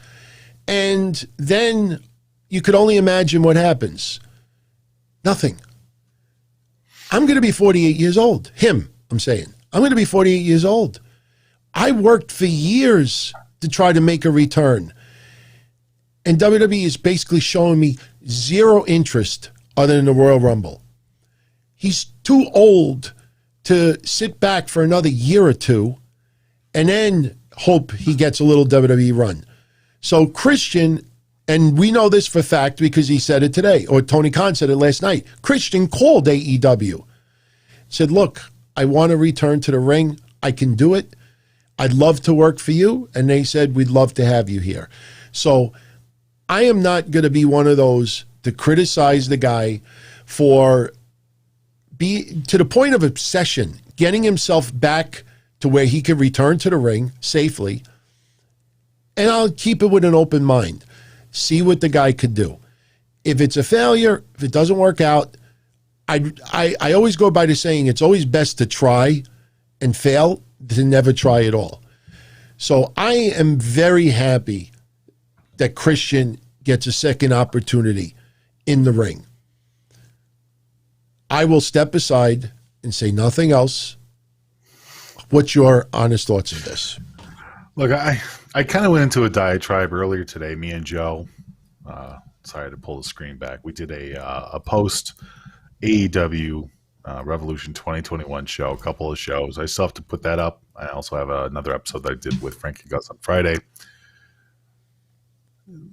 And then you could only imagine what happens. Nothing. I'm going to be 48 years old. I'm saying. I'm going to be 48 years old. I worked for years to try to make a return. And WWE is basically showing me zero interest other than the Royal Rumble. He's too old to sit back for another year or two and then hope he gets a little WWE run. So Christian, and we know this for fact because he said it today, or Tony Khan said it last night, Christian called AEW, said, look, I want to return to the ring. I can do it. I'd love to work for you. And they said, we'd love to have you here. So I am not going to be one of those to criticize the guy for to the point of obsession, getting himself back to where he could return to the ring safely. And I'll keep it with an open mind. See what the guy could do. If it's a failure, if it doesn't work out, I always go by the saying, it's always best to try and fail than never try at all. So I am very happy that Christian gets a second opportunity in the ring. I will step aside and say nothing else. What's your honest thoughts of this? Look, I kind of went into a diatribe earlier today, me and Joe. Sorry to pull the screen back. We did a post AEW Revolution 2021 show, a couple of shows. I still have to put that up. I also have another episode that I did with Frankie Gus on Friday.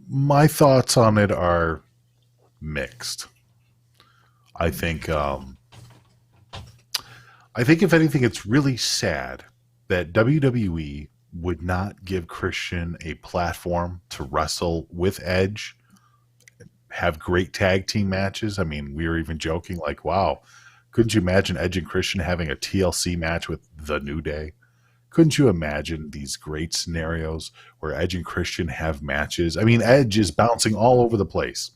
My thoughts on it are mixed. I think I think if anything, it's really sad that WWE would not give Christian a platform to wrestle with Edge, have great tag team matches. I mean, we were even joking like, wow, couldn't you imagine Edge and Christian having a TLC match with The New Day? Couldn't you imagine these great scenarios where Edge and Christian have matches? I mean, Edge is bouncing all over the place.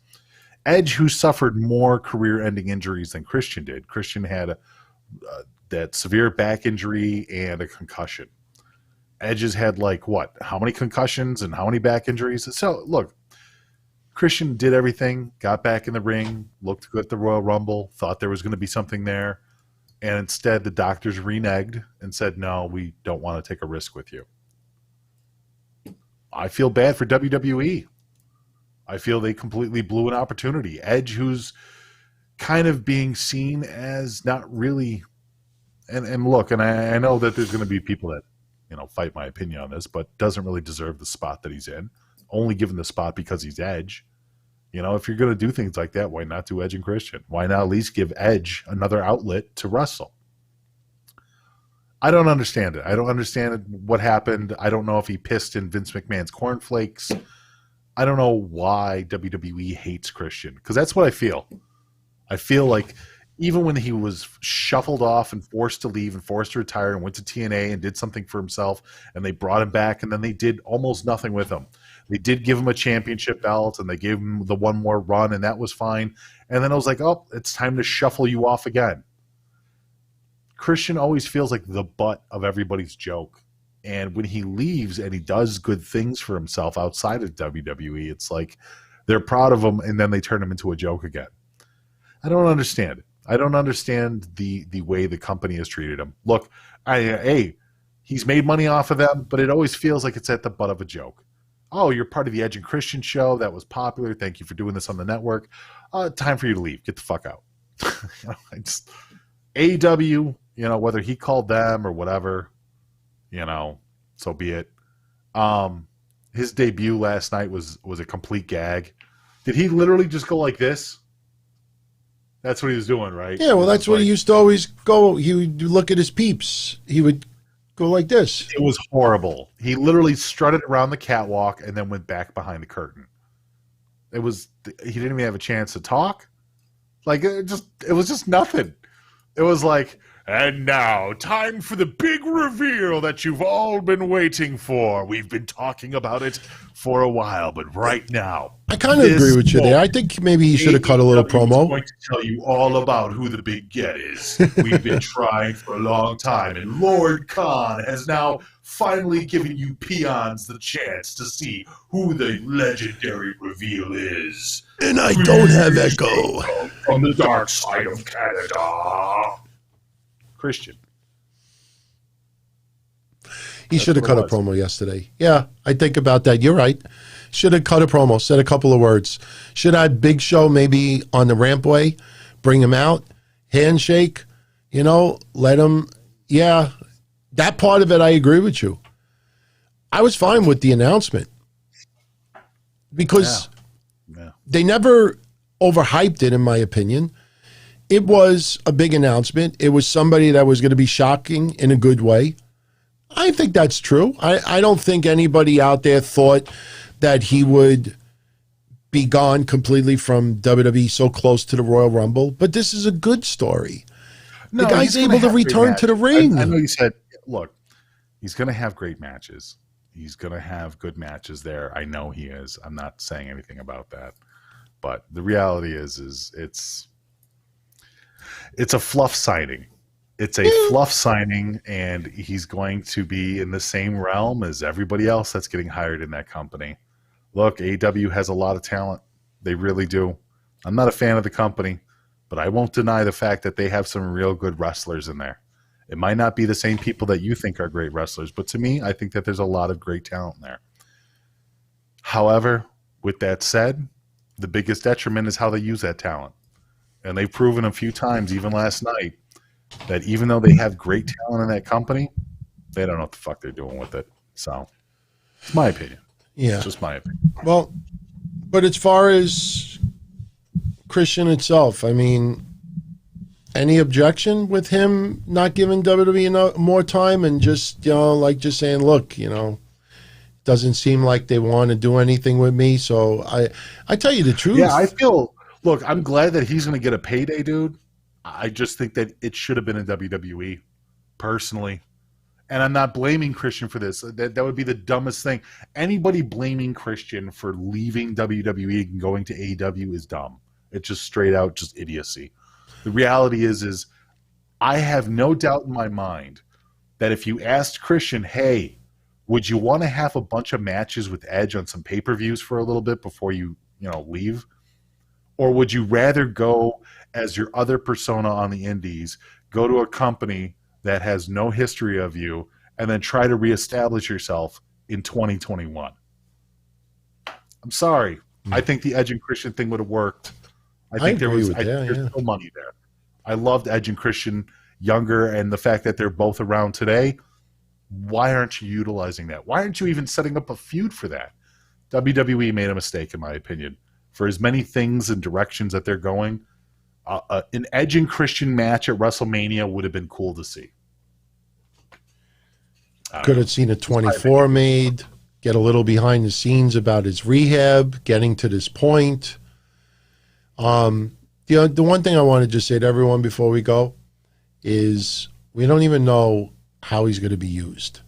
Edge, who suffered more career-ending injuries than Christian did. Christian had that severe back injury and a concussion. Edge has had like what? How many concussions and how many back injuries? So look, Christian did everything, got back in the ring, looked good at the Royal Rumble, thought there was going to be something there, and instead the doctors reneged and said, no, we don't want to take a risk with you. I feel bad for WWE. I feel they completely blew an opportunity. Edge, who's kind of being seen as not really, and look, and I know that there's going to be people that, fight my opinion on this, but doesn't really deserve the spot that he's in. Only given the spot because he's Edge. If you're going to do things like that, why not do Edge and Christian? Why not at least give Edge another outlet to wrestle? I don't understand it. I don't understand what happened. I don't know if he pissed in Vince McMahon's cornflakes. I don't know why WWE hates Christian, because that's what I feel. I feel like even when he was shuffled off and forced to leave and forced to retire and went to TNA and did something for himself, and they brought him back, and then they did almost nothing with him. They did give him a championship belt, and they gave him the one more run, and that was fine. And then I was like, oh, it's time to shuffle you off again. Christian always feels like the butt of everybody's joke. And when he leaves and he does good things for himself outside of WWE, it's like they're proud of him, and then they turn him into a joke again. I don't understand it. I don't understand the way the company has treated him. Look, he's made money off of them, but it always feels like it's at the butt of a joke. Oh, you're part of the Edge and Christian show. That was popular. Thank you for doing this on the network. Time for you to leave. Get the fuck out. AEW, whether he called them or whatever, so be it. His debut last night was a complete gag. Did he literally just go like this? That's what he was doing, right? Yeah, well, that's what he used to always go. He would look at his peeps. He would go like this. It was horrible. He literally strutted around the catwalk and then went back behind the curtain. He didn't even have a chance to talk. Like, it was just nothing. It was like, and now, time for the big reveal that you've all been waiting for. We've been talking about it for a while, but right now, I kind of agree with you there. I think maybe he should have cut a little promo. I'm going to tell you all about who the big get is. We've been trying for a long time, and Lord Khan has now finally given you peons the chance to see who the legendary reveal is. And I don't have echo. From the dark side of Canada. Christian. He should have cut a promo yesterday. Yeah, I think about that. You're right. Should have cut a promo, said a couple of words. Should have had Big Show maybe on the rampway, bring him out, handshake, let him. Yeah, that part of it, I agree with you. I was fine with the announcement because they never overhyped it, in my opinion. It was a big announcement. It was somebody that was going to be shocking in a good way. I think that's true. I don't think anybody out there thought that he would be gone completely from WWE so close to the Royal Rumble. But this is a good story. The guy's able to return to the ring. I know you said, look, he's going to have great matches. He's going to have good matches there. I know he is. I'm not saying anything about that. But the reality is it's a fluff signing. It's a fluff signing, and he's going to be in the same realm as everybody else that's getting hired in that company. Look, AEW has a lot of talent. They really do. I'm not a fan of the company, but I won't deny the fact that they have some real good wrestlers in there. It might not be the same people that you think are great wrestlers, but to me, I think that there's a lot of great talent there. However, with that said, the biggest detriment is how they use that talent. And they've proven a few times, even last night, that even though they have great talent in that company, they don't know what the fuck they're doing with it. So, it's my opinion. Yeah. It's just my opinion. Well, but as far as Christian itself, I mean, any objection with him not giving WWE more time and just, like just saying, look, doesn't seem like they want to do anything with me. So I tell you the truth. Yeah, look, I'm glad that he's going to get a payday, dude. I just think that it should have been in WWE, personally. And I'm not blaming Christian for this. That would be the dumbest thing. Anybody blaming Christian for leaving WWE and going to AEW is dumb. It's just straight out just idiocy. The reality is I have no doubt in my mind that if you asked Christian, hey, would you want to have a bunch of matches with Edge on some pay-per-views for a little bit before you leave? Or would you rather go as your other persona on the indies, go to a company that has no history of you, and then try to reestablish yourself in 2021? I'm sorry. I think the Edge and Christian thing would have worked. I think there's no money there. I loved Edge and Christian younger, and the fact that they're both around today, why aren't you utilizing that? Why aren't you even setting up a feud for that? WWE made a mistake, in my opinion. For as many things and directions that they're going, an Edge and Christian match at WrestleMania would have been cool to see. Could have seen a 24 made, get a little behind the scenes about his rehab, getting to this point. The one thing I want to just say to everyone before we go is we don't even know how he's going to be used.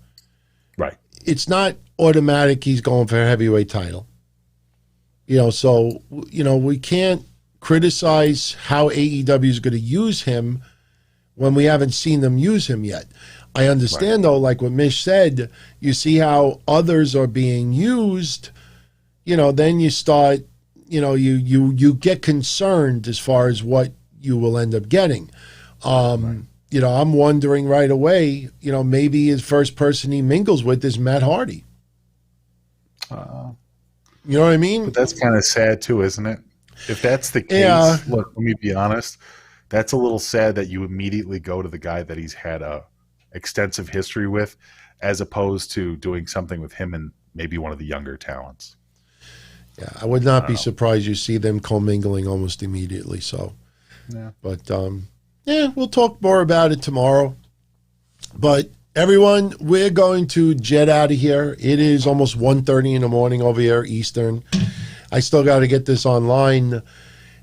Right. It's not automatic he's going for a heavyweight title. So, we can't criticize how AEW is going to use him when we haven't seen them use him yet. I understand, though, like what Mish said, you see how others are being used, then you start, you get concerned as far as what you will end up getting. I'm wondering right away, maybe his first person he mingles with is Matt Hardy. You know what I mean? But that's kind of sad too, isn't it? If that's the case, look, let me be honest. That's a little sad that you immediately go to the guy that he's had a extensive history with, as opposed to doing something with him and maybe one of the younger talents. Yeah, I would not be surprised you see them commingling almost immediately. So, yeah. But we'll talk more about it tomorrow. But everyone, we're going to jet out of here. It is almost 1:30 in the morning over here, Eastern. I still got to get this online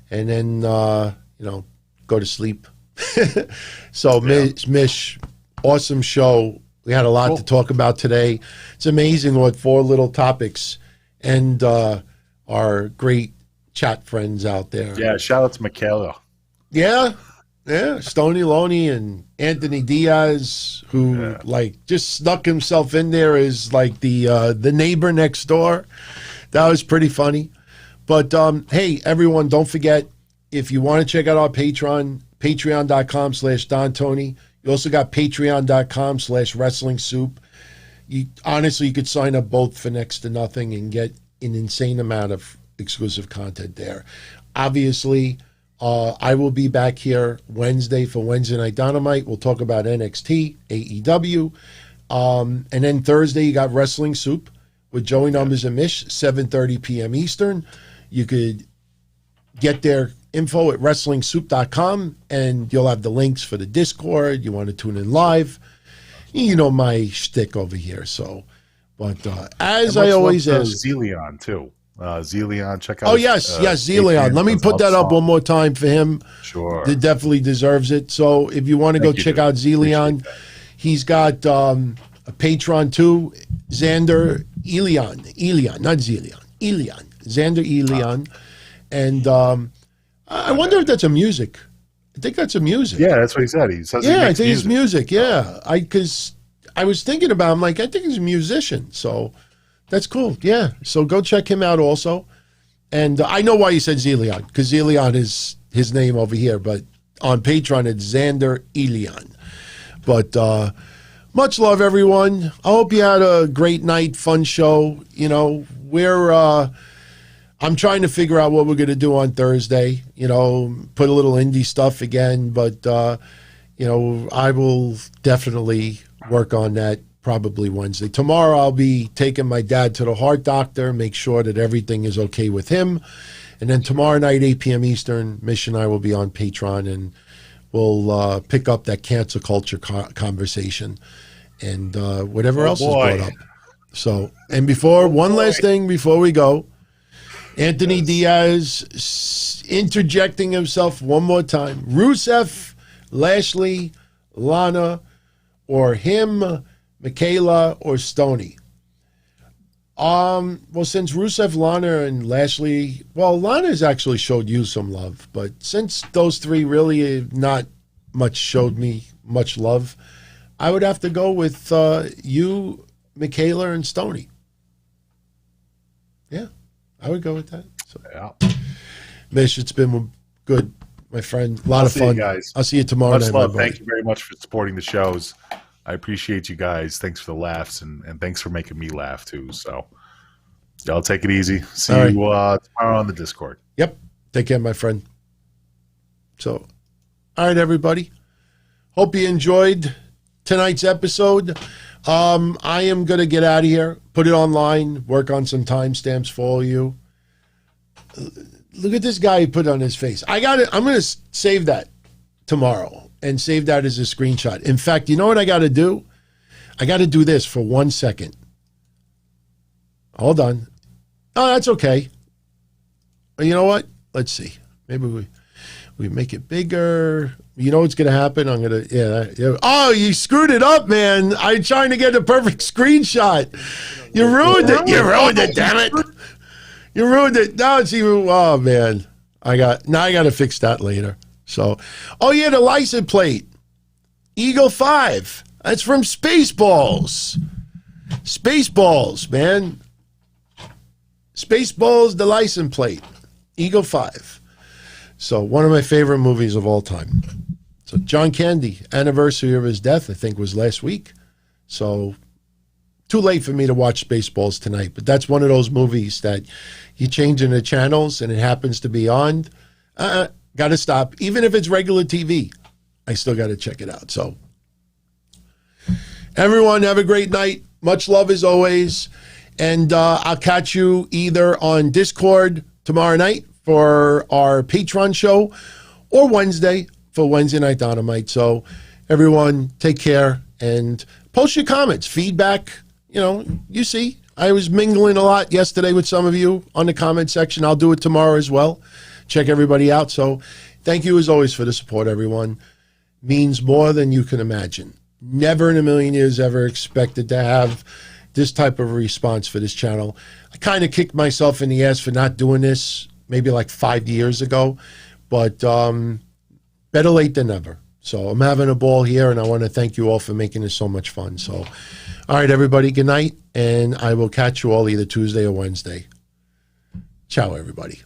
and then, go to sleep. So, Mish, awesome show. We had a lot to talk about today. It's amazing what 4 little topics and our great chat friends out there. Yeah, shout out to Michaela. Yeah. Stoney Loney and Anthony Diaz, who just snuck himself in there as like the neighbor next door. That was pretty funny. But hey, everyone, don't forget, if you want to check out our Patreon, patreon.com/Don Tony. You also got patreon.com/Wrestling Soup. You could sign up both for next to nothing and get an insane amount of exclusive content there. Obviously, I will be back here Wednesday for Wednesday Night Dynamite. We'll talk about NXT, AEW. And then Thursday, you got Wrestling Soup with Joey Numbers and Mish, 7:30 p.m. Eastern. You could get their info at WrestlingSoup.com, and you'll have the links for the Discord. You want to tune in live. You know my shtick over here. So, but as I always ask, Zelion too. Zelion, check out. Oh yes, Zelion. Let me put that up one more time for him. Sure, he definitely deserves it. So if you want to go check out Zelion, he's got a Patreon too. Xander Elion, not Zelion, Elion, Xander Elion, and I wonder if that's a music. I think that's a music. Yeah, that's what he said. He says, I think it's music. Yeah, because I was thinking about him, like, I think he's a musician. So that's cool. Yeah. So go check him out also. And I know why you said Zelion, because Zelion is his name over here, but on Patreon it's Xander Elion. But much love, everyone. I hope you had a great night, fun show. I'm trying to figure out what we're going to do on Thursday, put a little indie stuff again, but, I will definitely work on that probably Wednesday. Tomorrow I'll be taking my dad to the heart doctor, make sure that everything is okay with him. And then tomorrow night, 8 p.m. Eastern, Mish and I will be on Patreon, and we'll pick up that cancel culture conversation and whatever else is brought up. So, and one last thing before we go, Anthony Diaz interjecting himself one more time. Rusev, Lashley, Lana, or him, Michaela, or Stoney. Well, since Rusev, Lana, and Lashley, well, Lana's actually showed you some love, but since those three really have not much showed me much love, I would have to go with you, Michaela, and Stoney. Yeah, I would go with that. So, yeah. Mish, it's been good, my friend. A lot of fun. Guys. I'll see you tomorrow night. Love. Thank you very much for supporting the shows. I appreciate you guys. Thanks for the laughs and thanks for making me laugh too. So y'all take it easy. See you tomorrow on the Discord. Yep. Take care, my friend. So, all right, everybody. Hope you enjoyed tonight's episode. I am going to get out of here, put it online, work on some timestamps for all you. Look at this guy he put on his face. I'm going to save that tomorrow and save that as a screenshot. In fact, you know what I got to do? I got to do this for 1 second. Hold on. Oh, that's okay. You know what? Let's see. Maybe we make it bigger. You know what's going to happen? I'm going to, yeah. Oh, you screwed it up, man. I'm trying to get a perfect screenshot. You ruined it. You ruined it, damn it. You ruined it. Now it's even, oh, man. I got to fix that later. So, oh, yeah, the license plate. Eagle 5. That's from Spaceballs. Spaceballs, man. Spaceballs, the license plate. Eagle 5. So, one of my favorite movies of all time. So, John Candy, anniversary of his death, I think was last week. So, too late for me to watch Spaceballs tonight. But that's one of those movies that you change in the channels and it happens to be on. Got to stop. Even if it's regular TV, I still got to check it out. So, everyone, have a great night. Much love as always. And I'll catch you either on Discord tomorrow night for our Patreon show or Wednesday for Wednesday Night Don-o-mite. So, everyone, take care and post your comments, feedback. You know, you see, I was mingling a lot yesterday with some of you on the comment section. I'll do it tomorrow as well. Check everybody out. So thank you as always for the support, everyone. Means more than you can imagine. Never in a million years ever expected to have this type of a response for this channel. I kind of kicked myself in the ass for not doing this maybe like 5 years ago, but better late than never. So I'm having a ball here, and I want to thank you all for making this so much fun. So, all right, everybody, good night, and I will catch you all either Tuesday or Wednesday. Ciao, everybody.